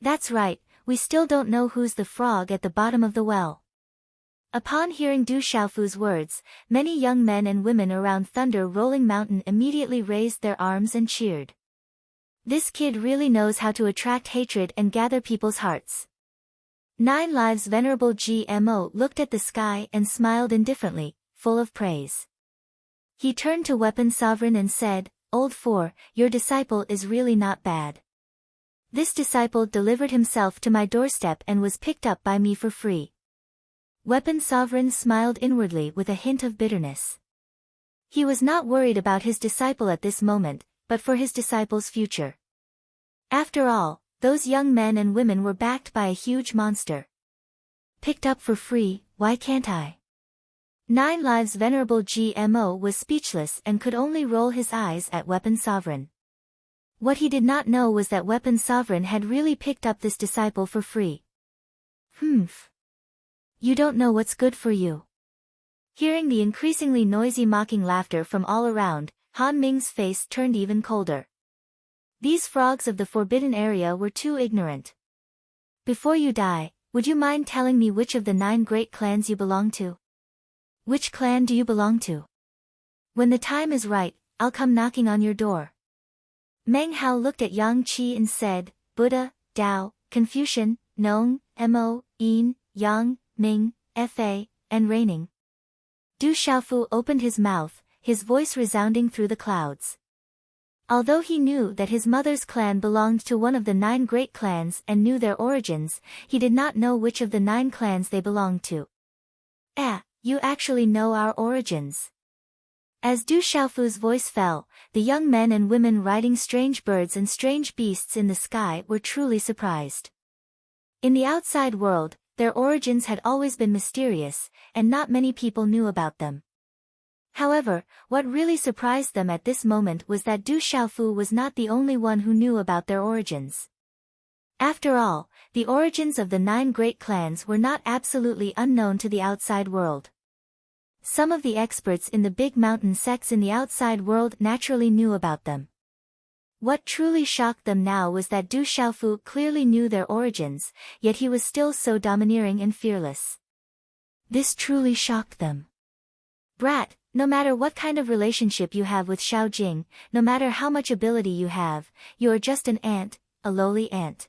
That's right, we still don't know who's the frog at the bottom of the well. Upon hearing Du Xiaofu's words, many young men and women around Thunder Rolling Mountain immediately raised their arms and cheered. This kid really knows how to attract hatred and gather people's hearts. 9 Lives Venerable GMO looked at the sky and smiled indifferently, full of praise. He turned to Weapon Sovereign and said, Old 4, your disciple is really not bad. This disciple delivered himself to my doorstep and was picked up by me for free. Weapon Sovereign smiled inwardly with a hint of bitterness. He was not worried about his disciple at this moment, but for his disciple's future. After all, those young men and women were backed by a huge monster. Picked up for free, why can't I? 9 Lives Venerable GMO was speechless and could only roll his eyes at Weapon Sovereign. What he did not know was that Weapon Sovereign had really picked up this disciple for free. Humph. You don't know what's good for you. Hearing the increasingly noisy mocking laughter from all around, Han Ming's face turned even colder. These frogs of the forbidden area were too ignorant. Before you die, would you mind telling me which of the 9 great clans you belong to? Which clan do you belong to? When the time is right, I'll come knocking on your door. Meng Hao looked at Yang Qi and said, Buddha, Tao, Confucian, Nong, Mo, Yin, Yang, Ming, Fa, and reigning. Du Xiaofu opened his mouth, his voice resounding through the clouds. Although he knew that his mother's clan belonged to one of the 9 great clans and knew their origins, he did not know which of the 9 clans they belonged to. You actually know our origins. As Du Xiaofu's voice fell, the young men and women riding strange birds and strange beasts in the sky were truly surprised. In the outside world, their origins had always been mysterious, and not many people knew about them. However, what really surprised them at this moment was that Du Xiaofu was not the only one who knew about their origins. After all, the origins of the 9 great clans were not absolutely unknown to the outside world. Some of the experts in the big mountain sects in the outside world naturally knew about them. What truly shocked them now was that Du Xiaofu clearly knew their origins, yet he was still so domineering and fearless. This truly shocked them. Brat, no matter what kind of relationship you have with Xiao Jing, no matter how much ability you have, you are just an ant, a lowly ant.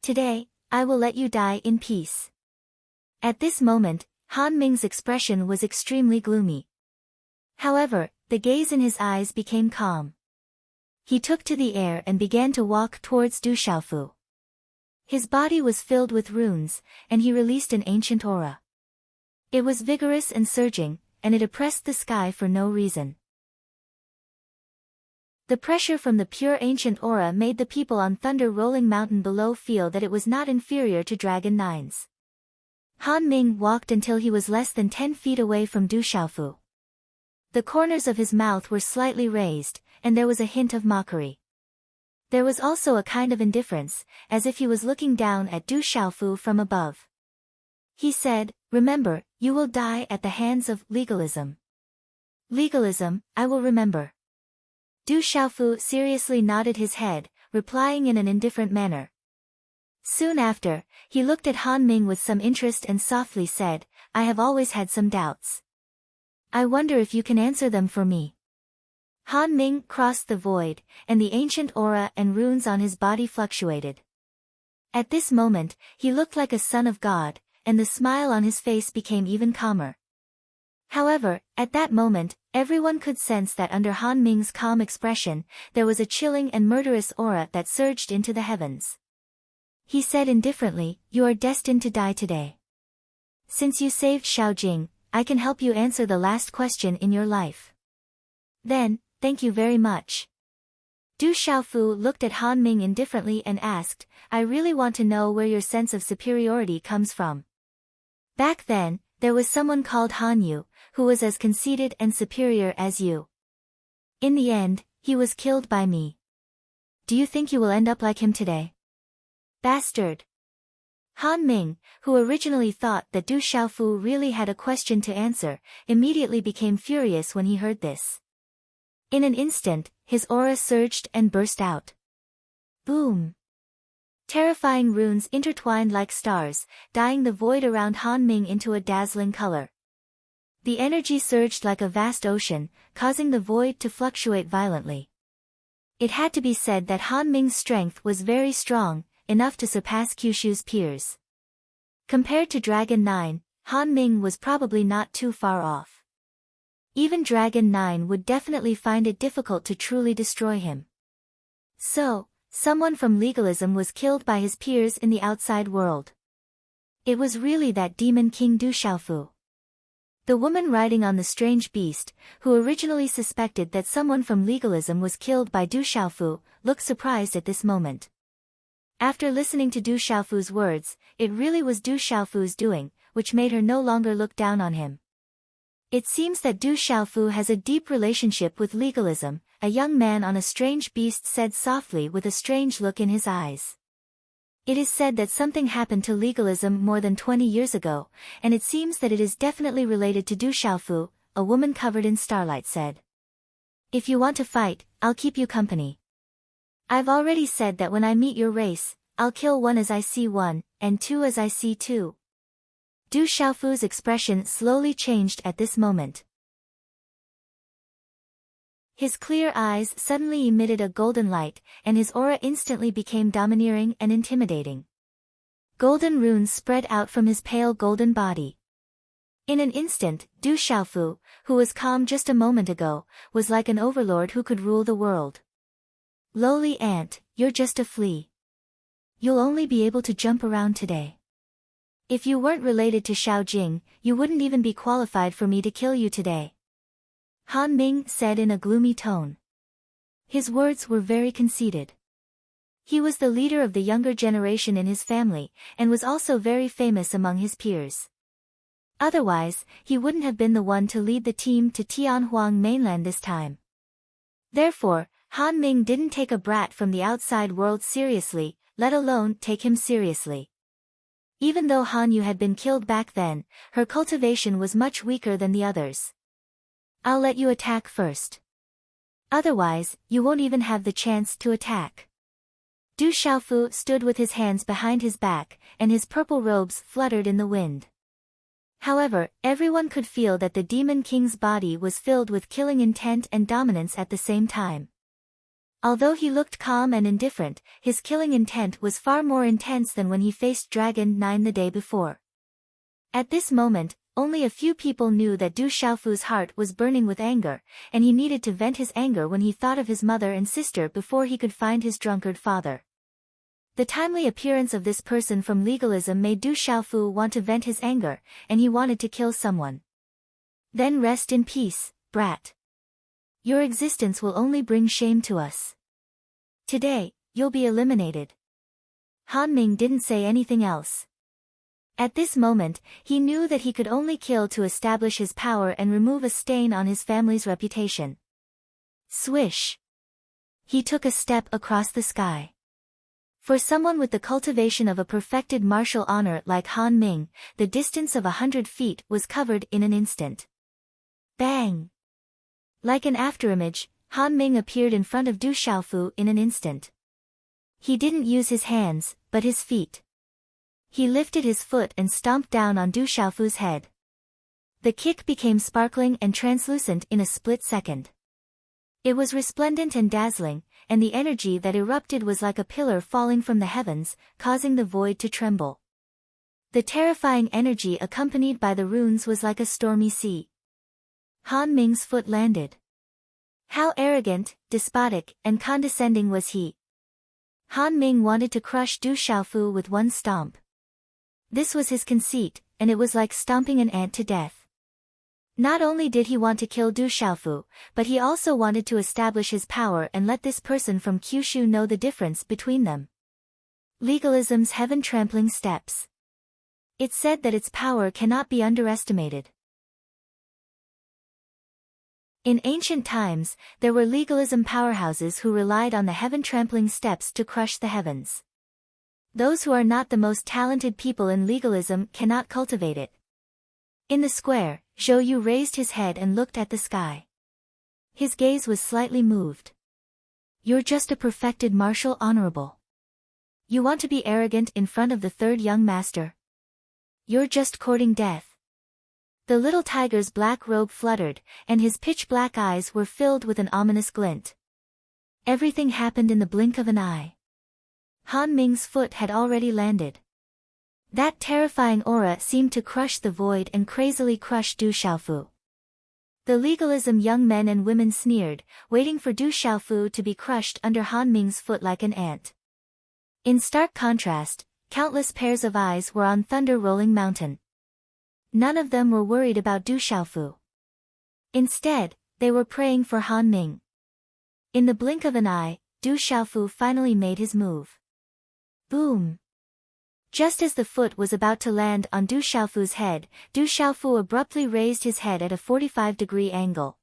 Today, I will let you die in peace. At this moment, Han Ming's expression was extremely gloomy. However, the gaze in his eyes became calm. He took to the air and began to walk towards Du Xiaofu. His body was filled with runes, and he released an ancient aura. It was vigorous and surging, and it oppressed the sky for no reason. The pressure from the pure ancient aura made the people on Thunder Rolling Mountain below feel that it was not inferior to Dragon 9's. Han Ming walked until he was less than 10 feet away from Du Xiaofu. The corners of his mouth were slightly raised, and there was a hint of mockery. There was also a kind of indifference, as if he was looking down at Du Xiaofu from above. He said, "Remember, you will die at the hands of legalism." "Legalism, I will remember." Du Xiaofu seriously nodded his head, replying in an indifferent manner. Soon after, he looked at Han Ming with some interest and softly said, "I have always had some doubts. I wonder if you can answer them for me." Han Ming crossed the void, and the ancient aura and runes on his body fluctuated. At this moment, he looked like a son of God, and the smile on his face became even calmer. However, at that moment, everyone could sense that under Han Ming's calm expression, there was a chilling and murderous aura that surged into the heavens. He said indifferently, "You are destined to die today. Since you saved Xiaojing, I can help you answer the last question in your life. Then, thank you very much." Du Xiaofu looked at Han Ming indifferently and asked, "I really want to know where your sense of superiority comes from." Back then, there was someone called Han Yu, who was as conceited and superior as you. In the end, he was killed by me. Do you think you will end up like him today? Bastard. Han Ming, who originally thought that Du Xiaofu really had a question to answer, immediately became furious when he heard this. In an instant, his aura surged and burst out. Boom! Terrifying runes intertwined like stars, dyeing the void around Han Ming into a dazzling color. The energy surged like a vast ocean, causing the void to fluctuate violently. It had to be said that Han Ming's strength was very strong, enough to surpass Kyushu's peers. Compared to Dragon 9, Han Ming was probably not too far off. Even Dragon 9 would definitely find it difficult to truly destroy him. So, someone from legalism was killed by his peers in the outside world. It was really that demon king Du Xiaofu. The woman riding on the strange beast, who originally suspected that someone from legalism was killed by Du Xiaofu, looked surprised at this moment. After listening to Du Xiaofu's words, it really was Du Xiaofu's doing, which made her no longer look down on him. It seems that Du Xiaofu has a deep relationship with legalism, a young man on a strange beast said softly with a strange look in his eyes. It is said that something happened to legalism more than 20 years ago, and it seems that it is definitely related to Du Xiaofu, a woman covered in starlight said. If you want to fight, I'll keep you company. I've already said that when I meet your race, I'll kill one as I see one, and two as I see two. Du Xiaofu's expression slowly changed at this moment. His clear eyes suddenly emitted a golden light, and his aura instantly became domineering and intimidating. Golden runes spread out from his pale golden body. In an instant, Du Xiaofu, who was calm just a moment ago, was like an overlord who could rule the world. Lowly ant, you're just a flea. You'll only be able to jump around today. If you weren't related to Xiaojing, you wouldn't even be qualified for me to kill you today. Han Ming said in a gloomy tone. His words were very conceited. He was the leader of the younger generation in his family, and was also very famous among his peers. Otherwise, he wouldn't have been the one to lead the team to Tianhuang mainland this time. Therefore, Han Ming didn't take a brat from the outside world seriously, let alone take him seriously. Even though Han Yu had been killed back then, her cultivation was much weaker than the others. I'll let you attack first. Otherwise, you won't even have the chance to attack. Du Xiaofu stood with his hands behind his back, and his purple robes fluttered in the wind. However, everyone could feel that the Demon King's body was filled with killing intent and dominance at the same time. Although he looked calm and indifferent, his killing intent was far more intense than when he faced Dragon 9 the day before. At this moment, only a few people knew that Du Xiaofu's heart was burning with anger, and he needed to vent his anger when he thought of his mother and sister before he could find his drunkard father. The timely appearance of this person from legalism made Du Xiaofu want to vent his anger, and he wanted to kill someone. Then rest in peace, brat. Your existence will only bring shame to us. Today, you'll be eliminated. Han Ming didn't say anything else. At this moment, he knew that he could only kill to establish his power and remove a stain on his family's reputation. Swish! He took a step across the sky. For someone with the cultivation of a perfected martial honor like Han Ming, the distance of 100 feet was covered in an instant. Bang! Like an afterimage, Han Ming appeared in front of Du Xiaofu in an instant. He didn't use his hands, but his feet. He lifted his foot and stomped down on Du Xiaofu's head. The kick became sparkling and translucent in a split second. It was resplendent and dazzling, and the energy that erupted was like a pillar falling from the heavens, causing the void to tremble. The terrifying energy accompanied by the runes was like a stormy sea. Han Ming's foot landed. How arrogant, despotic, and condescending was he! Han Ming wanted to crush Du Xiaofu with one stomp. This was his conceit, and it was like stomping an ant to death. Not only did he want to kill Du Xiaofu, but he also wanted to establish his power and let this person from Kyushu know the difference between them. Legalism's heaven-trampling steps. It's said that its power cannot be underestimated. In ancient times, there were legalism powerhouses who relied on the heaven-trampling steps to crush the heavens. Those who are not the most talented people in legalism cannot cultivate it. In the square, Zhou Yu raised his head and looked at the sky. His gaze was slightly moved. You're just a perfected martial honorable. You want to be arrogant in front of the third young master. You're just courting death. The little tiger's black robe fluttered, and his pitch-black eyes were filled with an ominous glint. Everything happened in the blink of an eye. Han Ming's foot had already landed. That terrifying aura seemed to crush the void and crazily crush Du Xiaofu. The legalism young men and women sneered, waiting for Du Xiaofu to be crushed under Han Ming's foot like an ant. In stark contrast, countless pairs of eyes were on Thunder Rolling Mountain. None of them were worried about Du Xiaofu. Instead, they were praying for Han Ming. In the blink of an eye, Du Xiaofu finally made his move. Boom! Just as the foot was about to land on Du Xiaofu's head, Du Xiaofu abruptly raised his head at a 45-degree angle.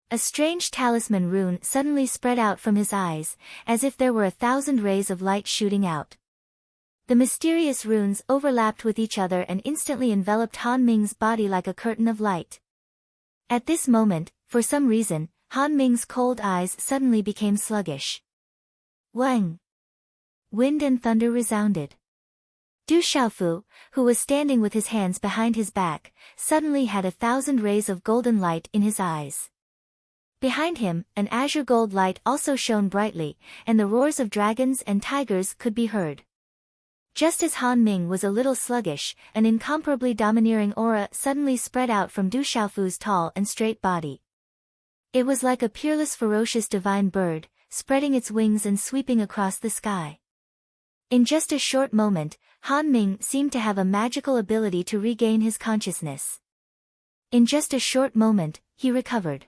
A strange talisman rune suddenly spread out from his eyes, as if there were 1,000 rays of light shooting out. The mysterious runes overlapped with each other and instantly enveloped Han Ming's body like a curtain of light. At this moment, for some reason, Han Ming's cold eyes suddenly became sluggish. Wang! Wind and thunder resounded. Du Xiaofu, who was standing with his hands behind his back, suddenly had 1,000 rays of golden light in his eyes. Behind him, an azure gold light also shone brightly, and the roars of dragons and tigers could be heard. Just as Han Ming was a little sluggish, an incomparably domineering aura suddenly spread out from Du Xiaofu's tall and straight body. It was like a peerless ferocious divine bird, spreading its wings and sweeping across the sky. In just a short moment, Han Ming seemed to have a magical ability to regain his consciousness. In just a short moment, he recovered.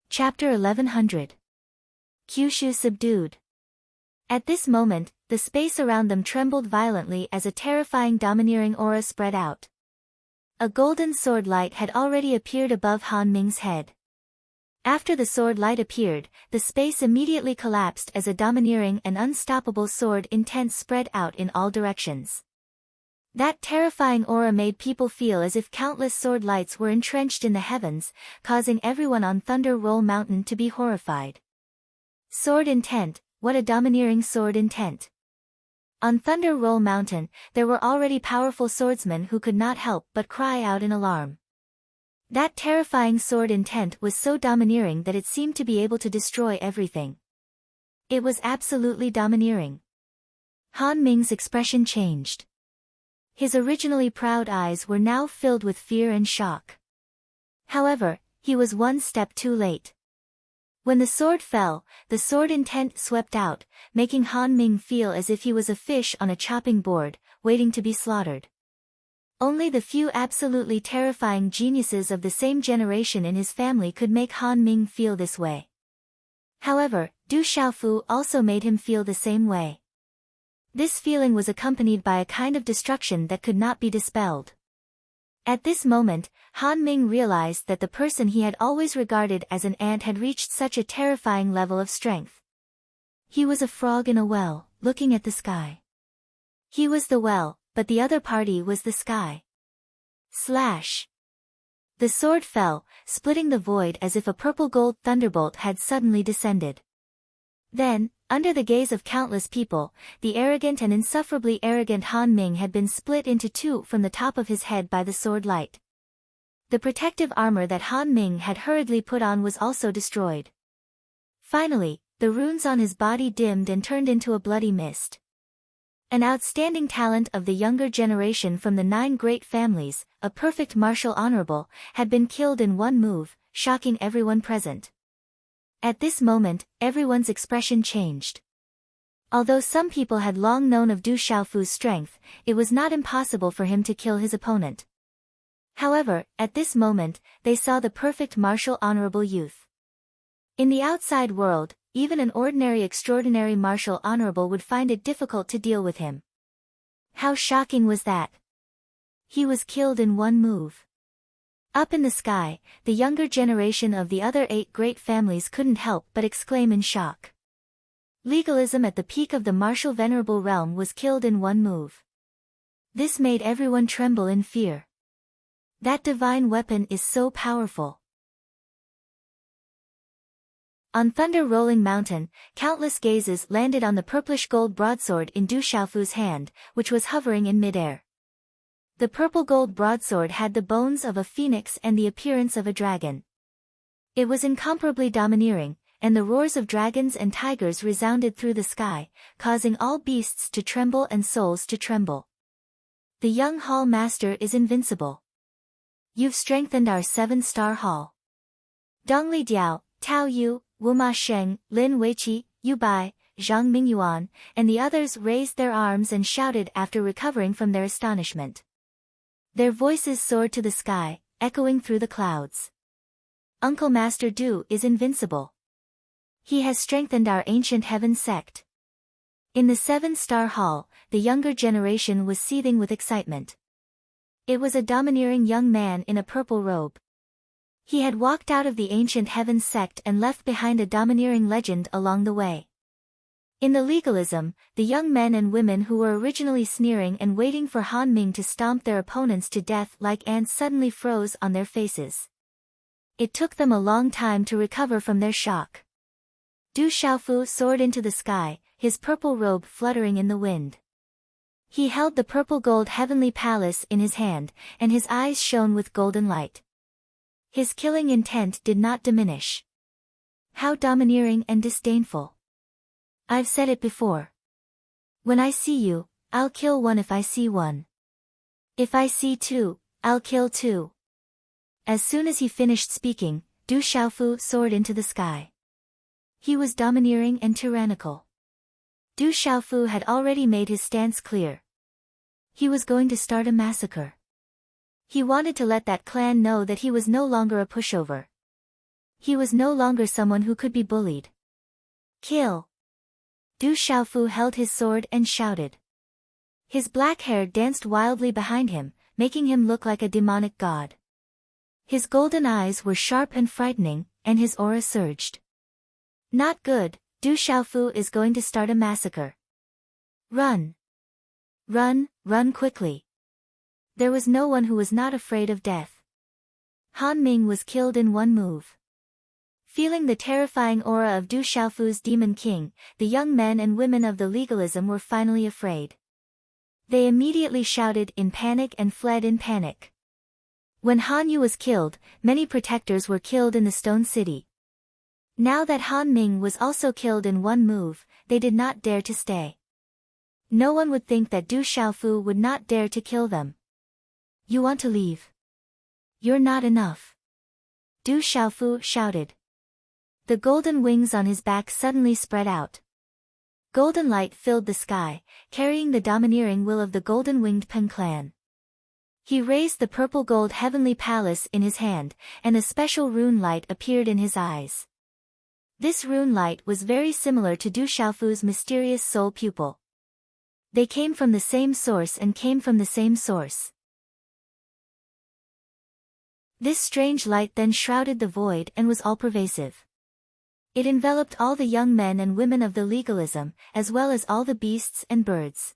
Chapter 1100. Kyushu subdued. At this moment, the space around them trembled violently as a terrifying domineering aura spread out. A golden sword light had already appeared above Han Ming's head. After the sword light appeared, the space immediately collapsed as a domineering and unstoppable sword intent spread out in all directions. That terrifying aura made people feel as if countless sword lights were entrenched in the heavens, causing everyone on Thunder Roll Mountain to be horrified. Sword intent, what a domineering sword intent. On Thunder Roll Mountain, there were already powerful swordsmen who could not help but cry out in alarm. That terrifying sword intent was so domineering that it seemed to be able to destroy everything. It was absolutely domineering. Han Ming's expression changed. His originally proud eyes were now filled with fear and shock. However, he was one step too late. When the sword fell, the sword intent swept out, making Han Ming feel as if he was a fish on a chopping board, waiting to be slaughtered. Only the few absolutely terrifying geniuses of the same generation in his family could make Han Ming feel this way. However, Du Xiaofu also made him feel the same way. This feeling was accompanied by a kind of destruction that could not be dispelled. At this moment, Han Ming realized that the person he had always regarded as an ant had reached such a terrifying level of strength. He was a frog in a well, looking at the sky. He was the well, but the other party was the sky. Slash! The sword fell, splitting the void as if a purple-gold thunderbolt had suddenly descended. Then, under the gaze of countless people, the arrogant and insufferably arrogant Han Ming had been split into two from the top of his head by the sword light. The protective armor that Han Ming had hurriedly put on was also destroyed. Finally, the runes on his body dimmed and turned into a bloody mist. An outstanding talent of the younger generation from the 9 great families, a perfect martial honorable, had been killed in one move, shocking everyone present. At this moment, everyone's expression changed. Although some people had long known of Du Xiaofu's strength, it was not impossible for him to kill his opponent. However, at this moment, they saw the perfect martial honorable youth. In the outside world, even an ordinary extraordinary martial honorable would find it difficult to deal with him. How shocking was that? He was killed in one move. Up in the sky, the younger generation of the other 8 great families couldn't help but exclaim in shock. Legalism at the peak of the martial venerable realm was killed in one move. This made everyone tremble in fear. That divine weapon is so powerful. On Thunder Rolling Mountain, countless gazes landed on the purplish gold broadsword in Du Xiaofu's hand, which was hovering in midair. The purple gold broadsword had the bones of a phoenix and the appearance of a dragon. It was incomparably domineering, and the roars of dragons and tigers resounded through the sky, causing all beasts to tremble and souls to tremble. The young hall master is invincible. You've strengthened our 7-star hall. Dongli Diao, Tao Yu, Wuma Sheng, Lin Weiqi, Yu Bai, Zhang Mingyuan, and the others raised their arms and shouted after recovering from their astonishment. Their voices soared to the sky, echoing through the clouds. Uncle Master Du is invincible. He has strengthened our ancient heaven sect. In the 7-star hall, the younger generation was seething with excitement. It was a domineering young man in a purple robe. He had walked out of the ancient heaven sect and left behind a domineering legend along the way. In the legalism, the young men and women who were originally sneering and waiting for Han Ming to stomp their opponents to death like ants suddenly froze on their faces. It took them a long time to recover from their shock. Du Xiaofu soared into the sky, his purple robe fluttering in the wind. He held the purple gold heavenly palace in his hand, and his eyes shone with golden light. His killing intent did not diminish. How domineering and disdainful. I've said it before. When I see you, I'll kill one if I see one. If I see 2, I'll kill 2. As soon as he finished speaking, Du Xiaofu soared into the sky. He was domineering and tyrannical. Du Xiaofu had already made his stance clear. He was going to start a massacre. He wanted to let that clan know that he was no longer a pushover. He was no longer someone who could be bullied. Kill! Du Xiaofu held his sword and shouted. His black hair danced wildly behind him, making him look like a demonic god. His golden eyes were sharp and frightening, and his aura surged. Not good, Du Xiaofu is going to start a massacre. Run! Run, run quickly! There was no one who was not afraid of death. Han Ming was killed in one move. Feeling the terrifying aura of Du Xiaofu's Demon King, the young men and women of the legalism were finally afraid. They immediately shouted in panic and fled in panic. When Han Yu was killed, many protectors were killed in the Stone City. Now that Han Ming was also killed in one move, they did not dare to stay. No one would think that Du Xiaofu would not dare to kill them. You want to leave? You're not enough. Du Xiaofu shouted. The golden wings on his back suddenly spread out. Golden light filled the sky, carrying the domineering will of the golden-winged Pen clan. He raised the purple gold heavenly palace in his hand, and a special rune light appeared in his eyes. This rune light was very similar to Du Xiaofu's mysterious soul pupil. They came from the same source and came from the same source. This strange light then shrouded the void and was all-pervasive. It enveloped all the young men and women of the legalism, as well as all the beasts and birds.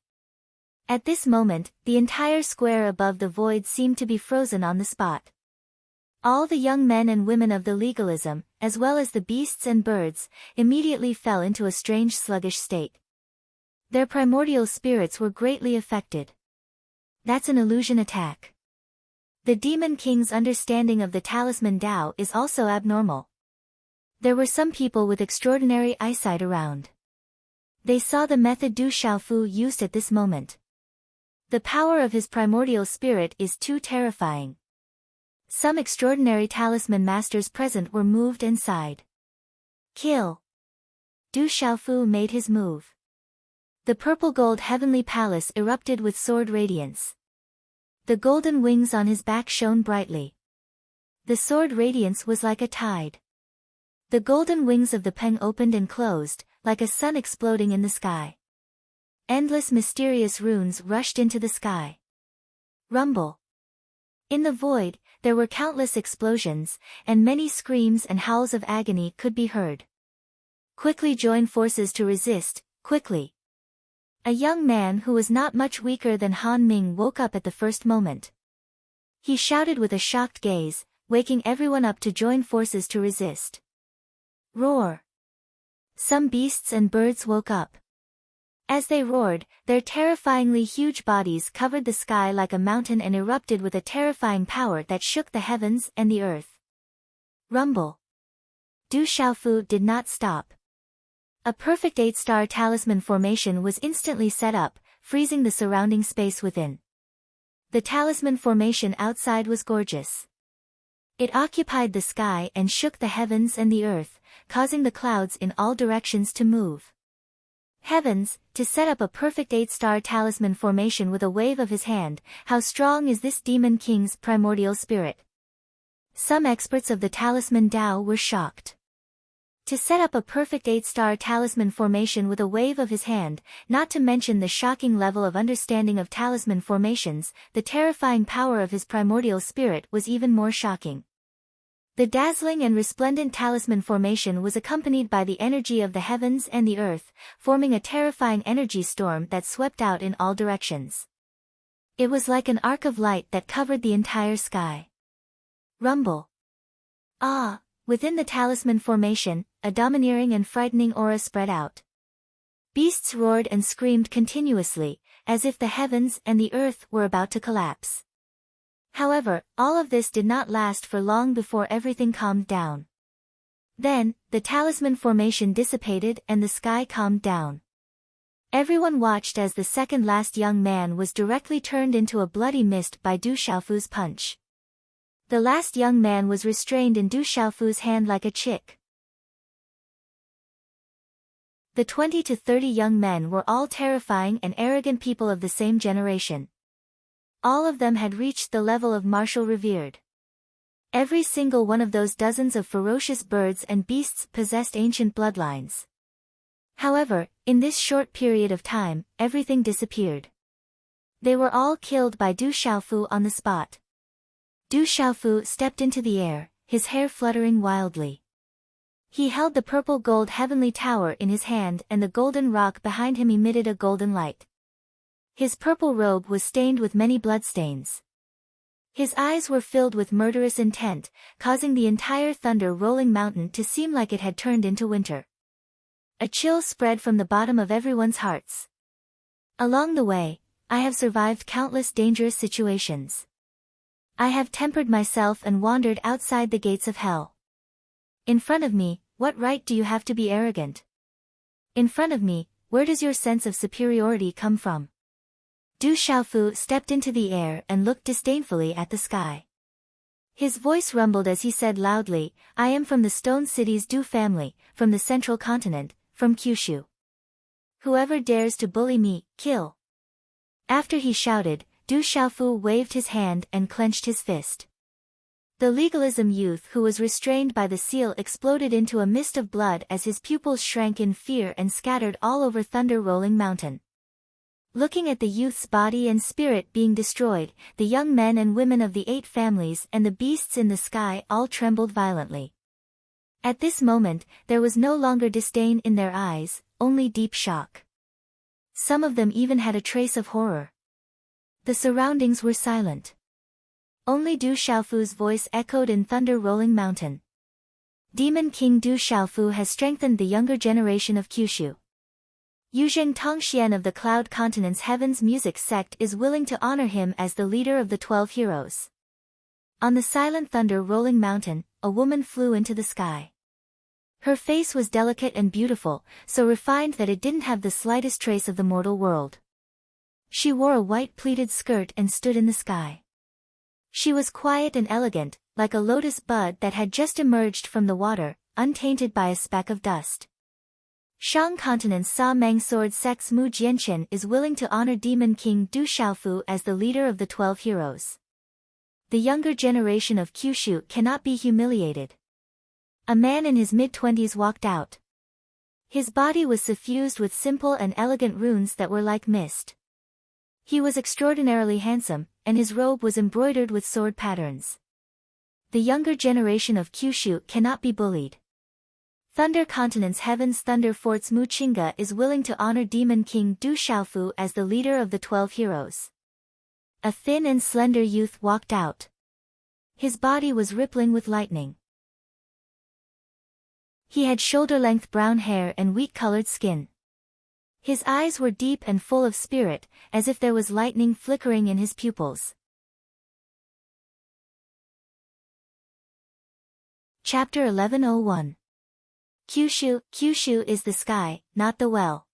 At this moment, the entire square above the void seemed to be frozen on the spot. All the young men and women of the legalism, as well as the beasts and birds, immediately fell into a strange sluggish state. Their primordial spirits were greatly affected. That's an illusion attack. The Demon King's understanding of the talisman Dao is also abnormal. There were some people with extraordinary eyesight around. They saw the method Du Xiaofu used at this moment. The power of his primordial spirit is too terrifying. Some extraordinary talisman masters present were moved and sighed. Kill. Du Xiaofu made his move. The purple-gold heavenly palace erupted with sword radiance. The golden wings on his back shone brightly. The sword radiance was like a tide. The golden wings of the Peng opened and closed, like a sun exploding in the sky. Endless mysterious runes rushed into the sky. Rumble. In the void, there were countless explosions, and many screams and howls of agony could be heard. Quickly join forces to resist, quickly. A young man who was not much weaker than Han Ming woke up at the first moment. He shouted with a shocked gaze, waking everyone up to join forces to resist. Roar. Some beasts and birds woke up. As they roared, their terrifyingly huge bodies covered the sky like a mountain and erupted with a terrifying power that shook the heavens and the earth. Rumble. Du Xiaofu did not stop. A perfect 8-star talisman formation was instantly set up, freezing the surrounding space within. The talisman formation outside was gorgeous. It occupied the sky and shook the heavens and the earth, causing the clouds in all directions to move. Heavens, to set up a perfect 8-star talisman formation with a wave of his hand, how strong is this Demon King's primordial spirit? Some experts of the talisman Dao were shocked. To set up a perfect 8-star talisman formation with a wave of his hand, not to mention the shocking level of understanding of talisman formations, the terrifying power of his primordial spirit was even more shocking. The dazzling and resplendent talisman formation was accompanied by the energy of the heavens and the earth, forming a terrifying energy storm that swept out in all directions. It was like an arc of light that covered the entire sky. Rumble. Ah! Within the talisman formation, a domineering and frightening aura spread out. Beasts roared and screamed continuously, as if the heavens and the earth were about to collapse. However, all of this did not last for long before everything calmed down. Then, the talisman formation dissipated and the sky calmed down. Everyone watched as the second-last young man was directly turned into a bloody mist by Du Xiaofu's punch. The last young man was restrained in Du Xiaofu's hand like a chick. The 20 to 30 young men were all terrifying and arrogant people of the same generation. All of them had reached the level of martial revered. Every single one of those dozens of ferocious birds and beasts possessed ancient bloodlines. However, in this short period of time, everything disappeared. They were all killed by Du Xiaofu on the spot. Du Xiaofu stepped into the air, his hair fluttering wildly. He held the purple gold heavenly tower in his hand and the golden rock behind him emitted a golden light. His purple robe was stained with many bloodstains. His eyes were filled with murderous intent, causing the entire thunder-rolling mountain to seem like it had turned into winter. A chill spread from the bottom of everyone's hearts. Along the way, I have survived countless dangerous situations. I have tempered myself and wandered outside the gates of hell. In front of me, what right do you have to be arrogant? In front of me, where does your sense of superiority come from? Du Xiaofu stepped into the air and looked disdainfully at the sky. His voice rumbled as he said loudly, I am from the Stone City's Du family, from the central continent, from Kyushu. Whoever dares to bully me, kill. After he shouted, Du Xiaofu waved his hand and clenched his fist. The legalism youth who was restrained by the seal exploded into a mist of blood as his pupils shrank in fear and scattered all over thunder-rolling mountain. Looking at the youth's body and spirit being destroyed, the young men and women of the 8 families and the beasts in the sky all trembled violently. At this moment, there was no longer disdain in their eyes, only deep shock. Some of them even had a trace of horror. The surroundings were silent. Only Du Xiaofu's voice echoed in thunder-rolling mountain. Demon King Du Xiaofu has strengthened the younger generation of Kyushu. Yuzheng Tongxian of the Cloud Continent's Heaven's Music sect is willing to honor him as the leader of the 12 heroes. On the silent thunder-rolling mountain, a woman flew into the sky. Her face was delicate and beautiful, so refined that it didn't have the slightest trace of the mortal world. She wore a white pleated skirt and stood in the sky. She was quiet and elegant, like a lotus bud that had just emerged from the water, untainted by a speck of dust. Shang Continent's Sa Meng Sword Sex Mu Jianchen is willing to honor Demon King Du Xiaofu as the leader of the 12 heroes. The younger generation of Kyushu cannot be humiliated. A man in his mid-20s walked out. His body was suffused with simple and elegant runes that were like mist. He was extraordinarily handsome, and his robe was embroidered with sword patterns. The younger generation of Kyushu cannot be bullied. Thunder Continent's Heaven's Thunder Fort's Mu Chinga is willing to honor Demon King Du Xiaofu as the leader of the 12 heroes. A thin and slender youth walked out. His body was rippling with lightning. He had shoulder-length brown hair and wheat-colored skin. His eyes were deep and full of spirit, as if there was lightning flickering in his pupils. Chapter 1101. Kyushu is the sky, not the well.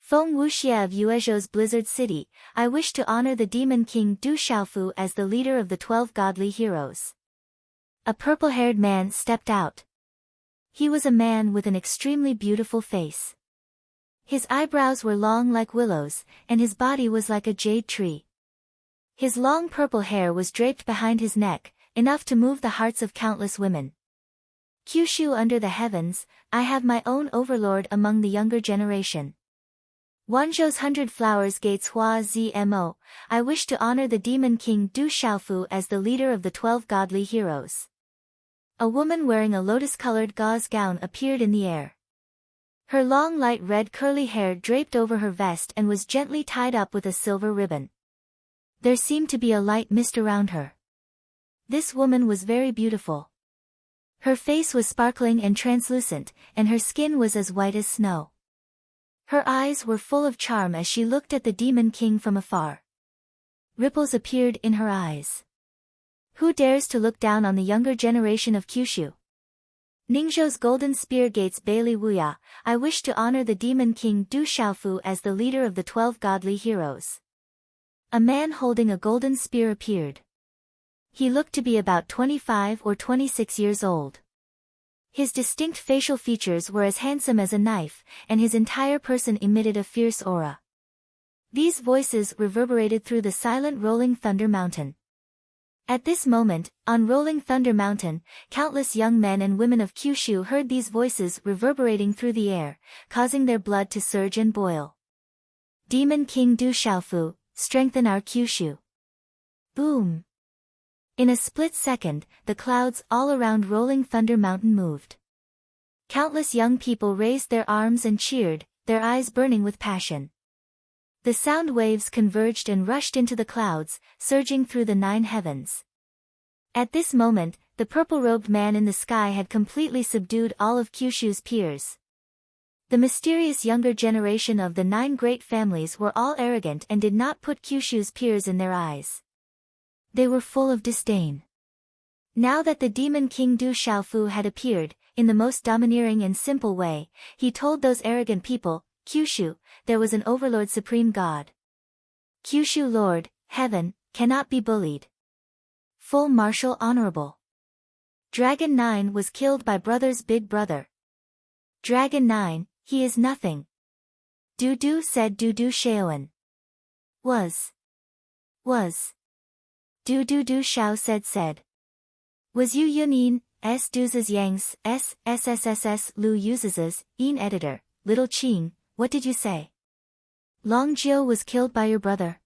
Feng Wuxia of Yuezhou's Blizzard City, I wish to honor the Demon King Du Xiaofu as the leader of the 12 godly heroes. A purple-haired man stepped out. He was a man with an extremely beautiful face. His eyebrows were long like willows, and his body was like a jade tree. His long purple hair was draped behind his neck, enough to move the hearts of countless women. Kyushu under the heavens, I have my own overlord among the younger generation. Wanzhou's 100 Flowers Gates Hua Zmo, I wish to honor the Demon King Du Xiaofu as the leader of the 12 godly heroes. A woman wearing a lotus-colored gauze gown appeared in the air. Her long light red curly hair draped over her vest and was gently tied up with a silver ribbon. There seemed to be a light mist around her. This woman was very beautiful. Her face was sparkling and translucent, and her skin was as white as snow. Her eyes were full of charm as she looked at the Demon King from afar. Ripples appeared in her eyes. Who dares to look down on the younger generation of Kyushu? Ningzhou's Golden Spear Gates Bailey Wuya, I wish to honor the Demon King Du Xiaofu as the leader of the 12 godly heroes. A man holding a golden spear appeared. He looked to be about 25 or 26 years old. His distinct facial features were as handsome as a knife, and his entire person emitted a fierce aura. These voices reverberated through the silent Rolling Thunder Mountain. At this moment, on Rolling Thunder Mountain, countless young men and women of Kyushu heard these voices reverberating through the air, causing their blood to surge and boil. Demon King Du Xiaofu, strengthen our Kyushu. Boom! In a split second, the clouds all around Rolling Thunder Mountain moved. Countless young people raised their arms and cheered, their eyes burning with passion. The sound waves converged and rushed into the clouds, surging through the 9 heavens. At this moment, the purple-robed man in the sky had completely subdued all of Kyushu's peers. The mysterious younger generation of the 9 great families were all arrogant and did not put Kyushu's peers in their eyes. They were full of disdain. Now that the Demon King Du Xiaofu had appeared, in the most domineering and simple way, he told those arrogant people, Kyushu, there was an overlord supreme god. Kyushu Lord, heaven, cannot be bullied. Full martial honorable. Dragon 9 was killed by brother's big brother. Dragon 9, he is nothing. Du said Du Shaoan. Was. Du Shao said. Was Yu Yunin, S Duzes Yangs, S Lu Uses, Een editor, Little Qing, what did you say? Long Jiu was killed by your brother.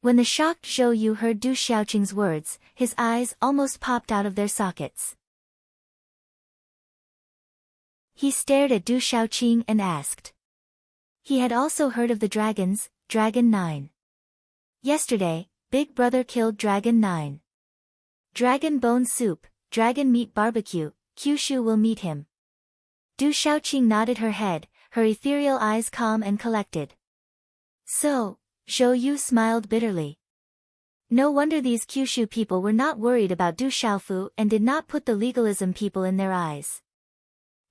When the shocked Zhou Yu heard Du Xiaoqing's words, his eyes almost popped out of their sockets. He stared at Du Xiaoqing and asked. He had also heard of the dragons, Dragon 9. Yesterday, Big Brother killed Dragon 9. Dragon bone soup, dragon meat barbecue, Kyushu will meet him. Du Xiaoqing nodded her head, her ethereal eyes calm and collected. So, Zhou Yu smiled bitterly. No wonder these Kyushu people were not worried about Du Xiaofu and did not put the legalism people in their eyes.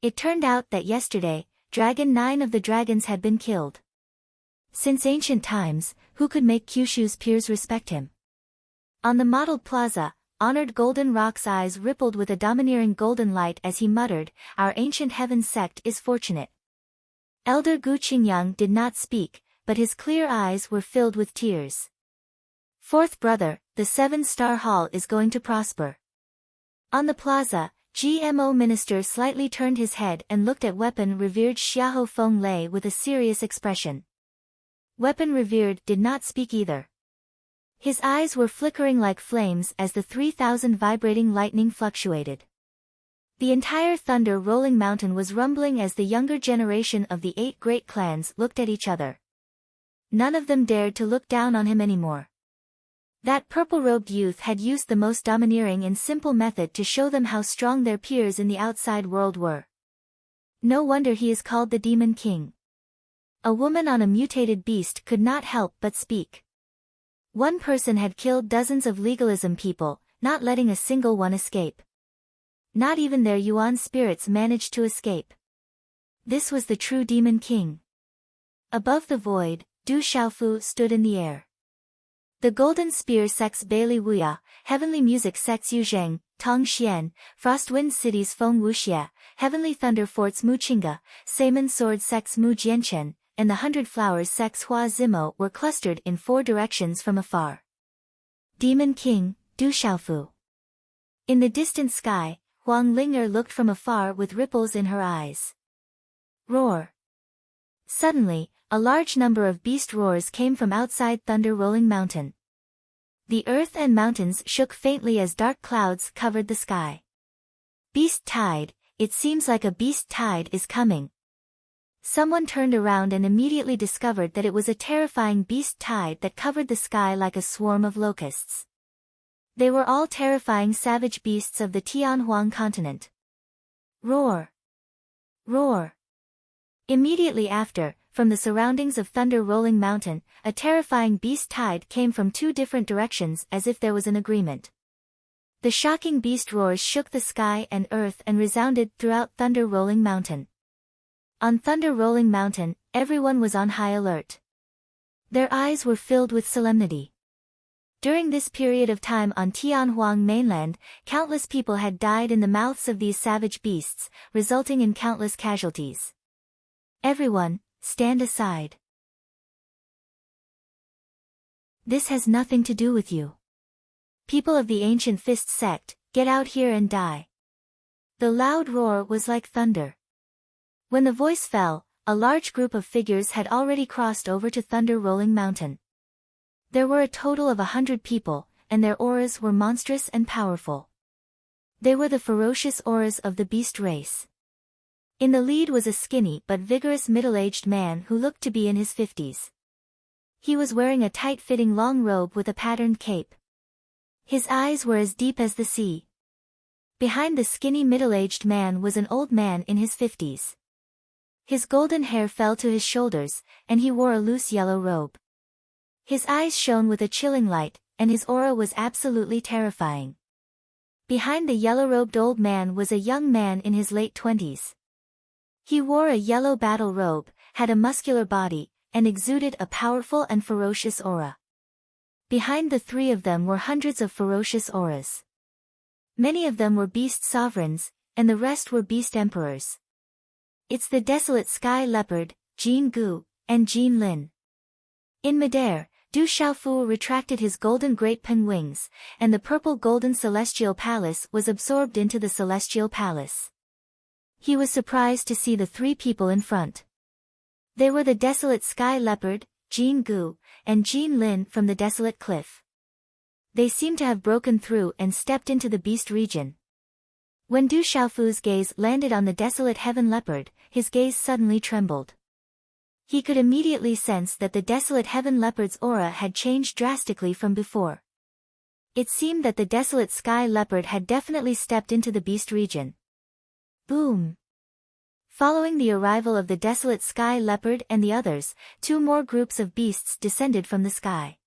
It turned out that yesterday, Dragon 9 of the dragons had been killed. Since ancient times, who could make Kyushu's peers respect him? On the mottled plaza, Honored Golden Rock's eyes rippled with a domineering golden light as he muttered, "Our ancient heaven sect is fortunate." Elder Gu Qingyang did not speak, but his clear eyes were filled with tears. Fourth brother, the 7-star hall is going to prosper. On the plaza, GMO minister slightly turned his head and looked at Weapon Revered Xiahou Feng Lei with a serious expression. Weapon Revered did not speak either. His eyes were flickering like flames as the 3,000 vibrating lightning fluctuated. The entire thunder rolling mountain was rumbling as the younger generation of the 8 great clans looked at each other. None of them dared to look down on him anymore. That purple-robed youth had used the most domineering and simple method to show them how strong their peers in the outside world were. No wonder he is called the Demon King. A woman on a mutated beast could not help but speak. One person had killed dozens of legalism people, not letting a single one escape. Not even their Yuan spirits managed to escape. This was the true Demon King. Above the void, Du Xiaofu stood in the air. The Golden Spear sects Bailey Wuya, Heavenly Music sects Yuzheng, Tong Xian, Frostwind Cities Feng Wuxia, Heavenly Thunder Forts Mu Qingge, Saman Sword sects Mu Jianchen, and the 100 Flowers sects Hua Zimo were clustered in 4 directions from afar. Demon King, Du Xiaofu. In the distant sky, Huang Linger looked from afar with ripples in her eyes. Roar. Suddenly, a large number of beast roars came from outside Thunder Rolling Mountain. The earth and mountains shook faintly as dark clouds covered the sky. Beast tide, it seems like a beast tide is coming. Someone turned around and immediately discovered that it was a terrifying beast tide that covered the sky like a swarm of locusts. They were all terrifying savage beasts of the Tianhuang continent. Roar! Roar! Immediately after, from the surroundings of Thunder Rolling Mountain, a terrifying beast tide came from 2 different directions as if there was an agreement. The shocking beast roars shook the sky and earth and resounded throughout Thunder Rolling Mountain. On Thunder Rolling Mountain, everyone was on high alert. Their eyes were filled with solemnity. During this period of time on Tianhuang mainland, countless people had died in the mouths of these savage beasts, resulting in countless casualties. Everyone, stand aside. This has nothing to do with you. People of the Ancient Fist sect, get out here and die. The loud roar was like thunder. When the voice fell, a large group of figures had already crossed over to Thunder Rolling Mountain. There were a total of 100 people, and their auras were monstrous and powerful. They were the ferocious auras of the beast race. In the lead was a skinny but vigorous middle-aged man who looked to be in his 50s. He was wearing a tight-fitting long robe with a patterned cape. His eyes were as deep as the sea. Behind the skinny middle-aged man was an old man in his 50s. His golden hair fell to his shoulders, and he wore a loose yellow robe. His eyes shone with a chilling light, and his aura was absolutely terrifying. Behind the yellow-robed old man was a young man in his late 20s. He wore a yellow battle robe, had a muscular body, and exuded a powerful and ferocious aura. Behind the 3 of them were hundreds of ferocious auras. Many of them were beast sovereigns, and the rest were beast emperors. It's the desolate sky leopard, Jin Gu, and Jin Lin. In midair, Du Xiaofu retracted his golden great pen wings, and the purple golden celestial palace was absorbed into the celestial palace. He was surprised to see the 3 people in front. They were the desolate sky leopard, Jin Gu, and Jin Lin from the desolate cliff. They seemed to have broken through and stepped into the beast region. When Du Xiaofu's gaze landed on the desolate heaven leopard, his gaze suddenly trembled. He could immediately sense that the desolate heaven leopard's aura had changed drastically from before. It seemed that the desolate sky leopard had definitely stepped into the beast region. Boom! Following the arrival of the desolate sky leopard and the others, 2 more groups of beasts descended from the sky.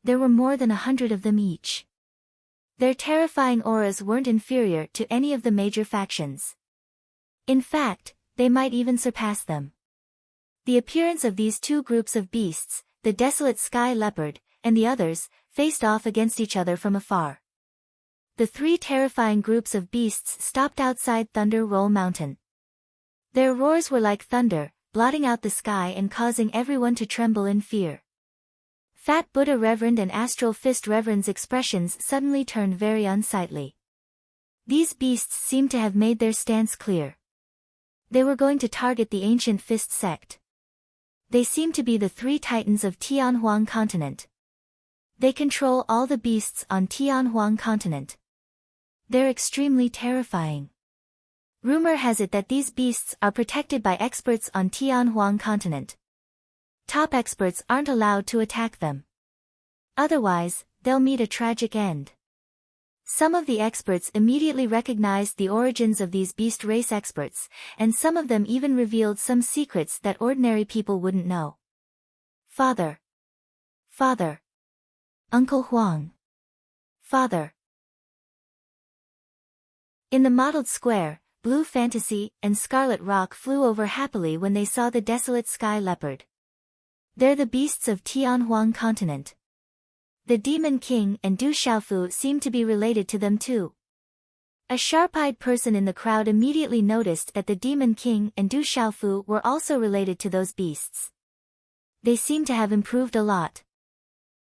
There were more than 100 of them each. Their terrifying auras weren't inferior to any of the major factions. In fact, they might even surpass them. The appearance of these two groups of beasts, the desolate sky leopard, and the others, faced off against each other from afar. The three terrifying groups of beasts stopped outside Thunder Roll Mountain. Their roars were like thunder, blotting out the sky and causing everyone to tremble in fear. Fat Buddha Reverend and Astral Fist Reverend's expressions suddenly turned very unsightly. These beasts seemed to have made their stance clear. They were going to target the Ancient Fist sect. They seem to be the three titans of Tianhuang continent. They control all the beasts on Tianhuang continent. They're extremely terrifying. Rumor has it that these beasts are protected by experts on Tianhuang continent. Top experts aren't allowed to attack them. Otherwise, they'll meet a tragic end. Some of the experts immediately recognized the origins of these beast race experts, and some of them even revealed some secrets that ordinary people wouldn't know. Father. Father. Uncle Huang. Father. In the mottled square, Blue Fantasy and Scarlet Rock flew over happily when they saw the desolate sky leopard. They're the beasts of Tianhuang continent. The Demon King and Du Xiaofu seemed to be related to them too. A sharp-eyed person in the crowd immediately noticed that the Demon King and Du Xiaofu were also related to those beasts. They seemed to have improved a lot.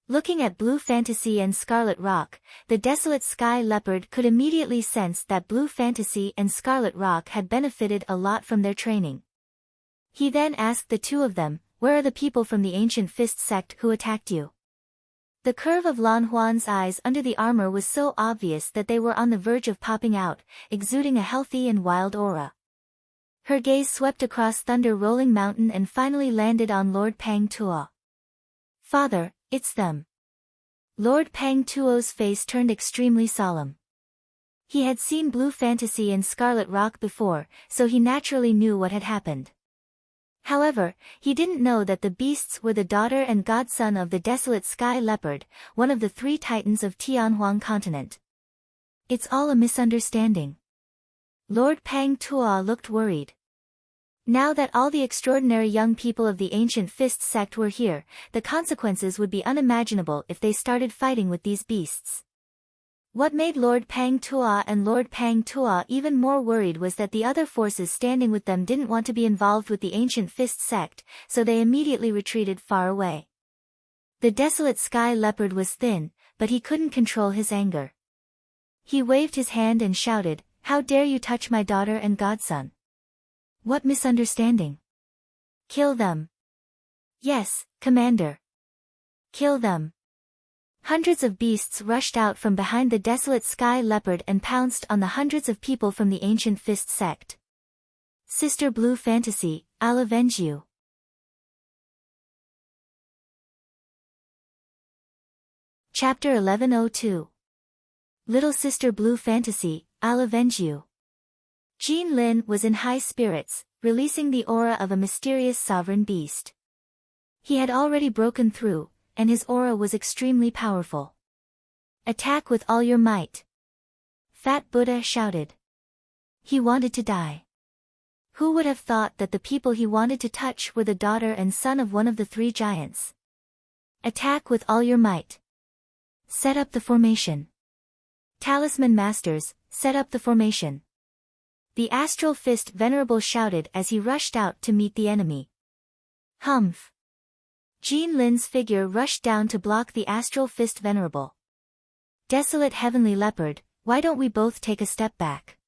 Looking at Blue Fantasy and Scarlet Rock, the desolate sky leopard could immediately sense that Blue Fantasy and Scarlet Rock had benefited a lot from their training. He then asked the two of them, "Where are the people from the Ancient Fist sect who attacked you?" The curve of Lan Huan's eyes under the armor was so obvious that they were on the verge of popping out, exuding a healthy and wild aura. Her gaze swept across Thunder Rolling Mountain and finally landed on Lord Pang Tuo. "Father, it's them." Lord Pang Tuo's face turned extremely solemn. He had seen Blue Fantasy and Scarlet Rock before, so he naturally knew what had happened. However, he didn't know that the beasts were the daughter and godson of the desolate sky leopard, one of the three titans of Tianhuang continent. It's all a misunderstanding. Lord Pang Tuo looked worried. Now that all the extraordinary young people of the Ancient Fist sect were here, the consequences would be unimaginable if they started fighting with these beasts. What made Lord Pang Tuo and Lord Pang Tuo even more worried was that the other forces standing with them didn't want to be involved with the Ancient Fist sect, so they immediately retreated far away. The desolate sky leopard was thin, but he couldn't control his anger. He waved his hand and shouted, "How dare you touch my daughter and godson? What misunderstanding? Kill them." "Yes, Commander. Kill them." Hundreds of beasts rushed out from behind the desolate sky leopard and pounced on the hundreds of people from the Ancient Fist sect. "Sister Blue Fantasy, I'll avenge you." Chapter 1102. Little Sister Blue Fantasy, I'll avenge you. Jean Lin was in high spirits, releasing the aura of a mysterious sovereign beast. He had already broken through, and his aura was extremely powerful. "Attack with all your might!" Fat Buddha shouted. He wanted to die. Who would have thought that the people he wanted to touch were the daughter and son of one of the three giants? "Attack with all your might! Set up the formation! Talisman Masters, set up the formation!" The Astral Fist Venerable shouted as he rushed out to meet the enemy. Humph! Jean Lin's figure rushed down to block the Astral Fist Venerable. "Desolate Heavenly Leopard, why don't we both take a step back?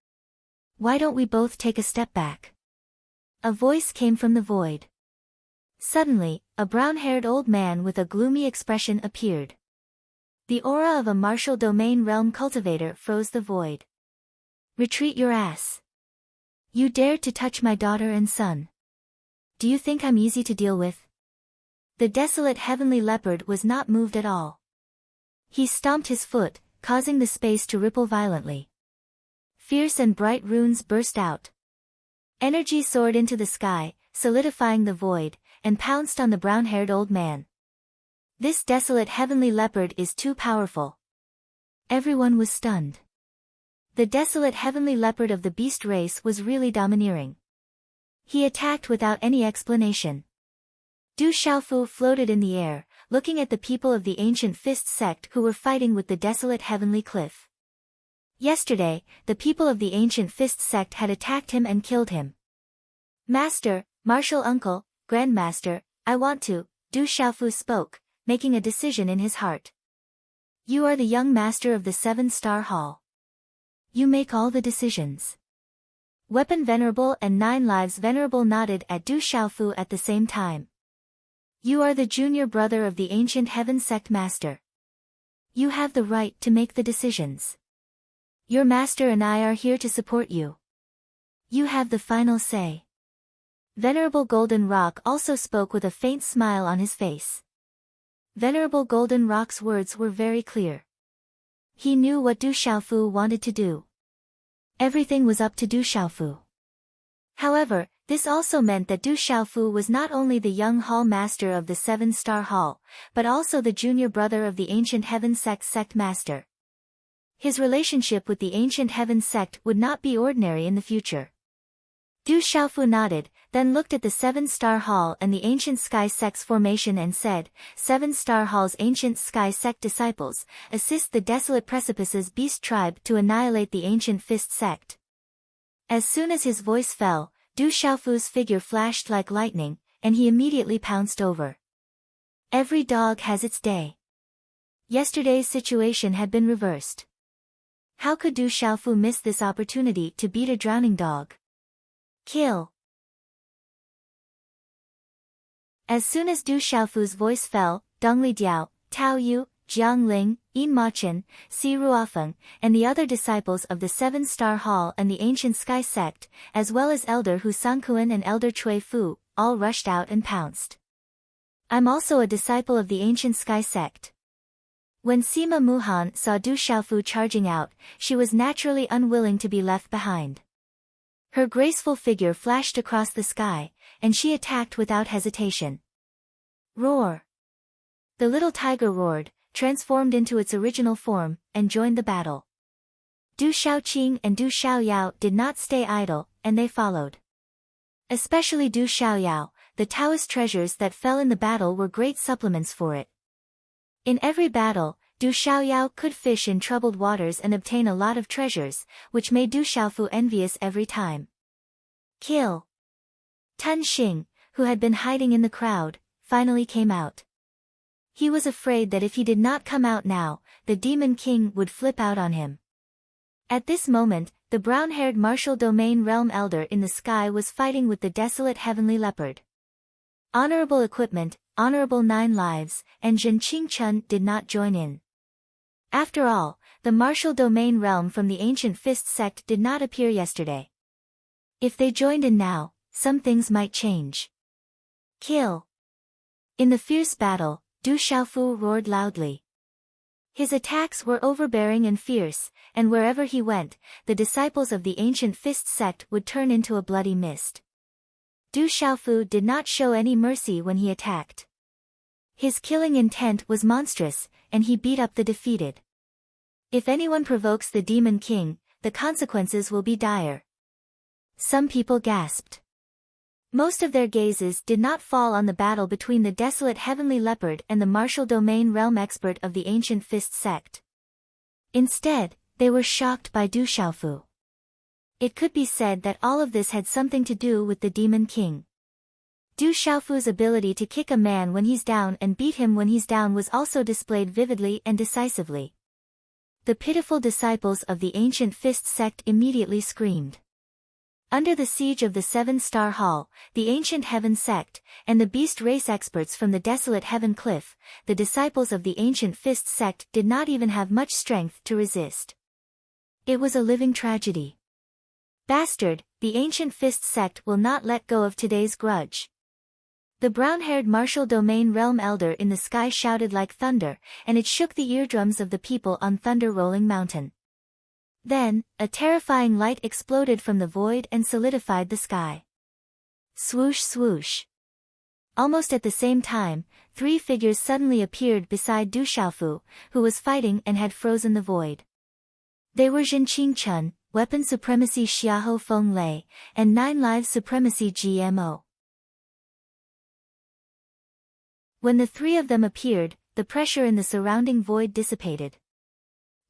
Why don't we both take a step back?" A voice came from the void. Suddenly, a brown-haired old man with a gloomy expression appeared. The aura of a martial domain realm cultivator froze the void. "Retreat your ass! You dared to touch my daughter and son. Do you think I'm easy to deal with?" The desolate heavenly leopard was not moved at all. He stomped his foot, causing the space to ripple violently. Fierce and bright runes burst out. Energy soared into the sky, solidifying the void, and pounced on the brown-haired old man. This desolate heavenly leopard is too powerful. Everyone was stunned. The desolate heavenly leopard of the beast race was really domineering. He attacked without any explanation. Du Xiaofu floated in the air, looking at the people of the ancient fist sect who were fighting with the desolate heavenly cliff. Yesterday, the people of the ancient fist sect had attacked him and killed him. Master, martial uncle, grandmaster, I want to, Du Xiaofu spoke, making a decision in his heart. You are the young master of the 7-star hall. You make all the decisions. Weapon Venerable and 9 Lives Venerable nodded at Du Xiaofu at the same time. You are the junior brother of the ancient heaven sect master. You have the right to make the decisions. Your master and I are here to support you. You have the final say. Venerable Golden Rock also spoke with a faint smile on his face. Venerable Golden Rock's words were very clear. He knew what Du Xiaofu wanted to do. Everything was up to Du Xiaofu. However, this also meant that Du Xiaofu was not only the young hall master of the 7-star hall, but also the junior brother of the ancient heaven sect master. His relationship with the ancient heaven sect would not be ordinary in the future. Du Xiaofu nodded, then looked at the 7-star hall and the ancient sky sect's formation and said, 7-star hall's ancient sky sect disciples, assist the desolate precipices beast tribe to annihilate the ancient fist sect. As soon as his voice fell, Du Xiaofu's figure flashed like lightning, and he immediately pounced over. Every dog has its day. Yesterday's situation had been reversed. How could Du Xiaofu miss this opportunity to beat a drowning dog? Kill. As soon as Du Xiaofu's voice fell, Dongli Diao, Tao Yu, Jiang Ling, Yin Machun, Si Ruofeng, and the other disciples of the 7-star hall and the ancient sky sect, as well as Elder Hu Sankuan and Elder Cui Fu, all rushed out and pounced. I'm also a disciple of the ancient sky sect. When Sima Muhan saw Du Xiaofu charging out, she was naturally unwilling to be left behind. Her graceful figure flashed across the sky, and she attacked without hesitation. Roar! The little tiger roared, transformed into its original form, and joined the battle. Du Xiaoqing and Du Xiaoyao did not stay idle, and they followed. Especially Du Xiaoyao, the Taoist treasures that fell in the battle were great supplements for it. In every battle, Du Xiaoyao could fish in troubled waters and obtain a lot of treasures, which made Du Xiaofu envious every time. Kill! Tun Xing, who had been hiding in the crowd, finally came out. He was afraid that if he did not come out now, the Demon King would flip out on him. At this moment, the brown-haired martial domain realm elder in the sky was fighting with the desolate heavenly leopard. Honorable Equipment, Honorable 9 Lives, and Zhen Qingchun did not join in. After all, the martial domain realm from the ancient fist sect did not appear yesterday. If they joined in now, some things might change. Kill! In the fierce battle, Du Xiaofu roared loudly. His attacks were overbearing and fierce, and wherever he went, the disciples of the ancient fist sect would turn into a bloody mist. Du Xiaofu did not show any mercy when he attacked. His killing intent was monstrous, and he beat up the defeated. If anyone provokes the Demon King, the consequences will be dire. Some people gasped. Most of their gazes did not fall on the battle between the desolate heavenly leopard and the martial domain realm expert of the ancient fist sect. Instead, they were shocked by Du Xiaofu. It could be said that all of this had something to do with the Demon King. Du Xiaofu's ability to kick a man when he's down and beat him when he's down was also displayed vividly and decisively. The pitiful disciples of the ancient fist sect immediately screamed. Under the siege of the 7-star hall, the ancient heaven sect, and the beast race experts from the desolate heaven cliff, the disciples of the ancient fist sect did not even have much strength to resist. It was a living tragedy. Bastard, the ancient fist sect will not let go of today's grudge. The brown-haired martial domain realm elder in the sky shouted like thunder, and it shook the eardrums of the people on Thunder Rolling Mountain. Then, a terrifying light exploded from the void and solidified the sky. Swoosh swoosh. Almost at the same time, 3 figures suddenly appeared beside Du Xiaofu, who was fighting and had frozen the void. They were Zhenqing Chun, Weapon Supremacy Xiahou Feng Lei, and 9 Lives Supremacy GMO. When the 3 of them appeared, the pressure in the surrounding void dissipated.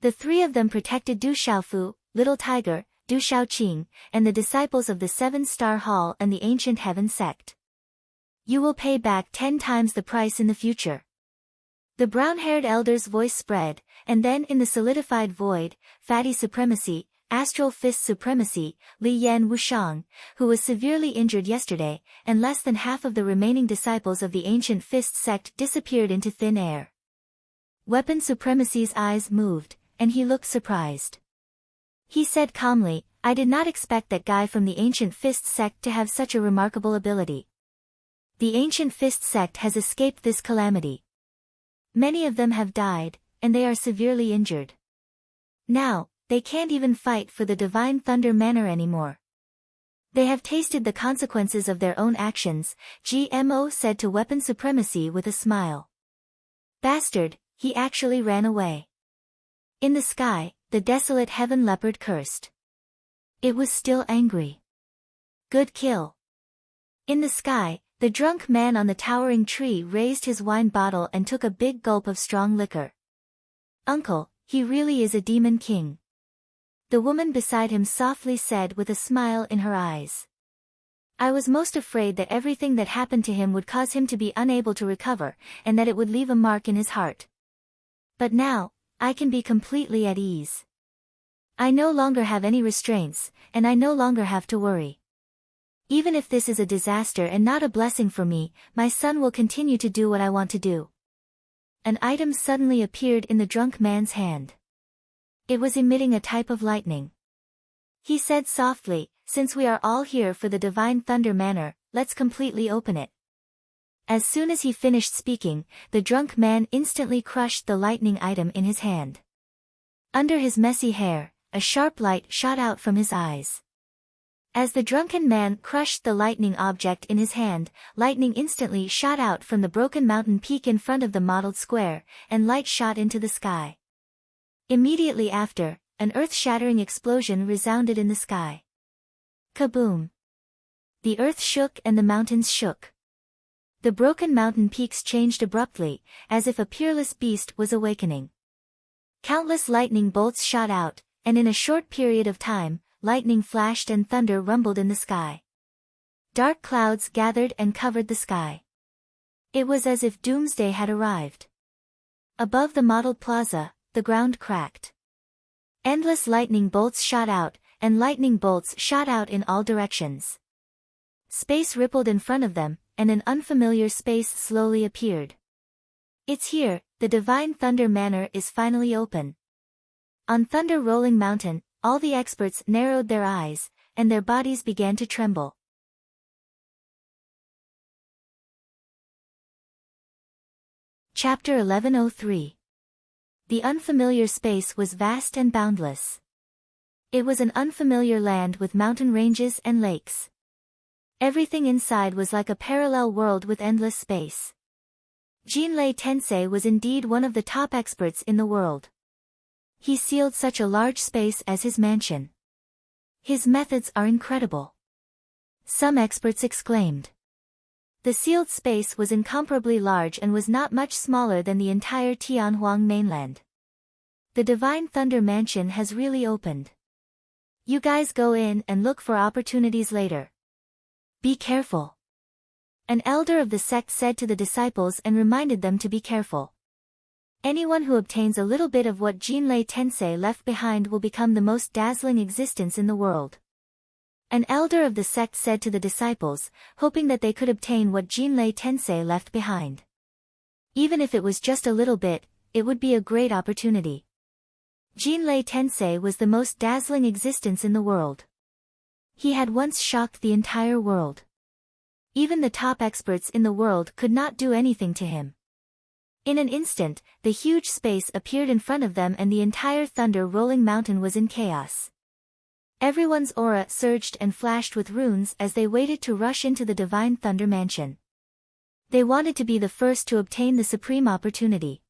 The 3 of them protected Du Xiaofu, Little Tiger, Du Xiaoqing, and the disciples of the 7-Star Hall and the Ancient Heaven Sect. You will pay back 10 times the price in the future. The brown-haired elder's voice spread, and then in the solidified void, Fatty Supremacy, Astral Fist Supremacy, Li Yan Wushang, who was severely injured yesterday, and less than half of the remaining disciples of the Ancient Fist sect disappeared into thin air. Weapon Supremacy's eyes moved, and he looked surprised. He said calmly, I did not expect that guy from the Ancient Fist sect to have such a remarkable ability. The Ancient Fist sect has escaped this calamity. Many of them have died, and they are severely injured. Now, they can't even fight for the Divine Thunder Manor anymore. They have tasted the consequences of their own actions, GMO said to Weapon Supremacy with a smile. Bastard, he actually ran away. In the sky, the desolate heaven leopard cursed. It was still angry. Good kill. In the sky, the drunk man on the towering tree raised his wine bottle and took a big gulp of strong liquor. Uncle, he really is a demon king. The woman beside him softly said with a smile in her eyes. I was most afraid that everything that happened to him would cause him to be unable to recover, and that it would leave a mark in his heart. But now, I can be completely at ease. I no longer have any restraints, and I no longer have to worry. Even if this is a disaster and not a blessing for me, my son will continue to do what I want to do. An item suddenly appeared in the drunk man's hand. It was emitting a type of lightning. He said softly, since we are all here for the Divine Thunder Manor, let's completely open it. As soon as he finished speaking, the drunk man instantly crushed the lightning item in his hand. Under his messy hair, a sharp light shot out from his eyes. As the drunken man crushed the lightning object in his hand, lightning instantly shot out from the broken mountain peak in front of the modeled square, and light shot into the sky. Immediately after, an earth-shattering explosion resounded in the sky. Kaboom! The earth shook and the mountains shook. The broken mountain peaks changed abruptly, as if a peerless beast was awakening. Countless lightning bolts shot out, and in a short period of time, lightning flashed and thunder rumbled in the sky. Dark clouds gathered and covered the sky. It was as if doomsday had arrived. Above the modeled plaza, the ground cracked. Endless lightning bolts shot out, and lightning bolts shot out in all directions. Space rippled in front of them, and an unfamiliar space slowly appeared. It's here, the Divine Thunder Manor is finally open. On Thunder Rolling Mountain, all the experts narrowed their eyes, and their bodies began to tremble. Chapter 1103. The unfamiliar space was vast and boundless. It was an unfamiliar land with mountain ranges and lakes. Everything inside was like a parallel world with endless space. Jinlei Tensei was indeed one of the top experts in the world. He sealed such a large space as his mansion. His methods are incredible. Some experts exclaimed. The sealed space was incomparably large and was not much smaller than the entire Tianhuang mainland. The Divine Thunder Mansion has really opened. You guys go in and look for opportunities later. Be careful. An elder of the sect said to the disciples and reminded them to be careful. Anyone who obtains a little bit of what Jinlei Tensei left behind will become the most dazzling existence in the world. An elder of the sect said to the disciples, hoping that they could obtain what Jinlei Tensei left behind. Even if it was just a little bit, it would be a great opportunity. Jinlei Tensei was the most dazzling existence in the world. He had once shocked the entire world. Even the top experts in the world could not do anything to him. In an instant, the huge space appeared in front of them and the entire Thunder Rolling Mountain was in chaos. Everyone's aura surged and flashed with runes as they waited to rush into the Divine Thunder Mansion. They wanted to be the first to obtain the supreme opportunity.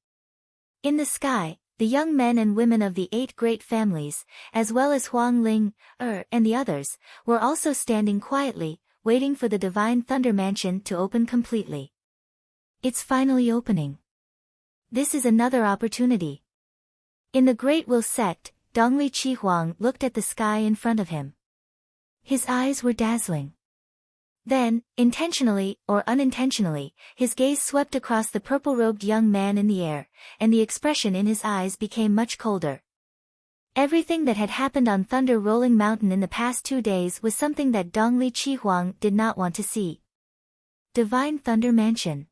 In the sky, the young men and women of the 8 great families, as well as Huang Ling, and the others, were also standing quietly, waiting for the divine thunder mansion to open completely. It's finally opening. This is another opportunity. In the Great Will sect, Dongli Chihuang looked at the sky in front of him. His eyes were dazzling. Then, intentionally or unintentionally, his gaze swept across the purple-robed young man in the air, and the expression in his eyes became much colder. Everything that had happened on Thunder Rolling Mountain in the past 2 days was something that Dongli Chihuang did not want to see. Divine Thunder Mansion.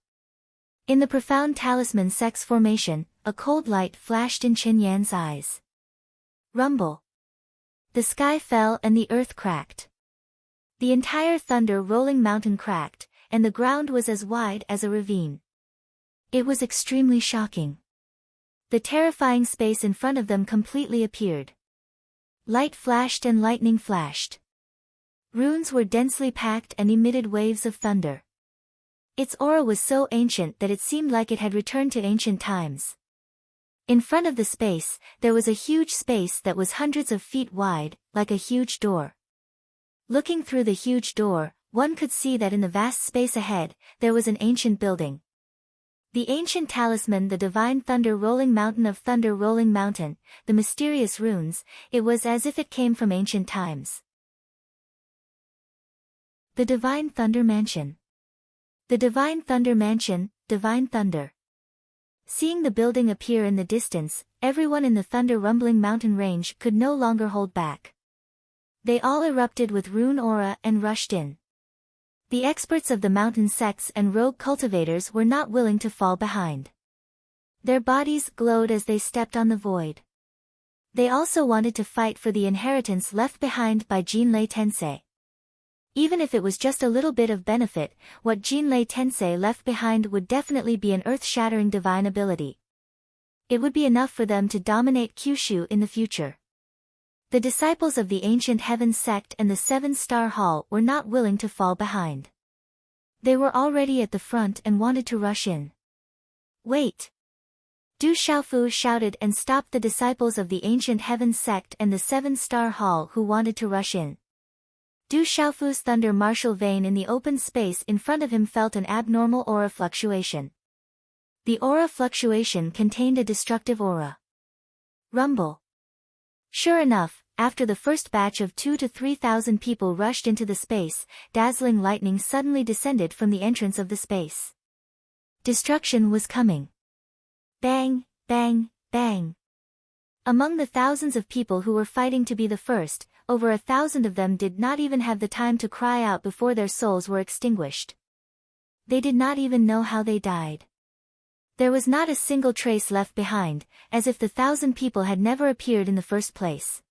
In the profound talisman sex formation, a cold light flashed in Chen Yan's eyes. Rumble. The sky fell and the earth cracked. The entire Thunder Rolling Mountain cracked, and the ground was as wide as a ravine. It was extremely shocking. The terrifying space in front of them completely appeared. Light flashed and lightning flashed. Runes were densely packed and emitted waves of thunder. Its aura was so ancient that it seemed like it had returned to ancient times. In front of the space, there was a huge space that was hundreds of feet wide, like a huge door. Looking through the huge door, one could see that in the vast space ahead, there was an ancient building. The ancient talisman, the divine Thunder Rolling Mountain of Thunder Rolling Mountain, the mysterious runes, it was as if it came from ancient times. The Divine Thunder Mansion. The Divine Thunder Mansion, Divine Thunder. Seeing the building appear in the distance, everyone in the Thunder Rumbling Mountain range could no longer hold back. They all erupted with rune aura and rushed in. The experts of the mountain sects and rogue cultivators were not willing to fall behind. Their bodies glowed as they stepped on the void. They also wanted to fight for the inheritance left behind by Jinlei Tensei. Even if it was just a little bit of benefit, what Jinlei Tensei left behind would definitely be an earth-shattering divine ability. It would be enough for them to dominate Kyushu in the future. The disciples of the Ancient Heaven sect and the 7-Star Hall were not willing to fall behind. They were already at the front and wanted to rush in. Wait! Du Xiaofu shouted and stopped the disciples of the Ancient Heaven sect and the 7-Star Hall who wanted to rush in. Du Xiaofu's thunder martial vein in the open space in front of him felt an abnormal aura fluctuation. The aura fluctuation contained a destructive aura. Rumble. Sure enough, after the first batch of 2,000 to 3,000 people rushed into the space, dazzling lightning suddenly descended from the entrance of the space. Destruction was coming. Bang, bang, bang. Among the thousands of people who were fighting to be the first, over 1,000 of them did not even have the time to cry out before their souls were extinguished. They did not even know how they died. There was not a single trace left behind, as if the 1,000 people had never appeared in the first place.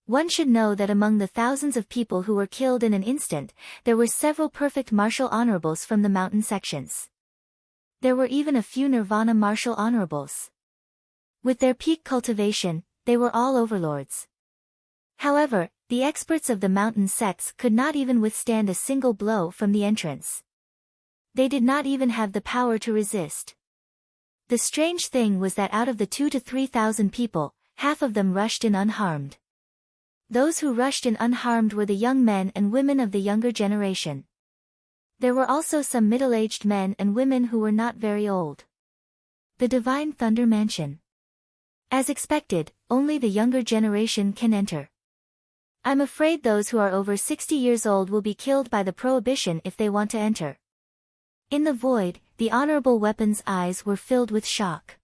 One should know that among the thousands of people who were killed in an instant, there were several perfect martial honorables from the mountain sections. There were even a few nirvana martial honorables. With their peak cultivation, they were all overlords. However, the experts of the mountain sects could not even withstand a single blow from the entrance. They did not even have the power to resist. The strange thing was that out of the 2,000 to 3,000 people, half of them rushed in unharmed. Those who rushed in unharmed were the young men and women of the younger generation. There were also some middle-aged men and women who were not very old. The Divine Thunder Mansion. As expected, only the younger generation can enter. I'm afraid those who are over 60 years old will be killed by the prohibition if they want to enter. In the void, the Honorable Weapon's eyes were filled with shock.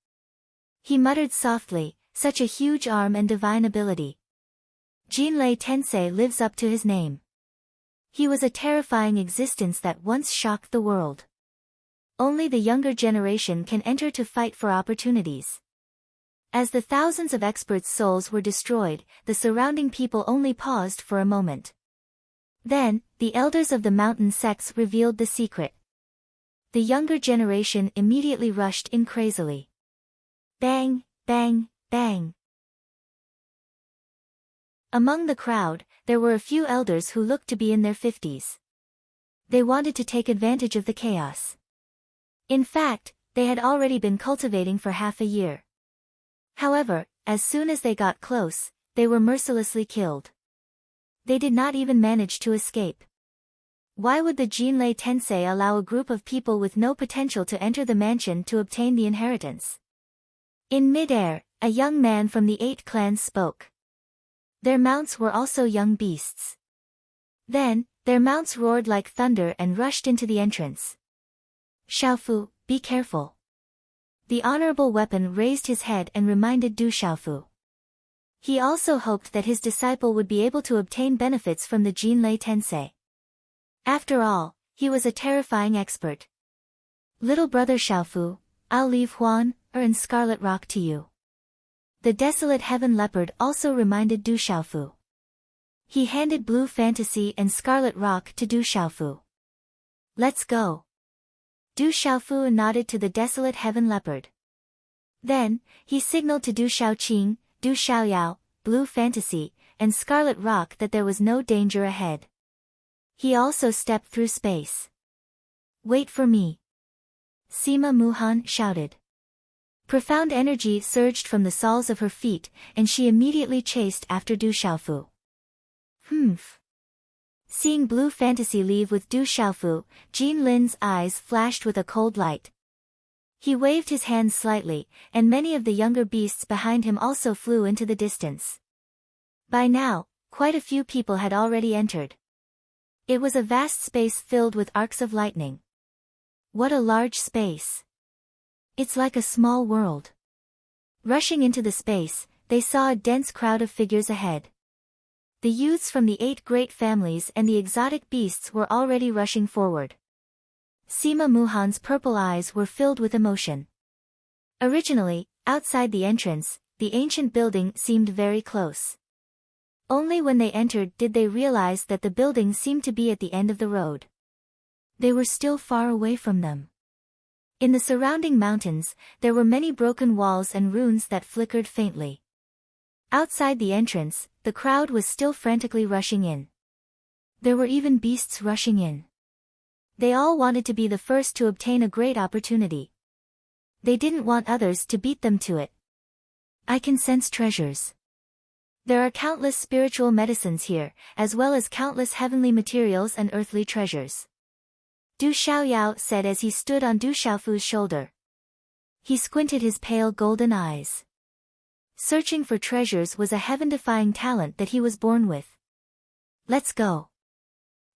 He muttered softly, such a huge arm and divine ability. Jinlei Tensei lives up to his name. He was a terrifying existence that once shocked the world. Only the younger generation can enter to fight for opportunities. As the thousands of experts' souls were destroyed, the surrounding people only paused for a moment. Then, the elders of the mountain sects revealed the secret. The younger generation immediately rushed in crazily. Bang, bang, bang. Among the crowd, there were a few elders who looked to be in their 50s. They wanted to take advantage of the chaos. In fact, they had already been cultivating for half a year. However, as soon as they got close, they were mercilessly killed. They did not even manage to escape. Why would the Jinlei Tensei allow a group of people with no potential to enter the mansion to obtain the inheritance? In mid-air, a young man from the 8 clans spoke. Their mounts were also young beasts. Then, their mounts roared like thunder and rushed into the entrance. Xiaofu, be careful. The honorable weapon raised his head and reminded Du Xiaofu. He also hoped that his disciple would be able to obtain benefits from the Jinlei Tensei. After all, he was a terrifying expert. Little brother Xiaofu, I'll leave Huan, and Scarlet Rock to you. The desolate heaven leopard also reminded Du Xiaofu. He handed Blue Fantasy and Scarlet Rock to Du Xiaofu. Let's go. Du Xiaofu nodded to the desolate heaven leopard. Then, he signaled to Du Xiaoqing, Du Xiaoyao, Blue Fantasy, and Scarlet Rock that there was no danger ahead. He also stepped through space. Wait for me. Sima Muhan shouted. Profound energy surged from the soles of her feet, and she immediately chased after Du Xiaofu. Humph. Seeing Blue Fantasy leave with Du Xiaofu, Jin Lin's eyes flashed with a cold light. He waved his hands slightly, and many of the younger beasts behind him also flew into the distance. By now, quite a few people had already entered. It was a vast space filled with arcs of lightning. What a large space. It's like a small world. Rushing into the space, they saw a dense crowd of figures ahead. The youths from the 8 great families and the exotic beasts were already rushing forward. Sima Muhan's purple eyes were filled with emotion. Originally, outside the entrance, the ancient building seemed very close. Only when they entered did they realize that the building seemed to be at the end of the road. They were still far away from them. In the surrounding mountains, there were many broken walls and ruins that flickered faintly. Outside the entrance, the crowd was still frantically rushing in. There were even beasts rushing in. They all wanted to be the first to obtain a great opportunity. They didn't want others to beat them to it. I can sense treasures. There are countless spiritual medicines here, as well as countless heavenly materials and earthly treasures. Du Xiaoyao said as he stood on Du Xiaofu's shoulder. He squinted his pale golden eyes. Searching for treasures was a heaven-defying talent that he was born with. Let's go.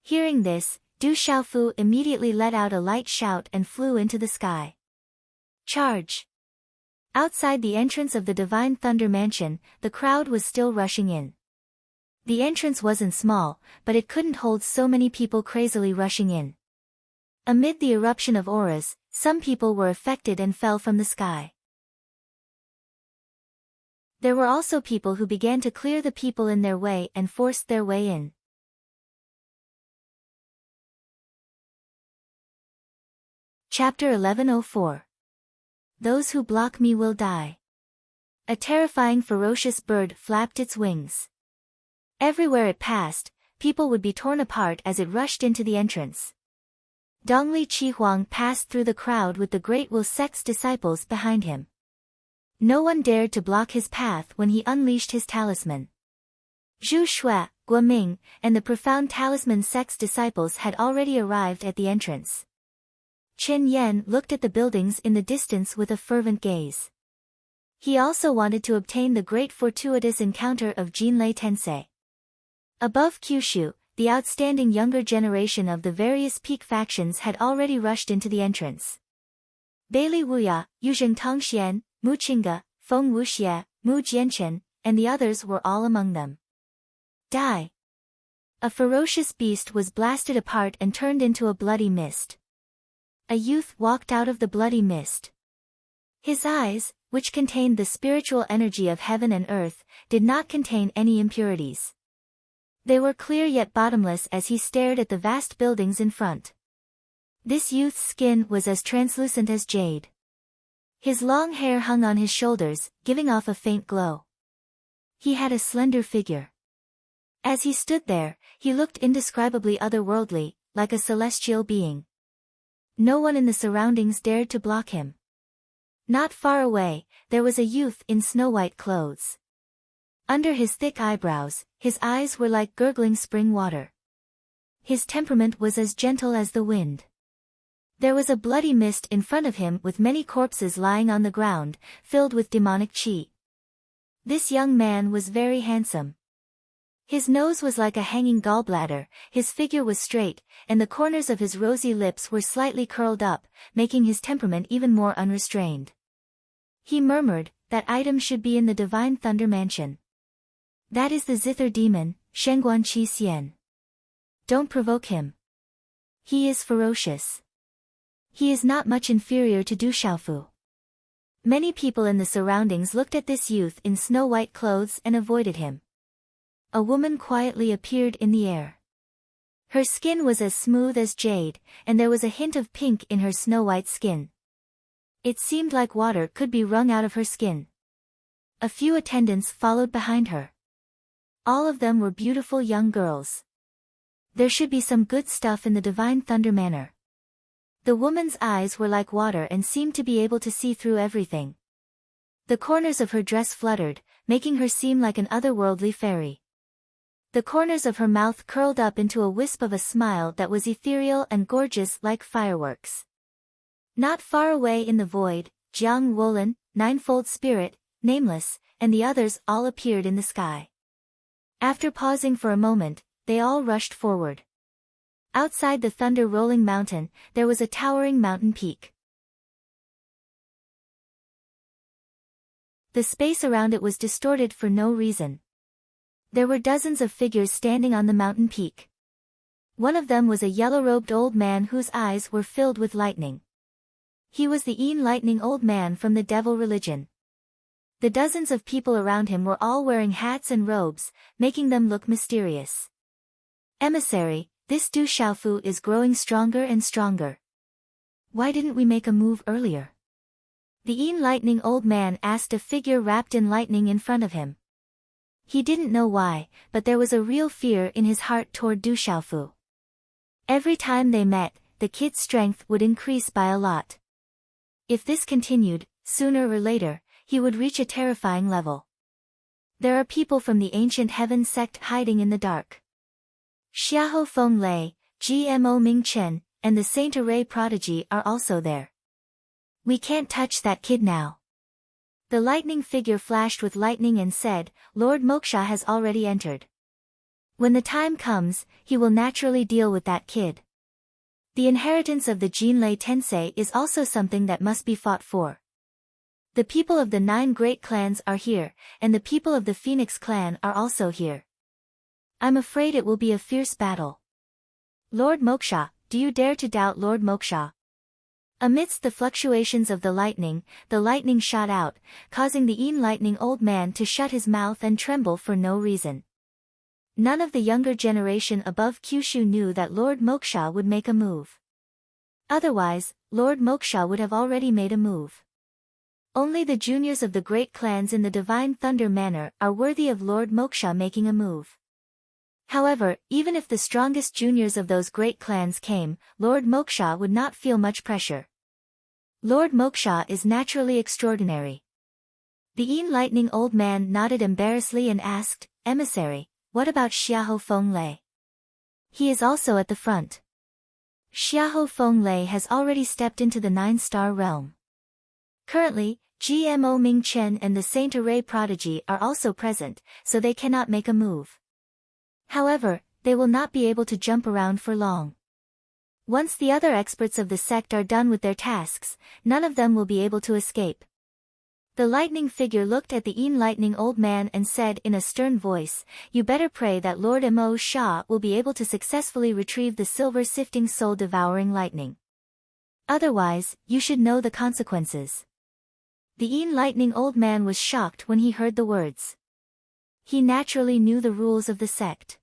Hearing this, Du Xiaofu immediately let out a light shout and flew into the sky. Charge! Outside the entrance of the Divine Thunder Mansion, the crowd was still rushing in. The entrance wasn't small, but it couldn't hold so many people crazily rushing in. Amid the eruption of auras, some people were affected and fell from the sky. There were also people who began to clear the people in their way and forced their way in. Chapter 1104. Those who block me will die. A terrifying ferocious bird flapped its wings. Everywhere it passed, people would be torn apart as it rushed into the entrance. Dongli Qihuang passed through the crowd with the Great Will Sect's disciples behind him. No one dared to block his path when he unleashed his talisman. Zhu Shui, Guoming, and the Profound Talisman Sect's disciples had already arrived at the entrance. Chen Yan looked at the buildings in the distance with a fervent gaze. He also wanted to obtain the great fortuitous encounter of Jinlei Tensei. Above Kyushu, the outstanding younger generation of the various peak factions had already rushed into the entrance. Beili Wuya, Yuzheng Tongxian, Mu Qingge, Feng Wuxie, Mu Jianchen, and the others were all among them. Die! A ferocious beast was blasted apart and turned into a bloody mist. A youth walked out of the bloody mist. His eyes, which contained the spiritual energy of heaven and earth, did not contain any impurities. They were clear yet bottomless as he stared at the vast buildings in front. This youth's skin was as translucent as jade. His long hair hung on his shoulders, giving off a faint glow. He had a slender figure. As he stood there, he looked indescribably otherworldly, like a celestial being. No one in the surroundings dared to block him. Not far away, there was a youth in snow-white clothes. Under his thick eyebrows, his eyes were like gurgling spring water. His temperament was as gentle as the wind. There was a bloody mist in front of him with many corpses lying on the ground, filled with demonic chi. This young man was very handsome. His nose was like a hanging gallbladder, his figure was straight, and the corners of his rosy lips were slightly curled up, making his temperament even more unrestrained. He murmured, "That item should be in the Divine Thunder Mansion. That is the Zither demon, Shengguan Qi Xian. Don't provoke him. He is ferocious. He is not much inferior to Du Xiaofu." Many people in the surroundings looked at this youth in snow-white clothes and avoided him. A woman quietly appeared in the air. Her skin was as smooth as jade, and there was a hint of pink in her snow-white skin. It seemed like water could be wrung out of her skin. A few attendants followed behind her. All of them were beautiful young girls. There should be some good stuff in the Divine Thunder Manor. The woman's eyes were like water and seemed to be able to see through everything. The corners of her dress fluttered, making her seem like an otherworldly fairy. The corners of her mouth curled up into a wisp of a smile that was ethereal and gorgeous like fireworks. Not far away in the void, Jiang Wolin, Ninefold Spirit, Nameless, and the others all appeared in the sky. After pausing for a moment, they all rushed forward. Outside the thunder-rolling mountain, there was a towering mountain peak. The space around it was distorted for no reason. There were dozens of figures standing on the mountain peak. One of them was a yellow-robed old man whose eyes were filled with lightning. He was the Lightning Old Man from the Devil religion. The dozens of people around him were all wearing hats and robes, making them look mysterious. "Emissary, this Du Xiaofu is growing stronger and stronger. Why didn't we make a move earlier?" The Lightning Old Man asked a figure wrapped in lightning in front of him. He didn't know why, but there was a real fear in his heart toward Du Xiaofu. Every time they met, the kid's strength would increase by a lot. If this continued, sooner or later, he would reach a terrifying level. There are people from the ancient heaven sect hiding in the dark. Xiahou Feng Lei, Gmo Ming Chen, and the Saint Array prodigy are also there. We can't touch that kid now. The lightning figure flashed with lightning and said, "Lord Moksha has already entered. When the time comes, he will naturally deal with that kid. The inheritance of the Jinlei Tensei is also something that must be fought for. The people of the 9 great clans are here, and the people of the Phoenix clan are also here. I'm afraid it will be a fierce battle. Lord Moksha, do you dare to doubt Lord Moksha?" Amidst the fluctuations of the lightning shot out, causing the Lightning Old Man to shut his mouth and tremble for no reason. None of the younger generation above Kyushu knew that Lord Moksha would make a move. Otherwise, Lord Moksha would have already made a move. Only the juniors of the great clans in the Divine Thunder Manor are worthy of Lord Moksha making a move. However, even if the strongest juniors of those great clans came, Lord Moksha would not feel much pressure. Lord Moksha is naturally extraordinary. The Lightning Old Man nodded embarrassedly and asked, "Emissary, what about Xiahou Feng Lei? He is also at the front." Xiahou Feng Lei has already stepped into the 9-star realm. Currently, Gmo Ming Chen and the Saint Array prodigy are also present, so they cannot make a move. However, they will not be able to jump around for long. Once the other experts of the sect are done with their tasks, none of them will be able to escape. The lightning figure looked at the Lightning Old Man and said in a stern voice, "You better pray that Lord Mo Sha will be able to successfully retrieve the silver-sifting soul-devouring lightning. Otherwise, you should know the consequences." The Lightning Old Man was shocked when he heard the words. He naturally knew the rules of the sect.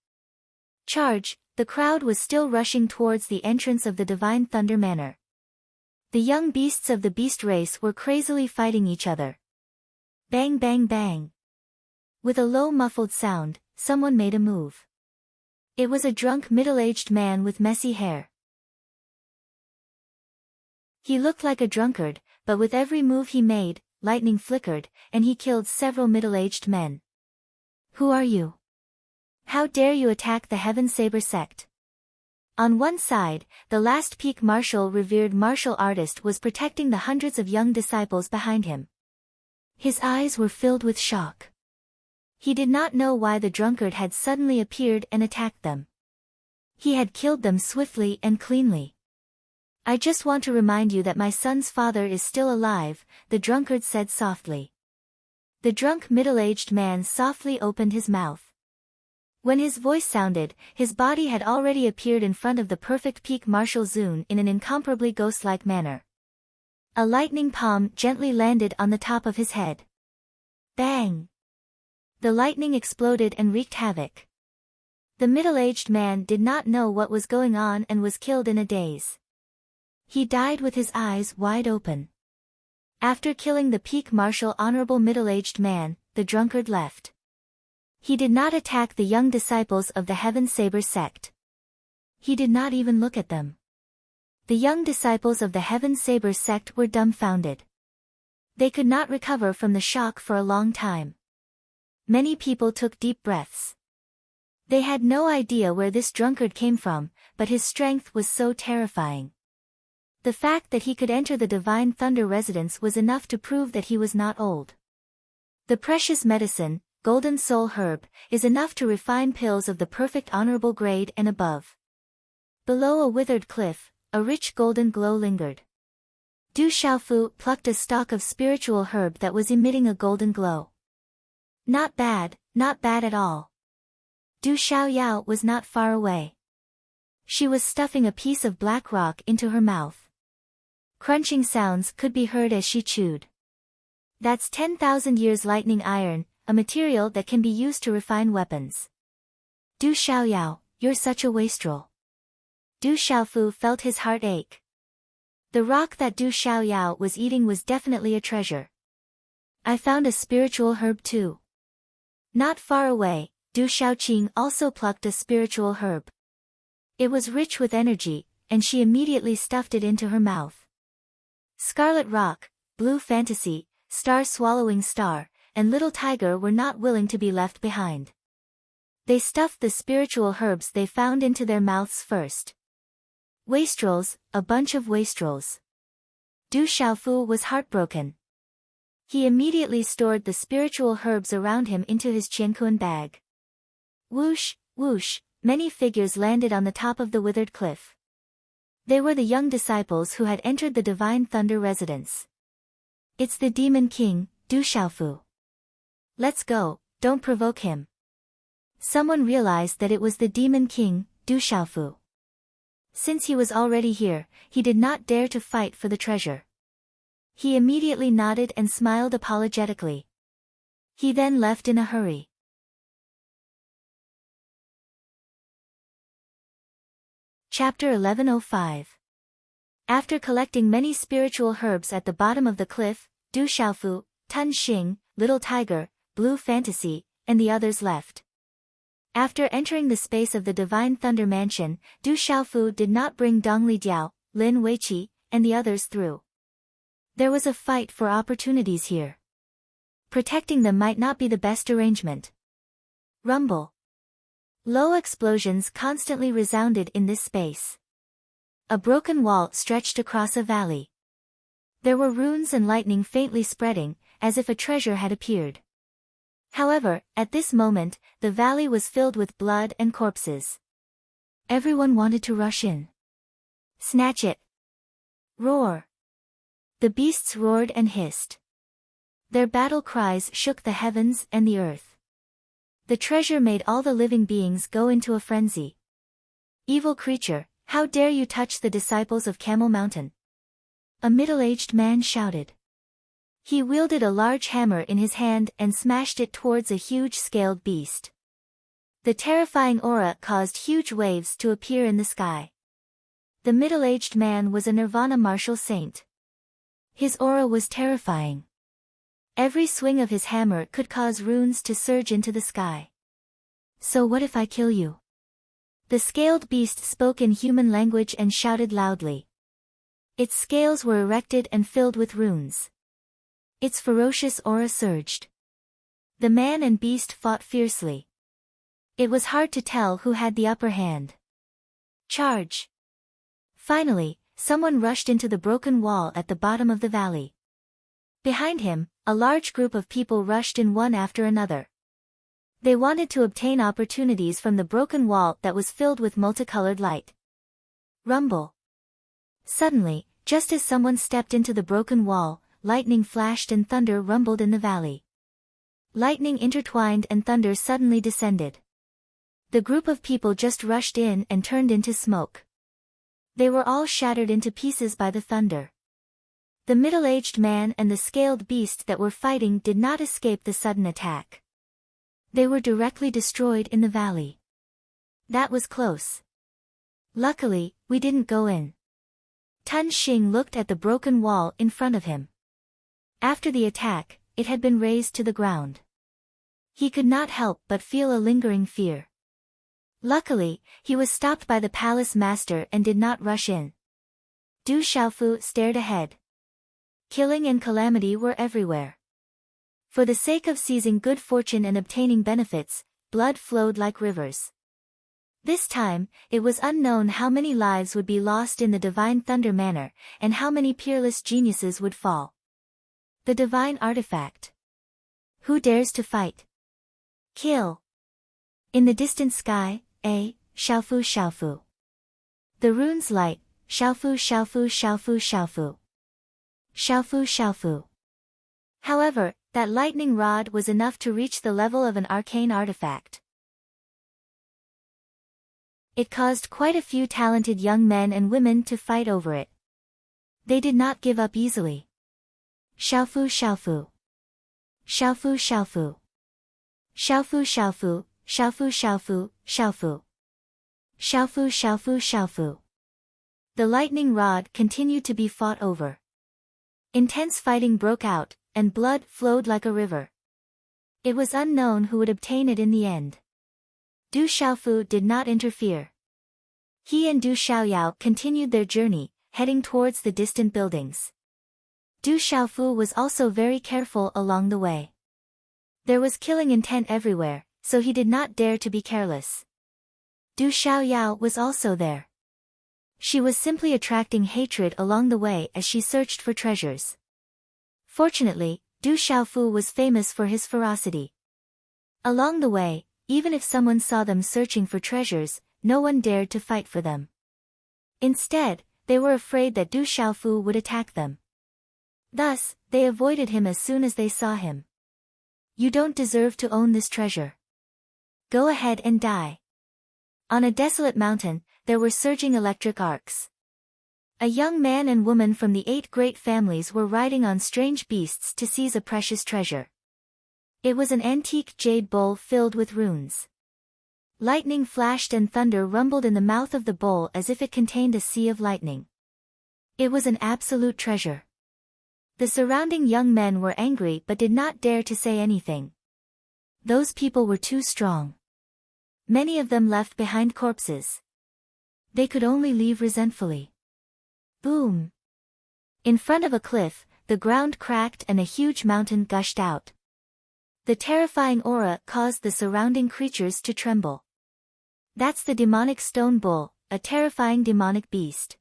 Charge! The crowd was still rushing towards the entrance of the Divine Thunder Manor. The young beasts of the beast race were crazily fighting each other. Bang bang bang. With a low muffled sound, someone made a move. It was a drunk middle-aged man with messy hair. He looked like a drunkard, but with every move he made, lightning flickered, and he killed several middle-aged men. Who are you? How dare you attack the Heaven Saber sect? On one side, the last peak martial revered martial artist was protecting the hundreds of young disciples behind him. His eyes were filled with shock. He did not know why the drunkard had suddenly appeared and attacked them. He had killed them swiftly and cleanly. I just want to remind you that my son's father is still alive, the drunkard said softly. The drunk middle-aged man softly opened his mouth. When his voice sounded, his body had already appeared in front of the perfect peak martial Zune in an incomparably ghost-like manner. A lightning palm gently landed on the top of his head. Bang! The lightning exploded and wreaked havoc. The middle-aged man did not know what was going on and was killed in a daze. He died with his eyes wide open. After killing the peak martial honorable middle-aged man, the drunkard left. He did not attack the young disciples of the Heaven Saber sect. He did not even look at them. The young disciples of the Heaven Saber sect were dumbfounded. They could not recover from the shock for a long time. Many people took deep breaths. They had no idea where this drunkard came from, but his strength was so terrifying. The fact that he could enter the Divine Thunder residence was enough to prove that he was not old. The precious medicine, Golden Soul Herb, is enough to refine pills of the perfect honorable grade and above. Below a withered cliff, a rich golden glow lingered. Du Xiaofu plucked a stalk of spiritual herb that was emitting a golden glow. Not bad at all. Du Xiaoyao was not far away. She was stuffing a piece of black rock into her mouth. Crunching sounds could be heard as she chewed. That's 10,000 years lightning iron, a material that can be used to refine weapons. Du Xiaoyao, you're such a wastrel. Du Xiaofu felt his heart ache. The rock that Du Xiaoyao was eating was definitely a treasure. I found a spiritual herb too. Not far away, Du Xiaoqing also plucked a spiritual herb. It was rich with energy, and she immediately stuffed it into her mouth. Scarlet Rock, Blue Fantasy, Star Swallowing Star, and Little Tiger were not willing to be left behind. They stuffed the spiritual herbs they found into their mouths first. Wastrels, a bunch of wastrels. Du Xiaofu was heartbroken. He immediately stored the spiritual herbs around him into his Qianquan bag. Whoosh, whoosh, many figures landed on the top of the withered cliff. They were the young disciples who had entered the Divine Thunder residence. It's the Demon King, Du Xiaofu. Let's go, don't provoke him. Someone realized that it was the Demon King, Du Xiaofu. Since he was already here, he did not dare to fight for the treasure. He immediately nodded and smiled apologetically. He then left in a hurry. Chapter 1105. After collecting many spiritual herbs at the bottom of the cliff, Du Xiaofu, Tun Xing, Little Tiger, Blue Fantasy, and the others left. After entering the space of the Divine Thunder Mansion, Du Xiaofu did not bring Dongli Diao, Lin Weiqi, and the others through. There was a fight for opportunities here. Protecting them might not be the best arrangement. Rumble. Low explosions constantly resounded in this space. A broken wall stretched across a valley. There were runes and lightning faintly spreading, as if a treasure had appeared. However, at this moment, the valley was filled with blood and corpses. Everyone wanted to rush in. Snatch it! Roar! The beasts roared and hissed. Their battle cries shook the heavens and the earth. The treasure made all the living beings go into a frenzy. Evil creature, how dare you touch the disciples of Camel Mountain? A middle-aged man shouted. He wielded a large hammer in his hand and smashed it towards a huge scaled beast. The terrifying aura caused huge waves to appear in the sky. The middle-aged man was a Nirvana martial saint. His aura was terrifying. Every swing of his hammer could cause runes to surge into the sky. So what if I kill you? The scaled beast spoke in human language and shouted loudly. Its scales were erected and filled with runes. Its ferocious aura surged. The man and beast fought fiercely. It was hard to tell who had the upper hand. Charge! Finally, someone rushed into the broken wall at the bottom of the valley. Behind him, a large group of people rushed in one after another. They wanted to obtain opportunities from the broken wall that was filled with multicolored light. Rumble. Suddenly, just as someone stepped into the broken wall, lightning flashed and thunder rumbled in the valley. Lightning intertwined and thunder suddenly descended. The group of people just rushed in and turned into smoke. They were all shattered into pieces by the thunder. The middle-aged man and the scaled beast that were fighting did not escape the sudden attack. They were directly destroyed in the valley. That was close. Luckily, we didn't go in. Tun Xing looked at the broken wall in front of him. After the attack, it had been razed to the ground. He could not help but feel a lingering fear. Luckily, he was stopped by the palace master and did not rush in. Du Xiaofu stared ahead. Killing and calamity were everywhere. For the sake of seizing good fortune and obtaining benefits, blood flowed like rivers. This time, it was unknown how many lives would be lost in the Divine Thunder Manor, and how many peerless geniuses would fall. The divine artifact. Who dares to fight? Kill. In the distant sky, Xiaofu Xiaofu. The runes light, Xiaofu Xiaofu Xiaofu Xiaofu. Xiaofu Xiaofu. However, that lightning rod was enough to reach the level of an arcane artifact. It caused quite a few talented young men and women to fight over it. They did not give up easily. Xiaofu Xiaofu. Xiaofu Xiaofu. Xiaofu Xiaofu, Xiaofu Xiaofu, Xiaofu. Xiaofu Xiaofu Xiaofu. The lightning rod continued to be fought over. Intense fighting broke out, and blood flowed like a river. It was unknown who would obtain it in the end. Du Xiaofu did not interfere. He and Du Xiaoyao continued their journey, heading towards the distant buildings. Du Xiaofu was also very careful along the way. There was killing intent everywhere, so he did not dare to be careless. Du Xiaoyao was also there. She was simply attracting hatred along the way as she searched for treasures. Fortunately, Du Xiaofu was famous for his ferocity. Along the way, even if someone saw them searching for treasures, no one dared to fight for them. Instead, they were afraid that Du Xiaofu would attack them. Thus, they avoided him as soon as they saw him. You don't deserve to own this treasure. Go ahead and die. On a desolate mountain, there were surging electric arcs. A young man and woman from the 8 great families were riding on strange beasts to seize a precious treasure. It was an antique jade bowl filled with runes. Lightning flashed and thunder rumbled in the mouth of the bowl as if it contained a sea of lightning. It was an absolute treasure. The surrounding young men were angry but did not dare to say anything. Those people were too strong. Many of them left behind corpses. They could only leave resentfully. Boom! In front of a cliff, the ground cracked and a huge mountain gushed out. The terrifying aura caused the surrounding creatures to tremble. That's the demonic stone bull, a terrifying demonic beast.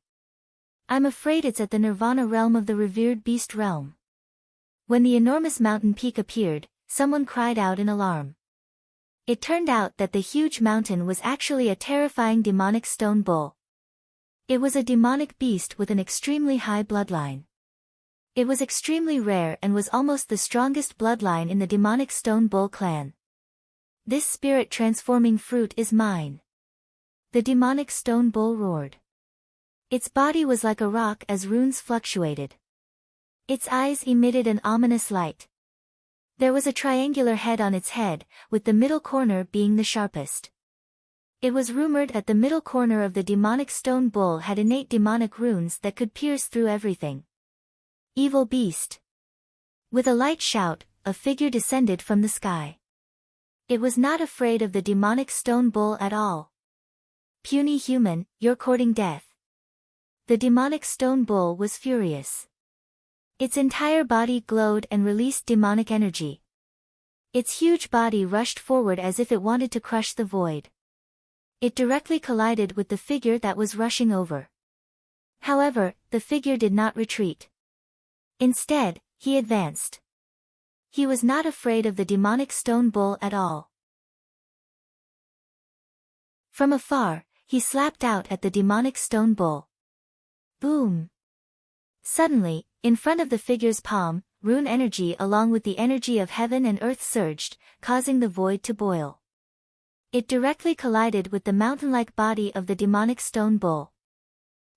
I'm afraid it's at the Nirvana realm of the revered beast realm. When the enormous mountain peak appeared, someone cried out in alarm. It turned out that the huge mountain was actually a terrifying demonic stone bull. It was a demonic beast with an extremely high bloodline. It was extremely rare and was almost the strongest bloodline in the demonic stone bull clan. This spirit-transforming fruit is mine. The demonic stone bull roared. Its body was like a rock as runes fluctuated. Its eyes emitted an ominous light. There was a triangular head on its head, with the middle corner being the sharpest. It was rumored that the middle corner of the demonic stone bull had innate demonic runes that could pierce through everything. Evil beast! With a light shout, a figure descended from the sky. It was not afraid of the demonic stone bull at all. Puny human, you're courting death. The demonic stone bull was furious. Its entire body glowed and released demonic energy. Its huge body rushed forward as if it wanted to crush the void. It directly collided with the figure that was rushing over. However, the figure did not retreat. Instead, he advanced. He was not afraid of the demonic stone bull at all. From afar, he slapped out at the demonic stone bull. Boom! Suddenly, in front of the figure's palm, rune energy along with the energy of heaven and earth surged, causing the void to boil. It directly collided with the mountain-like body of the demonic stone bull.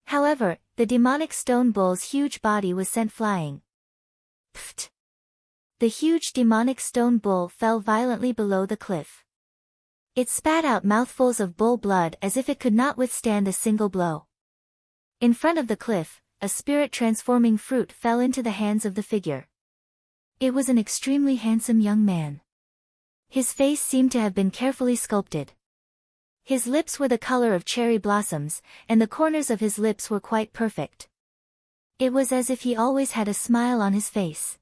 However, the demonic stone bull's huge body was sent flying. Pfft! The huge demonic stone bull fell violently below the cliff. It spat out mouthfuls of bull blood as if it could not withstand a single blow. In front of the cliff, a spirit-transforming fruit fell into the hands of the figure. It was an extremely handsome young man. His face seemed to have been carefully sculpted. His lips were the color of cherry blossoms, and the corners of his lips were quite perfect. It was as if he always had a smile on his face.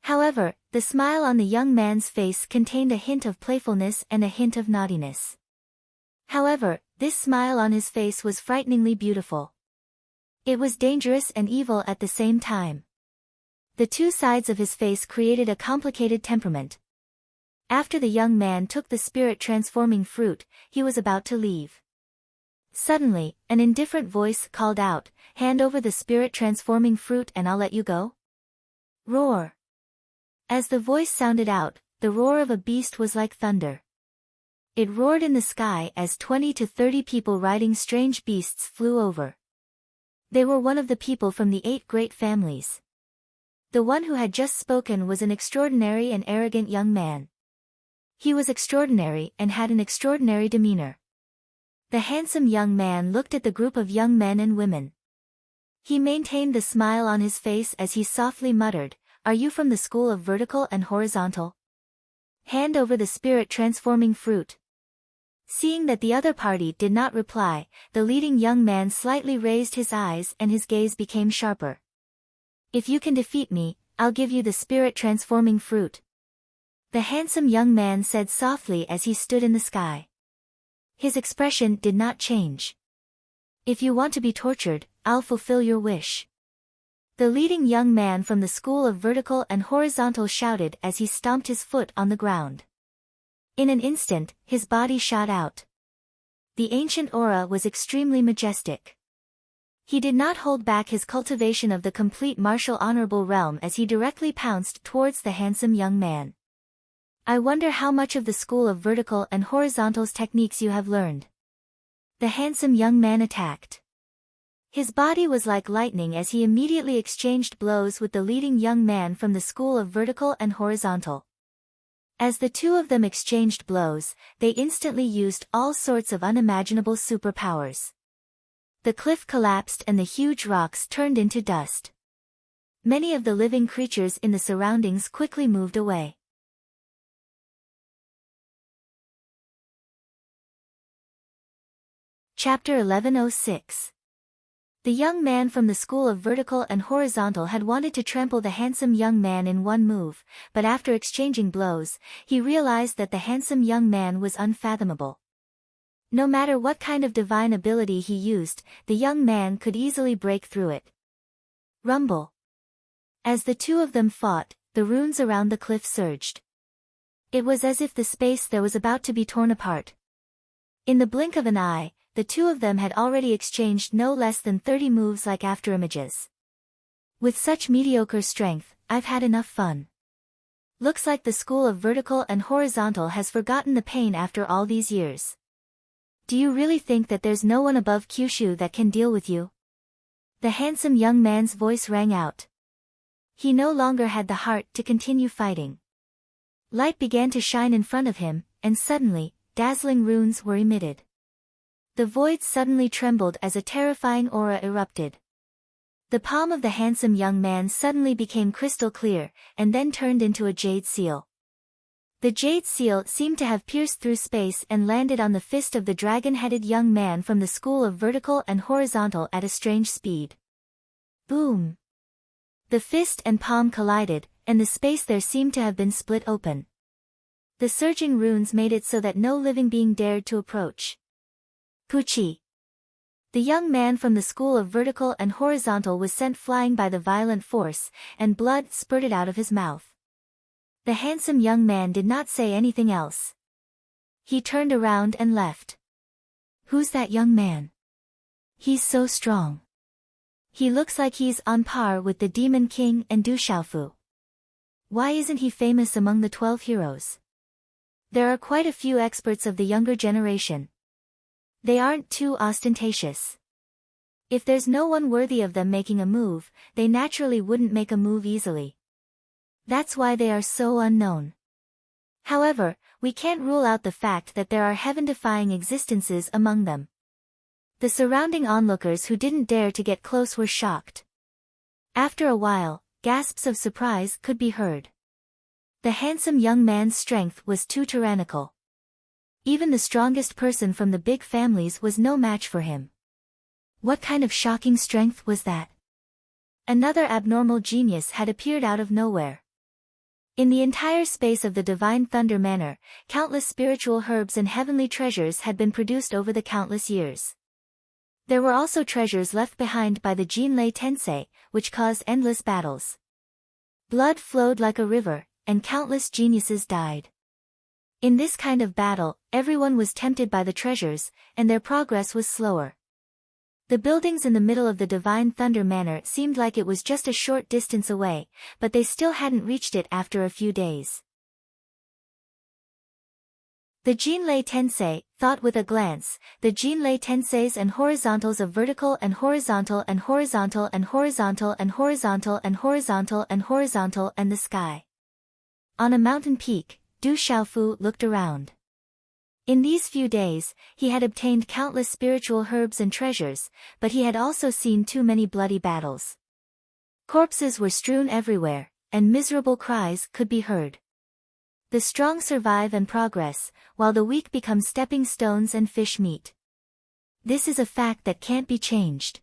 However, the smile on the young man's face contained a hint of playfulness and a hint of naughtiness. However, this smile on his face was frighteningly beautiful. It was dangerous and evil at the same time. The two sides of his face created a complicated temperament. After the young man took the spirit-transforming fruit, he was about to leave. Suddenly, an indifferent voice called out, "Hand over the spirit-transforming fruit and I'll let you go." Roar! As the voice sounded out, the roar of a beast was like thunder. It roared in the sky as 20 to 30 people riding strange beasts flew over. They were one of the people from the 8 great families. The one who had just spoken was an extraordinary and arrogant young man. He was extraordinary and had an extraordinary demeanor. The handsome young man looked at the group of young men and women. He maintained the smile on his face as he softly muttered, "Are you from the school of vertical and horizontal? Hand over the spirit-transforming fruit." Seeing that the other party did not reply, the leading young man slightly raised his eyes and his gaze became sharper. "If you can defeat me, I'll give you the spirit-transforming fruit," the handsome young man said softly as he stood in the sky. His expression did not change. "If you want to be tortured, I'll fulfill your wish." The leading young man from the school of vertical and horizontal shouted as he stomped his foot on the ground. In an instant, his body shot out. The ancient aura was extremely majestic. He did not hold back his cultivation of the complete martial honorable realm as he directly pounced towards the handsome young man. "I wonder how much of the school of vertical and horizontal's techniques you have learned." The handsome young man attacked. His body was like lightning as he immediately exchanged blows with the leading young man from the school of vertical and horizontal. As the two of them exchanged blows, they instantly used all sorts of unimaginable superpowers. The cliff collapsed and the huge rocks turned into dust. Many of the living creatures in the surroundings quickly moved away. Chapter 1106. The young man from the school of vertical and horizontal had wanted to trample the handsome young man in one move, but after exchanging blows, he realized that the handsome young man was unfathomable. No matter what kind of divine ability he used, the young man could easily break through it. Rumble. As the two of them fought, the runes around the cliff surged. It was as if the space there was about to be torn apart. In the blink of an eye, the two of them had already exchanged no less than 30 moves like afterimages. With such mediocre strength, I've had enough fun. Looks like the school of vertical and horizontal has forgotten the pain after all these years. Do you really think that there's no one above Kyushu that can deal with you? The handsome young man's voice rang out. He no longer had the heart to continue fighting. Light began to shine in front of him, and suddenly, dazzling runes were emitted. The void suddenly trembled as a terrifying aura erupted. The palm of the handsome young man suddenly became crystal clear, and then turned into a jade seal. The jade seal seemed to have pierced through space and landed on the fist of the dragon-headed young man from the school of vertical and horizontal at a strange speed. Boom! The fist and palm collided, and the space there seemed to have been split open. The surging runes made it so that no living being dared to approach. Pucci! The young man from the school of vertical and horizontal was sent flying by the violent force, and blood spurted out of his mouth. The handsome young man did not say anything else. He turned around and left. Who's that young man? He's so strong. He looks like he's on par with the Demon King and Du Xiaofu. Why isn't he famous among the 12 heroes? There are quite a few experts of the younger generation. They aren't too ostentatious. If there's no one worthy of them making a move, they naturally wouldn't make a move easily. That's why they are so unknown. However, we can't rule out the fact that there are heaven-defying existences among them. The surrounding onlookers who didn't dare to get close were shocked. After a while, gasps of surprise could be heard. The handsome young man's strength was too tyrannical. Even the strongest person from the big families was no match for him. What kind of shocking strength was that? Another abnormal genius had appeared out of nowhere. In the entire space of the Divine Thunder Manor, countless spiritual herbs and heavenly treasures had been produced over the countless years. There were also treasures left behind by the Jinlei Tensei, which caused endless battles. Blood flowed like a river, and countless geniuses died. In this kind of battle, everyone was tempted by the treasures, and their progress was slower. The buildings in the middle of the Divine Thunder Manor seemed like it was just a short distance away, but they still hadn't reached it after a few days. The Jinlei Tensei thought with a glance, the Jinlei Tenseis and horizontals of vertical and horizontal and horizontal and horizontal and horizontal and horizontal and horizontal and the sky. On a mountain peak, Du Xiaofu looked around. In these few days, he had obtained countless spiritual herbs and treasures, but he had also seen too many bloody battles. Corpses were strewn everywhere, and miserable cries could be heard. The strong survive and progress, while the weak become stepping stones and fish meat. This is a fact that can't be changed.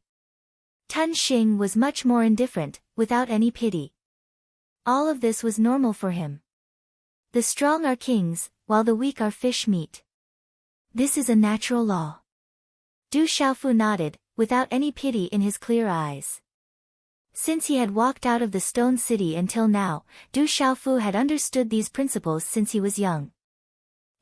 Tun Xing was much more indifferent, without any pity. All of this was normal for him. The strong are kings, while the weak are fish meat. This is a natural law. Du Xiaofu nodded, without any pity in his clear eyes. Since he had walked out of the stone city until now, Du Xiaofu had understood these principles since he was young.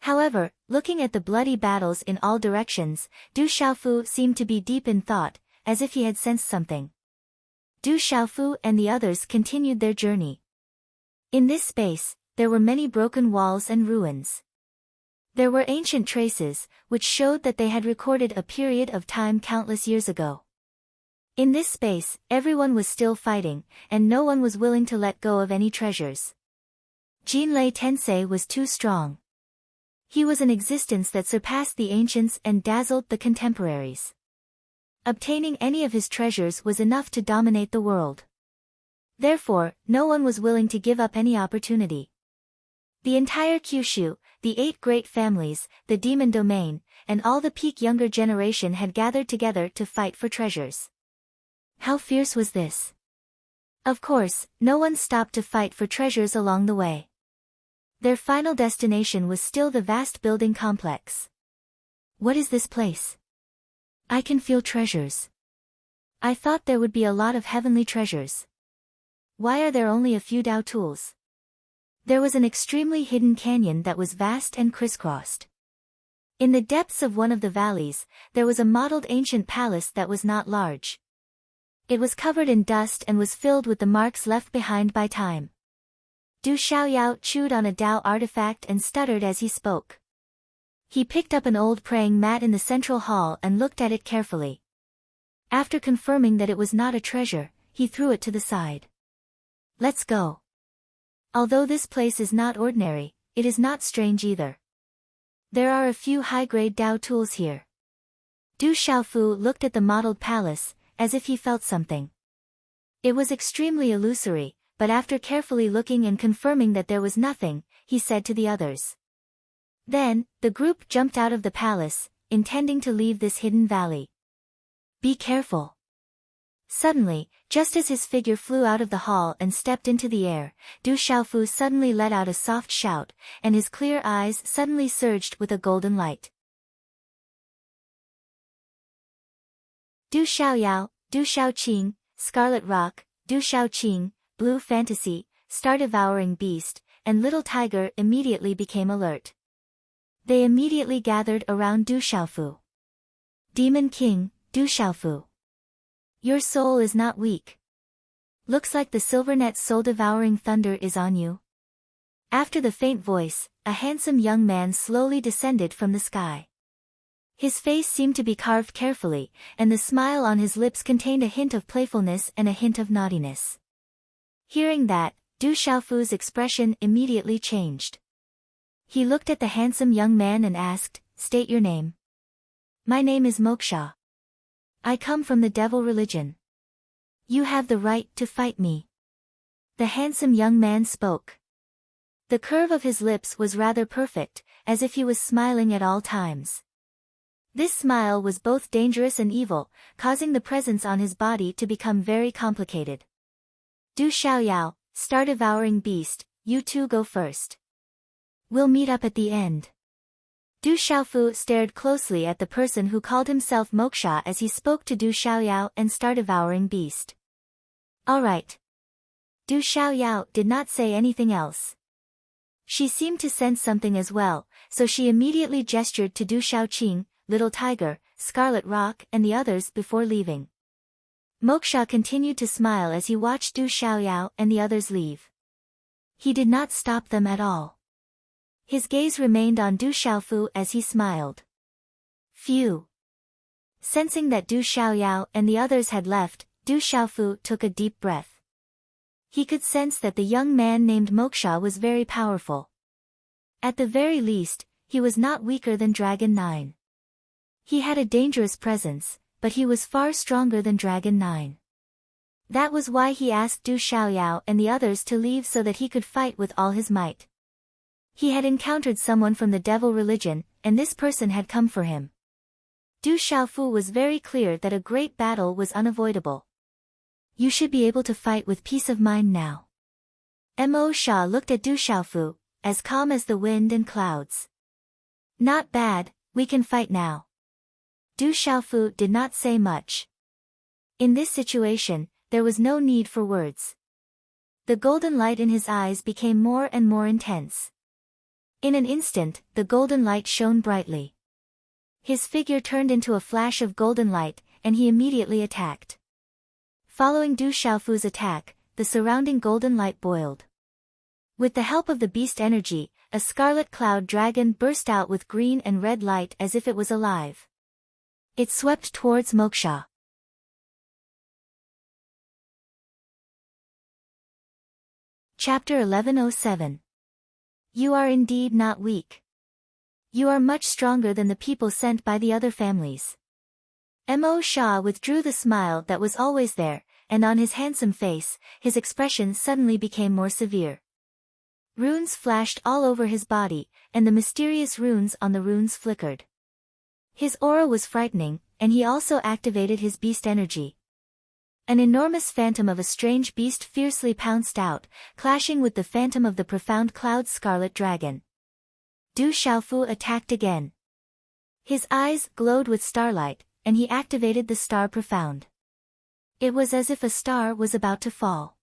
However, looking at the bloody battles in all directions, Du Xiaofu seemed to be deep in thought, as if he had sensed something. Du Xiaofu and the others continued their journey. In this space, there were many broken walls and ruins. There were ancient traces, which showed that they had recorded a period of time countless years ago. In this space, everyone was still fighting, and no one was willing to let go of any treasures. Jinlei Tensei was too strong. He was an existence that surpassed the ancients and dazzled the contemporaries. Obtaining any of his treasures was enough to dominate the world. Therefore, no one was willing to give up any opportunity. The entire Kyushu, the 8 great families, the demon domain, and all the peak younger generation had gathered together to fight for treasures. How fierce was this? Of course, no one stopped to fight for treasures along the way. Their final destination was still the vast building complex. What is this place? I can feel treasures. I thought there would be a lot of heavenly treasures. Why are there only a few Dao tools? There was an extremely hidden canyon that was vast and crisscrossed. In the depths of one of the valleys, there was a modeled ancient palace that was not large. It was covered in dust and was filled with the marks left behind by time. Du Xiaoyao chewed on a Dao artifact and stuttered as he spoke. He picked up an old praying mat in the central hall and looked at it carefully. After confirming that it was not a treasure, he threw it to the side. Let's go. Although this place is not ordinary, it is not strange either. There are a few high-grade Dao tools here. Du Xiaofu looked at the modeled palace, as if he felt something. It was extremely illusory, but after carefully looking and confirming that there was nothing, he said to the others. Then, the group jumped out of the palace, intending to leave this hidden valley. Be careful. Suddenly, just as his figure flew out of the hall and stepped into the air, Du Xiaofu suddenly let out a soft shout, and his clear eyes suddenly surged with a golden light. Du Xiaoyao, Du Xiaoqing, Scarlet Rock, Du Xiaoqing, Blue Fantasy, Star-Devouring Beast, and Little Tiger immediately became alert. They immediately gathered around Du Xiaofu. Demon King, Du Xiaofu. Your soul is not weak. Looks like the Silvernet soul-devouring thunder is on you. After the faint voice, a handsome young man slowly descended from the sky. His face seemed to be carved carefully, and the smile on his lips contained a hint of playfulness and a hint of naughtiness. Hearing that, Du Xiaofu's expression immediately changed. He looked at the handsome young man and asked, "State your name." "My name is Moksha. I come from the devil religion. You have the right to fight me." The handsome young man spoke. The curve of his lips was rather perfect, as if he was smiling at all times. This smile was both dangerous and evil, causing the presence on his body to become very complicated. Du Xiaoyao, Star-Devouring Beast, you two go first. We'll meet up at the end. Du Xiaofu stared closely at the person who called himself Moksha as he spoke to Du Xiaoyao and Star-Devouring Beast. All right. Du Xiaoyao did not say anything else. She seemed to sense something as well, so she immediately gestured to Du Xiaoqing, Little Tiger, Scarlet Rock and the others before leaving. Moksha continued to smile as he watched Du Xiaoyao and the others leave. He did not stop them at all. His gaze remained on Du Xiaofu as he smiled. Phew. Sensing that Du Xiaoyao and the others had left, Du Xiaofu took a deep breath. He could sense that the young man named Moksha was very powerful. At the very least, he was not weaker than Dragon 9. He had a dangerous presence, but he was far stronger than Dragon 9. That was why he asked Du Xiaoyao and the others to leave so that he could fight with all his might. He had encountered someone from the devil religion, and this person had come for him. Du Xiaofu was very clear that a great battle was unavoidable. You should be able to fight with peace of mind now. Mo Sha looked at Du Xiaofu, as calm as the wind and clouds. Not bad, we can fight now. Du Xiaofu did not say much. In this situation, there was no need for words. The golden light in his eyes became more and more intense. In an instant, the golden light shone brightly. His figure turned into a flash of golden light, and he immediately attacked. Following Du Xiaofu's attack, the surrounding golden light boiled. With the help of the beast energy, a scarlet cloud dragon burst out with green and red light as if it was alive. It swept towards Moksha. Chapter 1107. You are indeed not weak. You are much stronger than the people sent by the other families. Mo Sha withdrew the smile that was always there, and on his handsome face, his expression suddenly became more severe. Runes flashed all over his body, and the mysterious runes on the runes flickered. His aura was frightening, and he also activated his beast energy. An enormous phantom of a strange beast fiercely pounced out, clashing with the phantom of the profound cloud's scarlet dragon. Du Xiaofu attacked again. His eyes glowed with starlight, and he activated the star profound. It was as if a star was about to fall.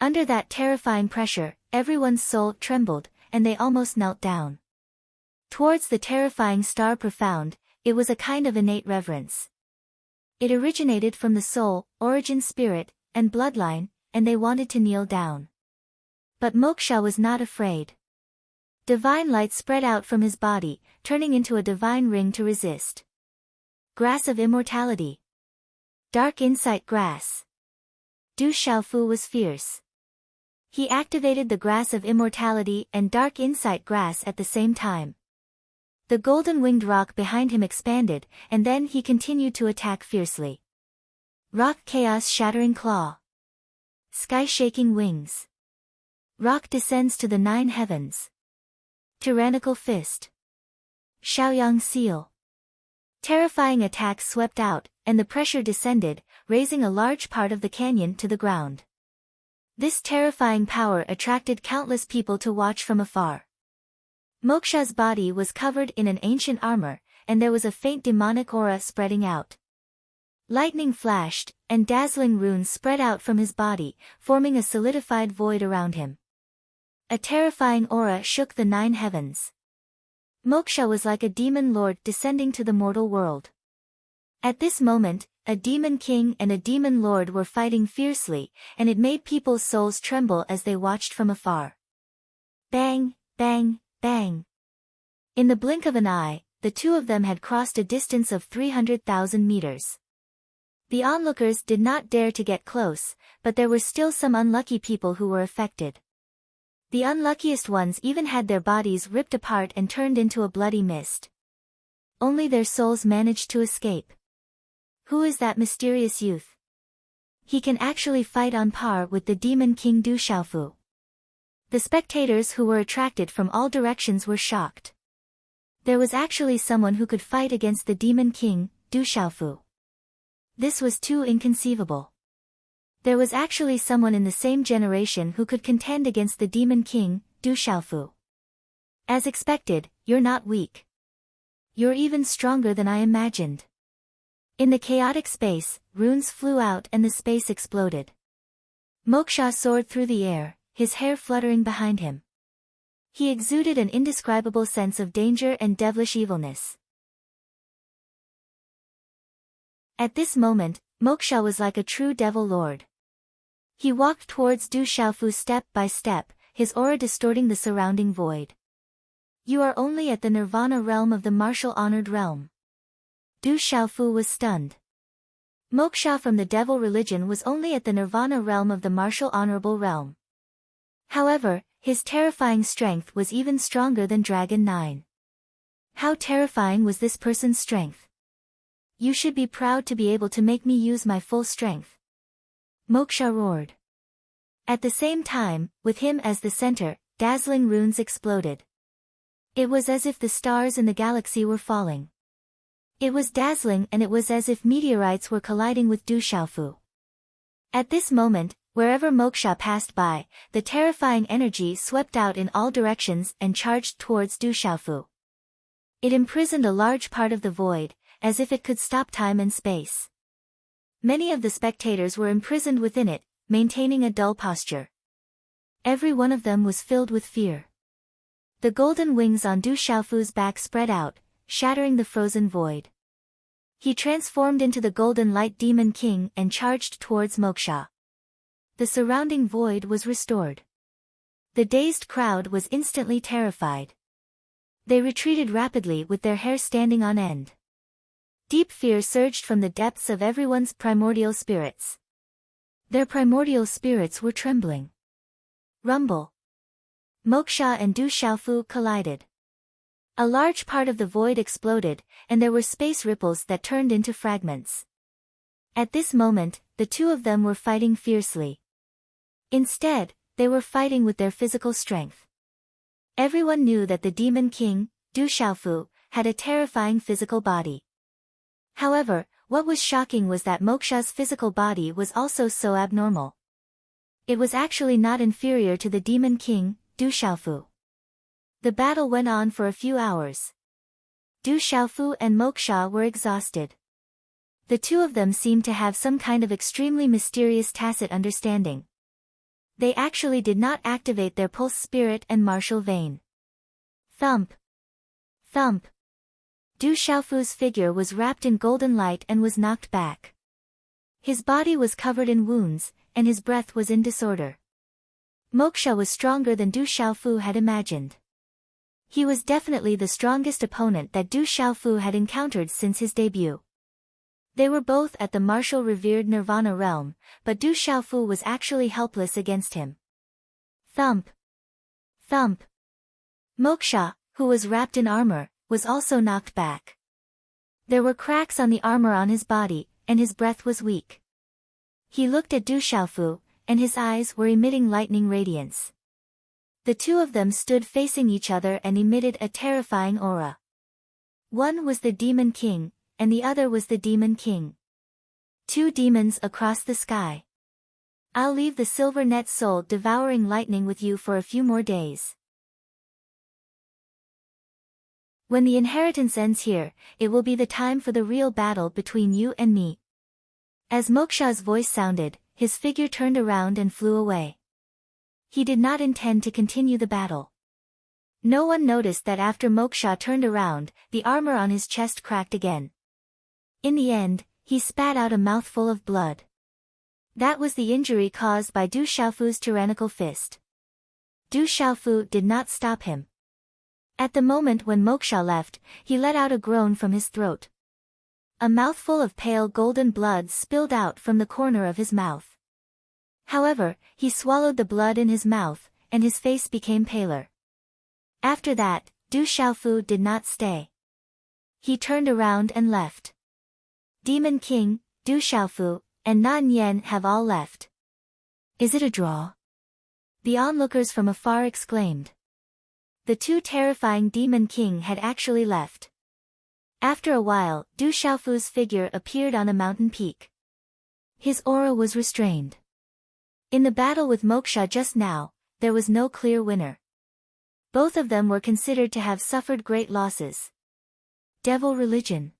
Under that terrifying pressure, everyone's soul trembled, and they almost knelt down. Towards the terrifying star profound, it was a kind of innate reverence. It originated from the soul, origin spirit, and bloodline, and they wanted to kneel down. But Moksha was not afraid. Divine light spread out from his body, turning into a divine ring to resist. Grass of Immortality. Dark Insight Grass. Du Xiaofu was fierce. He activated the Grass of Immortality and Dark Insight Grass at the same time. The golden-winged rock behind him expanded, and then he continued to attack fiercely. Rock Chaos Shattering Claw. Sky-Shaking Wings. Rock descends to the 9 heavens. Tyrannical fist. Shaoyang seal. Terrifying attacks swept out, and the pressure descended, raising a large part of the canyon to the ground. This terrifying power attracted countless people to watch from afar. Moksha's body was covered in an ancient armor, and there was a faint demonic aura spreading out. Lightning flashed, and dazzling runes spread out from his body, forming a solidified void around him. A terrifying aura shook the 9 heavens. Moksha was like a demon lord descending to the mortal world. At this moment, a demon king and a demon lord were fighting fiercely, and it made people's souls tremble as they watched from afar. Bang, bang, bang. In the blink of an eye, the two of them had crossed a distance of 300,000 meters. The onlookers did not dare to get close, but there were still some unlucky people who were affected. The unluckiest ones even had their bodies ripped apart and turned into a bloody mist. Only their souls managed to escape. Who is that mysterious youth? He can actually fight on par with the demon king Du Xiaofu. The spectators who were attracted from all directions were shocked. There was actually someone who could fight against the demon king, Du Xiaofu. This was too inconceivable. There was actually someone in the same generation who could contend against the demon king, Du Xiaofu. As expected, you're not weak. You're even stronger than I imagined. In the chaotic space, runes flew out and the space exploded. Moksha soared through the air, his hair fluttering behind him. He exuded an indescribable sense of danger and devilish evilness. At this moment, Moksha was like a true devil lord. He walked towards Du Xiaofu step by step, his aura distorting the surrounding void. You are only at the nirvana realm of the martial honored realm. Du Xiaofu was stunned. Moksha from the devil religion was only at the nirvana realm of the martial honorable realm. However, his terrifying strength was even stronger than Dragon 9. How terrifying was this person's strength? You should be proud to be able to make me use my full strength. Moksha roared. At the same time, with him as the center, dazzling runes exploded. It was as if the stars in the galaxy were falling. It was dazzling, and it was as if meteorites were colliding with Du Xiaofu. At this moment, wherever Moksha passed by, the terrifying energy swept out in all directions and charged towards Du Xiaofu. It imprisoned a large part of the void, as if it could stop time and space. Many of the spectators were imprisoned within it, maintaining a dull posture. Every one of them was filled with fear. The golden wings on Du Xiaofu's back spread out, shattering the frozen void. He transformed into the golden light demon king and charged towards Moksha. The surrounding void was restored. The dazed crowd was instantly terrified. They retreated rapidly with their hair standing on end. Deep fear surged from the depths of everyone's primordial spirits. Their primordial spirits were trembling. Rumble. Moksha and Du Xiaofu collided. A large part of the void exploded, and there were space ripples that turned into fragments. At this moment, the two of them were fighting fiercely. Instead, they were fighting with their physical strength. Everyone knew that the demon king, Du Xiaofu, had a terrifying physical body. However, what was shocking was that Moksha's physical body was also so abnormal. It was actually not inferior to the demon king, Du Xiaofu. The battle went on for a few hours. Du Xiaofu and Moksha were exhausted. The two of them seemed to have some kind of extremely mysterious tacit understanding. They actually did not activate their pulse spirit and martial vein. Thump. Thump. Du Xiaofu's figure was wrapped in golden light and was knocked back. His body was covered in wounds, and his breath was in disorder. Moksha was stronger than Du Xiaofu had imagined. He was definitely the strongest opponent that Du Xiaofu had encountered since his debut. They were both at the martial revered Nirvana realm, but Du Xiaofu was actually helpless against him. Thump. Thump. Moksha, who was wrapped in armor, was also knocked back. There were cracks on the armor on his body, and his breath was weak. He looked at Du Xiaofu, and his eyes were emitting lightning radiance. The two of them stood facing each other and emitted a terrifying aura. One was the Demon King, and the other was the Demon King. Two demons across the sky. I'll leave the silver net soul devouring lightning with you for a few more days. When the inheritance ends here, it will be the time for the real battle between you and me. As Moksha's voice sounded, his figure turned around and flew away. He did not intend to continue the battle. No one noticed that after Moksha turned around, the armor on his chest cracked again. In the end, he spat out a mouthful of blood. That was the injury caused by Du Xiaofu's tyrannical fist. Du Xiaofu did not stop him. At the moment when Moksha left, he let out a groan from his throat. A mouthful of pale golden blood spilled out from the corner of his mouth. However, he swallowed the blood in his mouth, and his face became paler. After that, Du Xiaofu did not stay. He turned around and left. Demon King, Du Xiaofu, and Nan Yen have all left. Is it a draw? The onlookers from afar exclaimed. The two terrifying Demon King had actually left. After a while, Du Xiaofu's figure appeared on a mountain peak. His aura was restrained. In the battle with Moksha just now, there was no clear winner. Both of them were considered to have suffered great losses. Devil religion.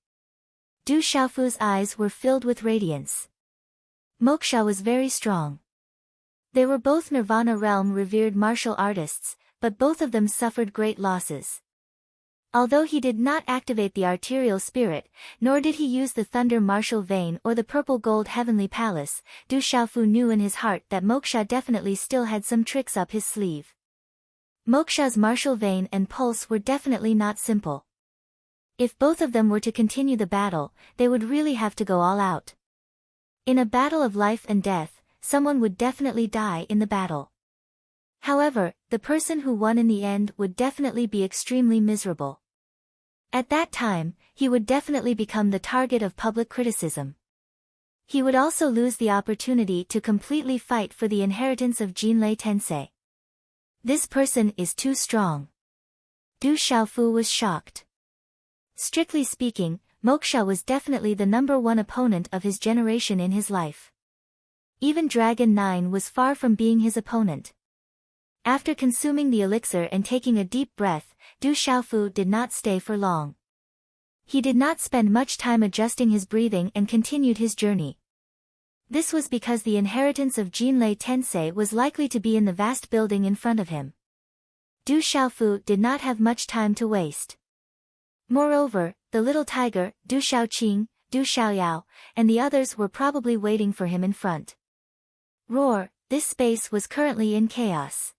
Du Xiaofu's eyes were filled with radiance. Moksha was very strong. They were both Nirvana realm revered martial artists, but both of them suffered great losses. Although he did not activate the arterial spirit, nor did he use the thunder martial vein or the purple gold heavenly palace, Du Xiaofu knew in his heart that Moksha definitely still had some tricks up his sleeve. Moksha's martial vein and pulse were definitely not simple. If both of them were to continue the battle, they would really have to go all out. In a battle of life and death, someone would definitely die in the battle. However, the person who won in the end would definitely be extremely miserable. At that time, he would definitely become the target of public criticism. He would also lose the opportunity to completely fight for the inheritance of Jinlei Tensei. This person is too strong. Du Xiaofu was shocked. Strictly speaking, Moksha was definitely the #1 opponent of his generation in his life. Even Dragon 9 was far from being his opponent. After consuming the elixir and taking a deep breath, Du Xiaofu did not stay for long. He did not spend much time adjusting his breathing and continued his journey. This was because the inheritance of Jinlei Tensei was likely to be in the vast building in front of him. Du Xiaofu did not have much time to waste. Moreover, the little tiger, Du Xiaoqing, Du Xiaoyao, and the others were probably waiting for him in front. Roar, this space was currently in chaos.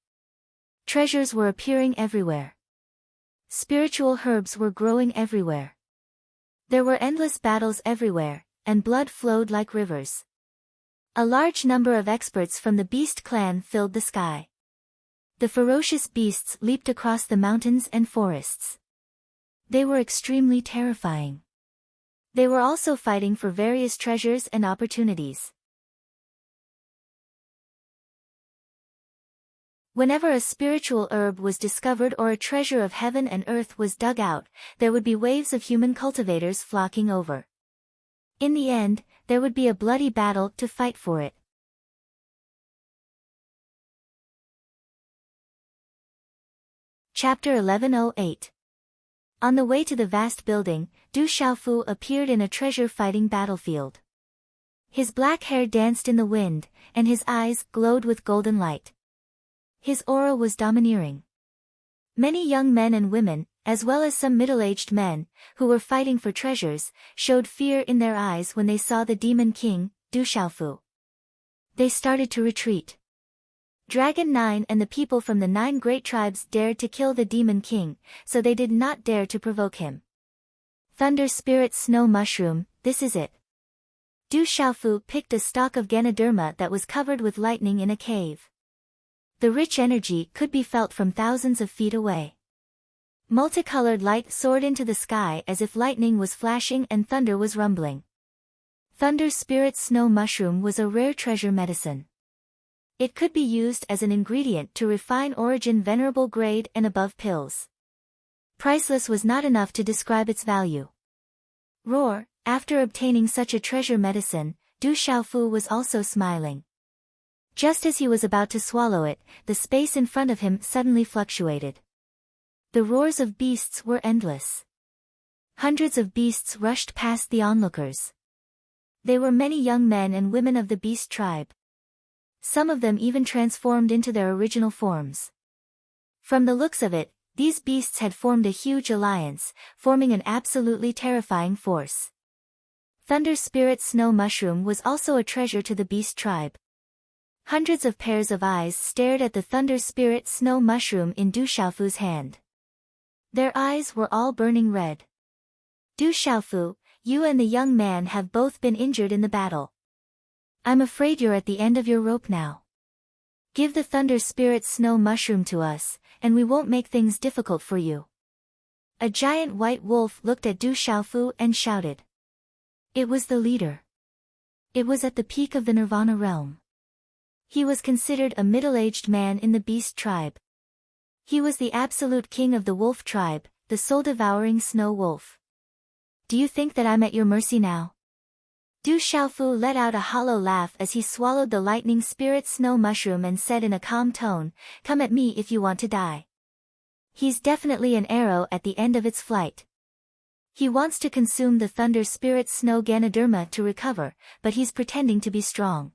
Treasures were appearing everywhere. Spiritual herbs were growing everywhere. There were endless battles everywhere, and blood flowed like rivers. A large number of experts from the Beast clan filled the sky. The ferocious beasts leaped across the mountains and forests. They were extremely terrifying. They were also fighting for various treasures and opportunities. Whenever a spiritual herb was discovered or a treasure of heaven and earth was dug out, there would be waves of human cultivators flocking over. In the end, there would be a bloody battle to fight for it. Chapter 1108. On the way to the vast building, Du Xiaofu appeared in a treasure-fighting battlefield. His black hair danced in the wind, and his eyes glowed with golden light. His aura was domineering. Many young men and women, as well as some middle-aged men, who were fighting for treasures, showed fear in their eyes when they saw the Demon King, Du Xiaofu. They started to retreat. Dragon 9 and the people from the 9 great tribes dared to kill the Demon King, so they did not dare to provoke him. Thunder Spirit Snow Mushroom, this is it. Du Xiaofu picked a stalk of Ganoderma that was covered with lightning in a cave. The rich energy could be felt from thousands of feet away. Multicolored light soared into the sky as if lightning was flashing and thunder was rumbling. Thunder Spirit Snow Mushroom was a rare treasure medicine. It could be used as an ingredient to refine origin venerable grade and above pills. Priceless was not enough to describe its value. Roar, after obtaining such a treasure medicine, Du Xiaofu was also smiling. Just as he was about to swallow it, the space in front of him suddenly fluctuated. The roars of beasts were endless. Hundreds of beasts rushed past the onlookers. They were many young men and women of the beast tribe. Some of them even transformed into their original forms. From the looks of it, these beasts had formed a huge alliance, forming an absolutely terrifying force. Thunder Spirit Snow Mushroom was also a treasure to the beast tribe. Hundreds of pairs of eyes stared at the Thunder Spirit Snow Mushroom in Du Xiaofu's hand. Their eyes were all burning red. Du Xiaofu, you and the young man have both been injured in the battle. I'm afraid you're at the end of your rope now. Give the Thunder Spirit Snow Mushroom to us, and we won't make things difficult for you. A giant white wolf looked at Du Xiaofu and shouted. It was the leader. It was at the peak of the Nirvana realm. He was considered a middle-aged man in the beast tribe. He was the absolute king of the wolf tribe, the soul-devouring snow wolf. Do you think that I'm at your mercy now? Du Xiaofu let out a hollow laugh as he swallowed the lightning spirit snow mushroom and said in a calm tone, "Come at me if you want to die." He's definitely an arrow at the end of its flight. He wants to consume the thunder spirit snow Ganoderma to recover, but he's pretending to be strong.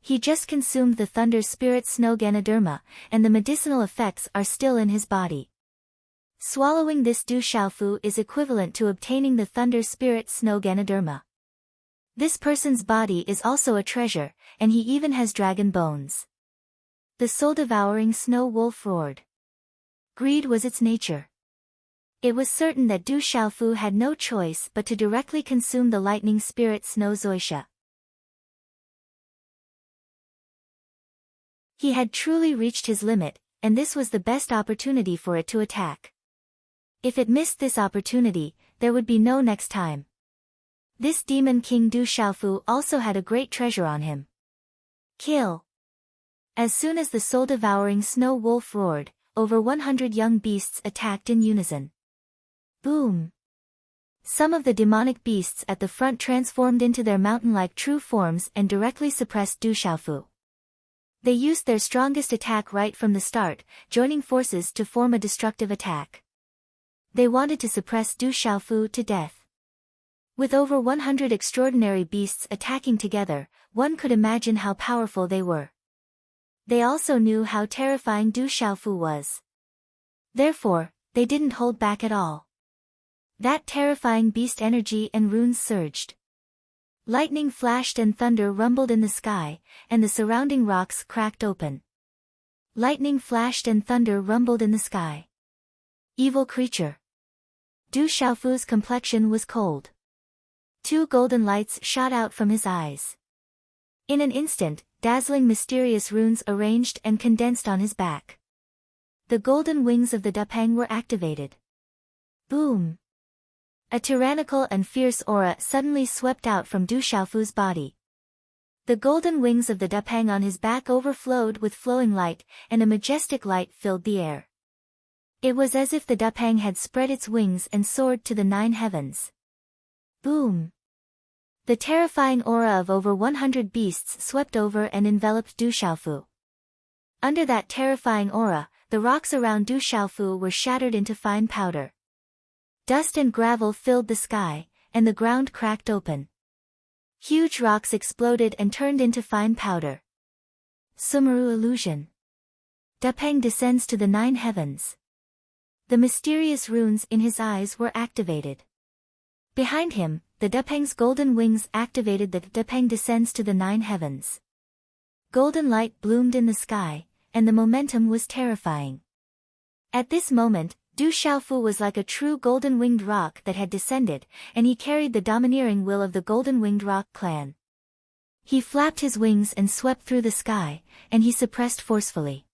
He just consumed the thunder spirit snow Ganoderma, and the medicinal effects are still in his body. Swallowing this Du Xiaofu is equivalent to obtaining the thunder spirit snow Ganoderma. This person's body is also a treasure, and he even has dragon bones. The soul-devouring snow wolf roared. Greed was its nature. It was certain that Du Xiaofu had no choice but to directly consume the lightning spirit snow Zoisha. He had truly reached his limit, and this was the best opportunity for it to attack. If it missed this opportunity, there would be no next time. This demon king Du Xiaofu also had a great treasure on him. Kill! As soon as the soul-devouring snow wolf roared, over 100 young beasts attacked in unison. Boom! Some of the demonic beasts at the front transformed into their mountain-like true forms and directly suppressed Du Xiaofu. They used their strongest attack right from the start, joining forces to form a destructive attack. They wanted to suppress Du Xiaofu to death. With over 100 extraordinary beasts attacking together, one could imagine how powerful they were. They also knew how terrifying Du Xiaofu was. Therefore, they didn't hold back at all. That terrifying beast energy and runes surged. Lightning flashed and thunder rumbled in the sky, and the surrounding rocks cracked open. Lightning flashed and thunder rumbled in the sky. Evil creature. Du Xiaofu's complexion was cold. 2 golden lights shot out from his eyes. In an instant, dazzling mysterious runes arranged and condensed on his back. The golden wings of the Dupang were activated. Boom! A tyrannical and fierce aura suddenly swept out from Du Xiaofu's body. The golden wings of the Dupang on his back overflowed with flowing light, and a majestic light filled the air. It was as if the Dupang had spread its wings and soared to the 9 heavens. Boom! The terrifying aura of over 100 beasts swept over and enveloped Du Xiaofu. Under that terrifying aura, the rocks around Du Xiaofu were shattered into fine powder. Dust and gravel filled the sky, and the ground cracked open. Huge rocks exploded and turned into fine powder. Sumeru illusion. Dupang descends to the 9 heavens. The mysterious runes in his eyes were activated. Behind him, the Dupang's golden wings activated. The Dupang descends to the 9 heavens. Golden light bloomed in the sky, and the momentum was terrifying. At this moment, Du Xiaofu was like a true golden-winged rock that had descended, and he carried the domineering will of the golden-winged rock clan. He flapped his wings and swept through the sky, and he suppressed forcefully.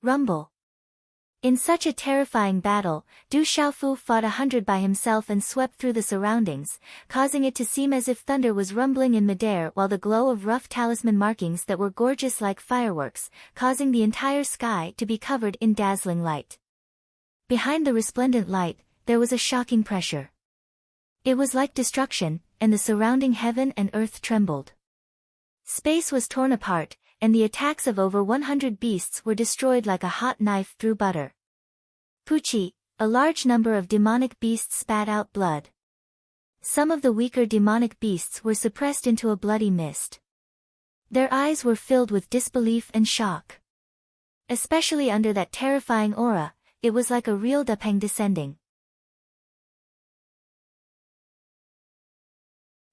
Rumble. In such a terrifying battle, Du Xiaofu fought 100 by himself and swept through the surroundings, causing it to seem as if thunder was rumbling in midair, while the glow of rough talisman markings that were gorgeous like fireworks, causing the entire sky to be covered in dazzling light. Behind the resplendent light, there was a shocking pressure. It was like destruction, and the surrounding heaven and earth trembled. Space was torn apart, and the attacks of over 100 beasts were destroyed like a hot knife through butter. Puchi, a large number of demonic beasts spat out blood. Some of the weaker demonic beasts were suppressed into a bloody mist. Their eyes were filled with disbelief and shock. Especially under that terrifying aura, it was like a real Depeng descending.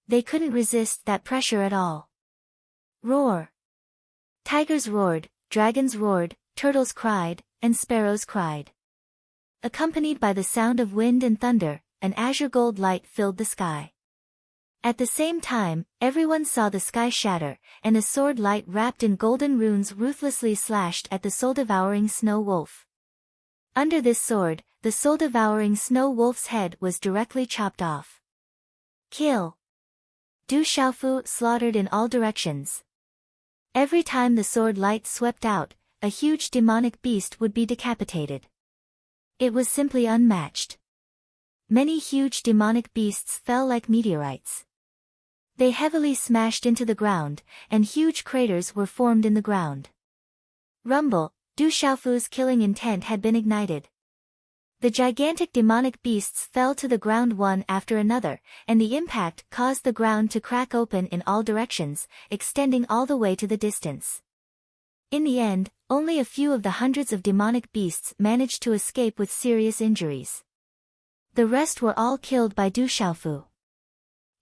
They couldn't resist that pressure at all. Roar! Tigers roared, dragons roared, turtles cried, and sparrows cried. Accompanied by the sound of wind and thunder, an azure gold light filled the sky. At the same time, everyone saw the sky shatter, and a sword light wrapped in golden runes ruthlessly slashed at the soul-devouring snow wolf. Under this sword, the soul-devouring snow wolf's head was directly chopped off. Kill! Du Xiaofu slaughtered in all directions. Every time the sword light swept out, a huge demonic beast would be decapitated. It was simply unmatched. Many huge demonic beasts fell like meteorites. They heavily smashed into the ground, and huge craters were formed in the ground. Rumble, Du Xiaofu's killing intent had been ignited. The gigantic demonic beasts fell to the ground one after another, and the impact caused the ground to crack open in all directions, extending all the way to the distance. In the end, only a few of the hundreds of demonic beasts managed to escape with serious injuries. The rest were all killed by Du Xiaofu.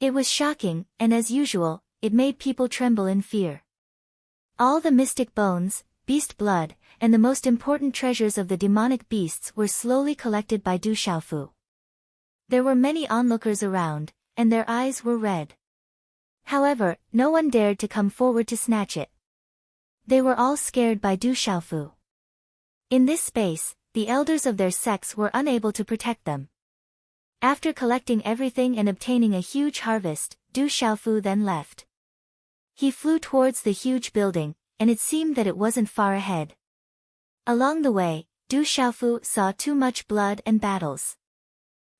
It was shocking, and as usual, it made people tremble in fear. All the mystic bones, beast blood, and the most important treasures of the demonic beasts were slowly collected by Du Xiaofu. There were many onlookers around, and their eyes were red. However, no one dared to come forward to snatch it. They were all scared by Du Xiaofu. In this space, the elders of their sects were unable to protect them. After collecting everything and obtaining a huge harvest, Du Xiaofu then left. He flew towards the huge building, and it seemed that it wasn't far ahead. Along the way, Du Xiaofu saw too much blood and battles.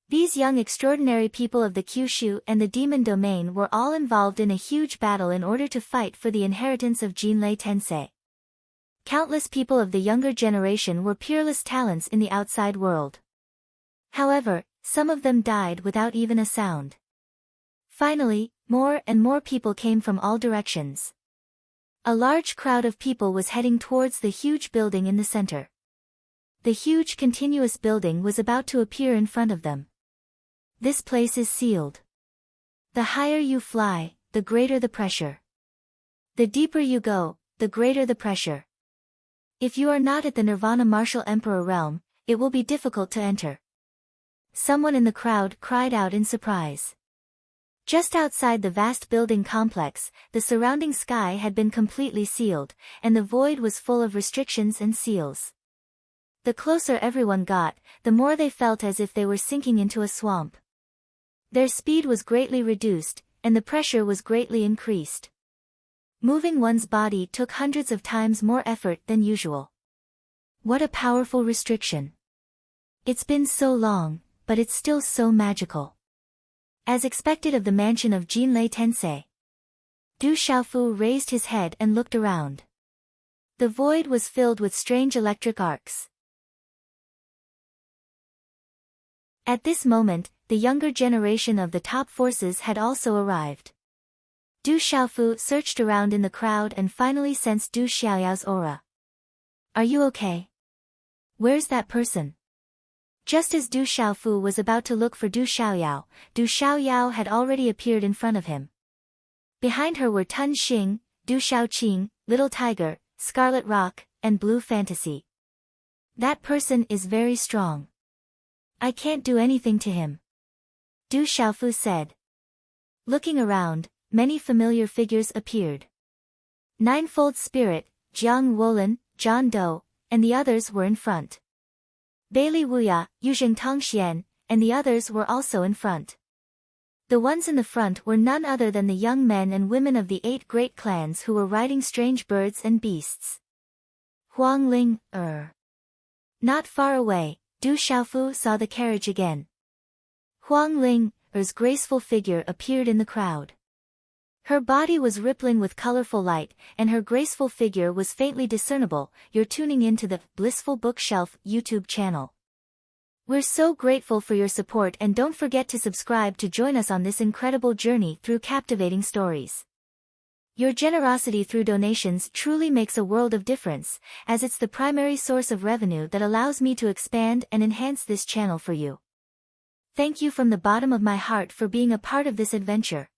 These young extraordinary people of the Kyushu and the demon domain were all involved in a huge battle in order to fight for the inheritance of Jinlei Tensei. Countless people of the younger generation were peerless talents in the outside world. However, some of them died without even a sound. Finally, more and more people came from all directions. A large crowd of people was heading towards the huge building in the center. The huge continuous building was about to appear in front of them. This place is sealed. The higher you fly, the greater the pressure. The deeper you go, the greater the pressure. If you are not at the Nirvana Martial Emperor realm, it will be difficult to enter. Someone in the crowd cried out in surprise. Just outside the vast building complex, the surrounding sky had been completely sealed, and the void was full of restrictions and seals. The closer everyone got, the more they felt as if they were sinking into a swamp. Their speed was greatly reduced, and the pressure was greatly increased. Moving one's body took hundreds of times more effort than usual. What a powerful restriction. It's been so long, but it's still so magical. As expected of the mansion of Jinlei Tensei. Du Xiaofu raised his head and looked around. The void was filled with strange electric arcs. At this moment, the younger generation of the top forces had also arrived. Du Xiaofu searched around in the crowd and finally sensed Du Xiaoyao's aura. Are you okay? Where's that person? Just as Du Xiaofu was about to look for Du Xiaoyao had already appeared in front of him. Behind her were Tun Xing, Du Xiaoqing, Little Tiger, Scarlet Rock, and Blue Fantasy. That person is very strong. I can't do anything to him. Du Xiaofu said. Looking around, many familiar figures appeared. Ninefold Spirit, Jiang Wolin, John Doe, and the others were in front. Bailey Wuya, Yuzheng Tongxian, and the others were also in front. The ones in the front were none other than the young men and women of the 8 great clans who were riding strange birds and beasts. Huang Ling, Not far away, Du Xiaofu saw the carriage again. Huang Ling, graceful figure appeared in the crowd. Her body was rippling with colorful light, and her graceful figure was faintly discernible. You're tuning into the Blissful Bookshelf YouTube channel. We're so grateful for your support, and don't forget to subscribe to join us on this incredible journey through captivating stories. Your generosity through donations truly makes a world of difference, as it's the primary source of revenue that allows me to expand and enhance this channel for you. Thank you from the bottom of my heart for being a part of this adventure.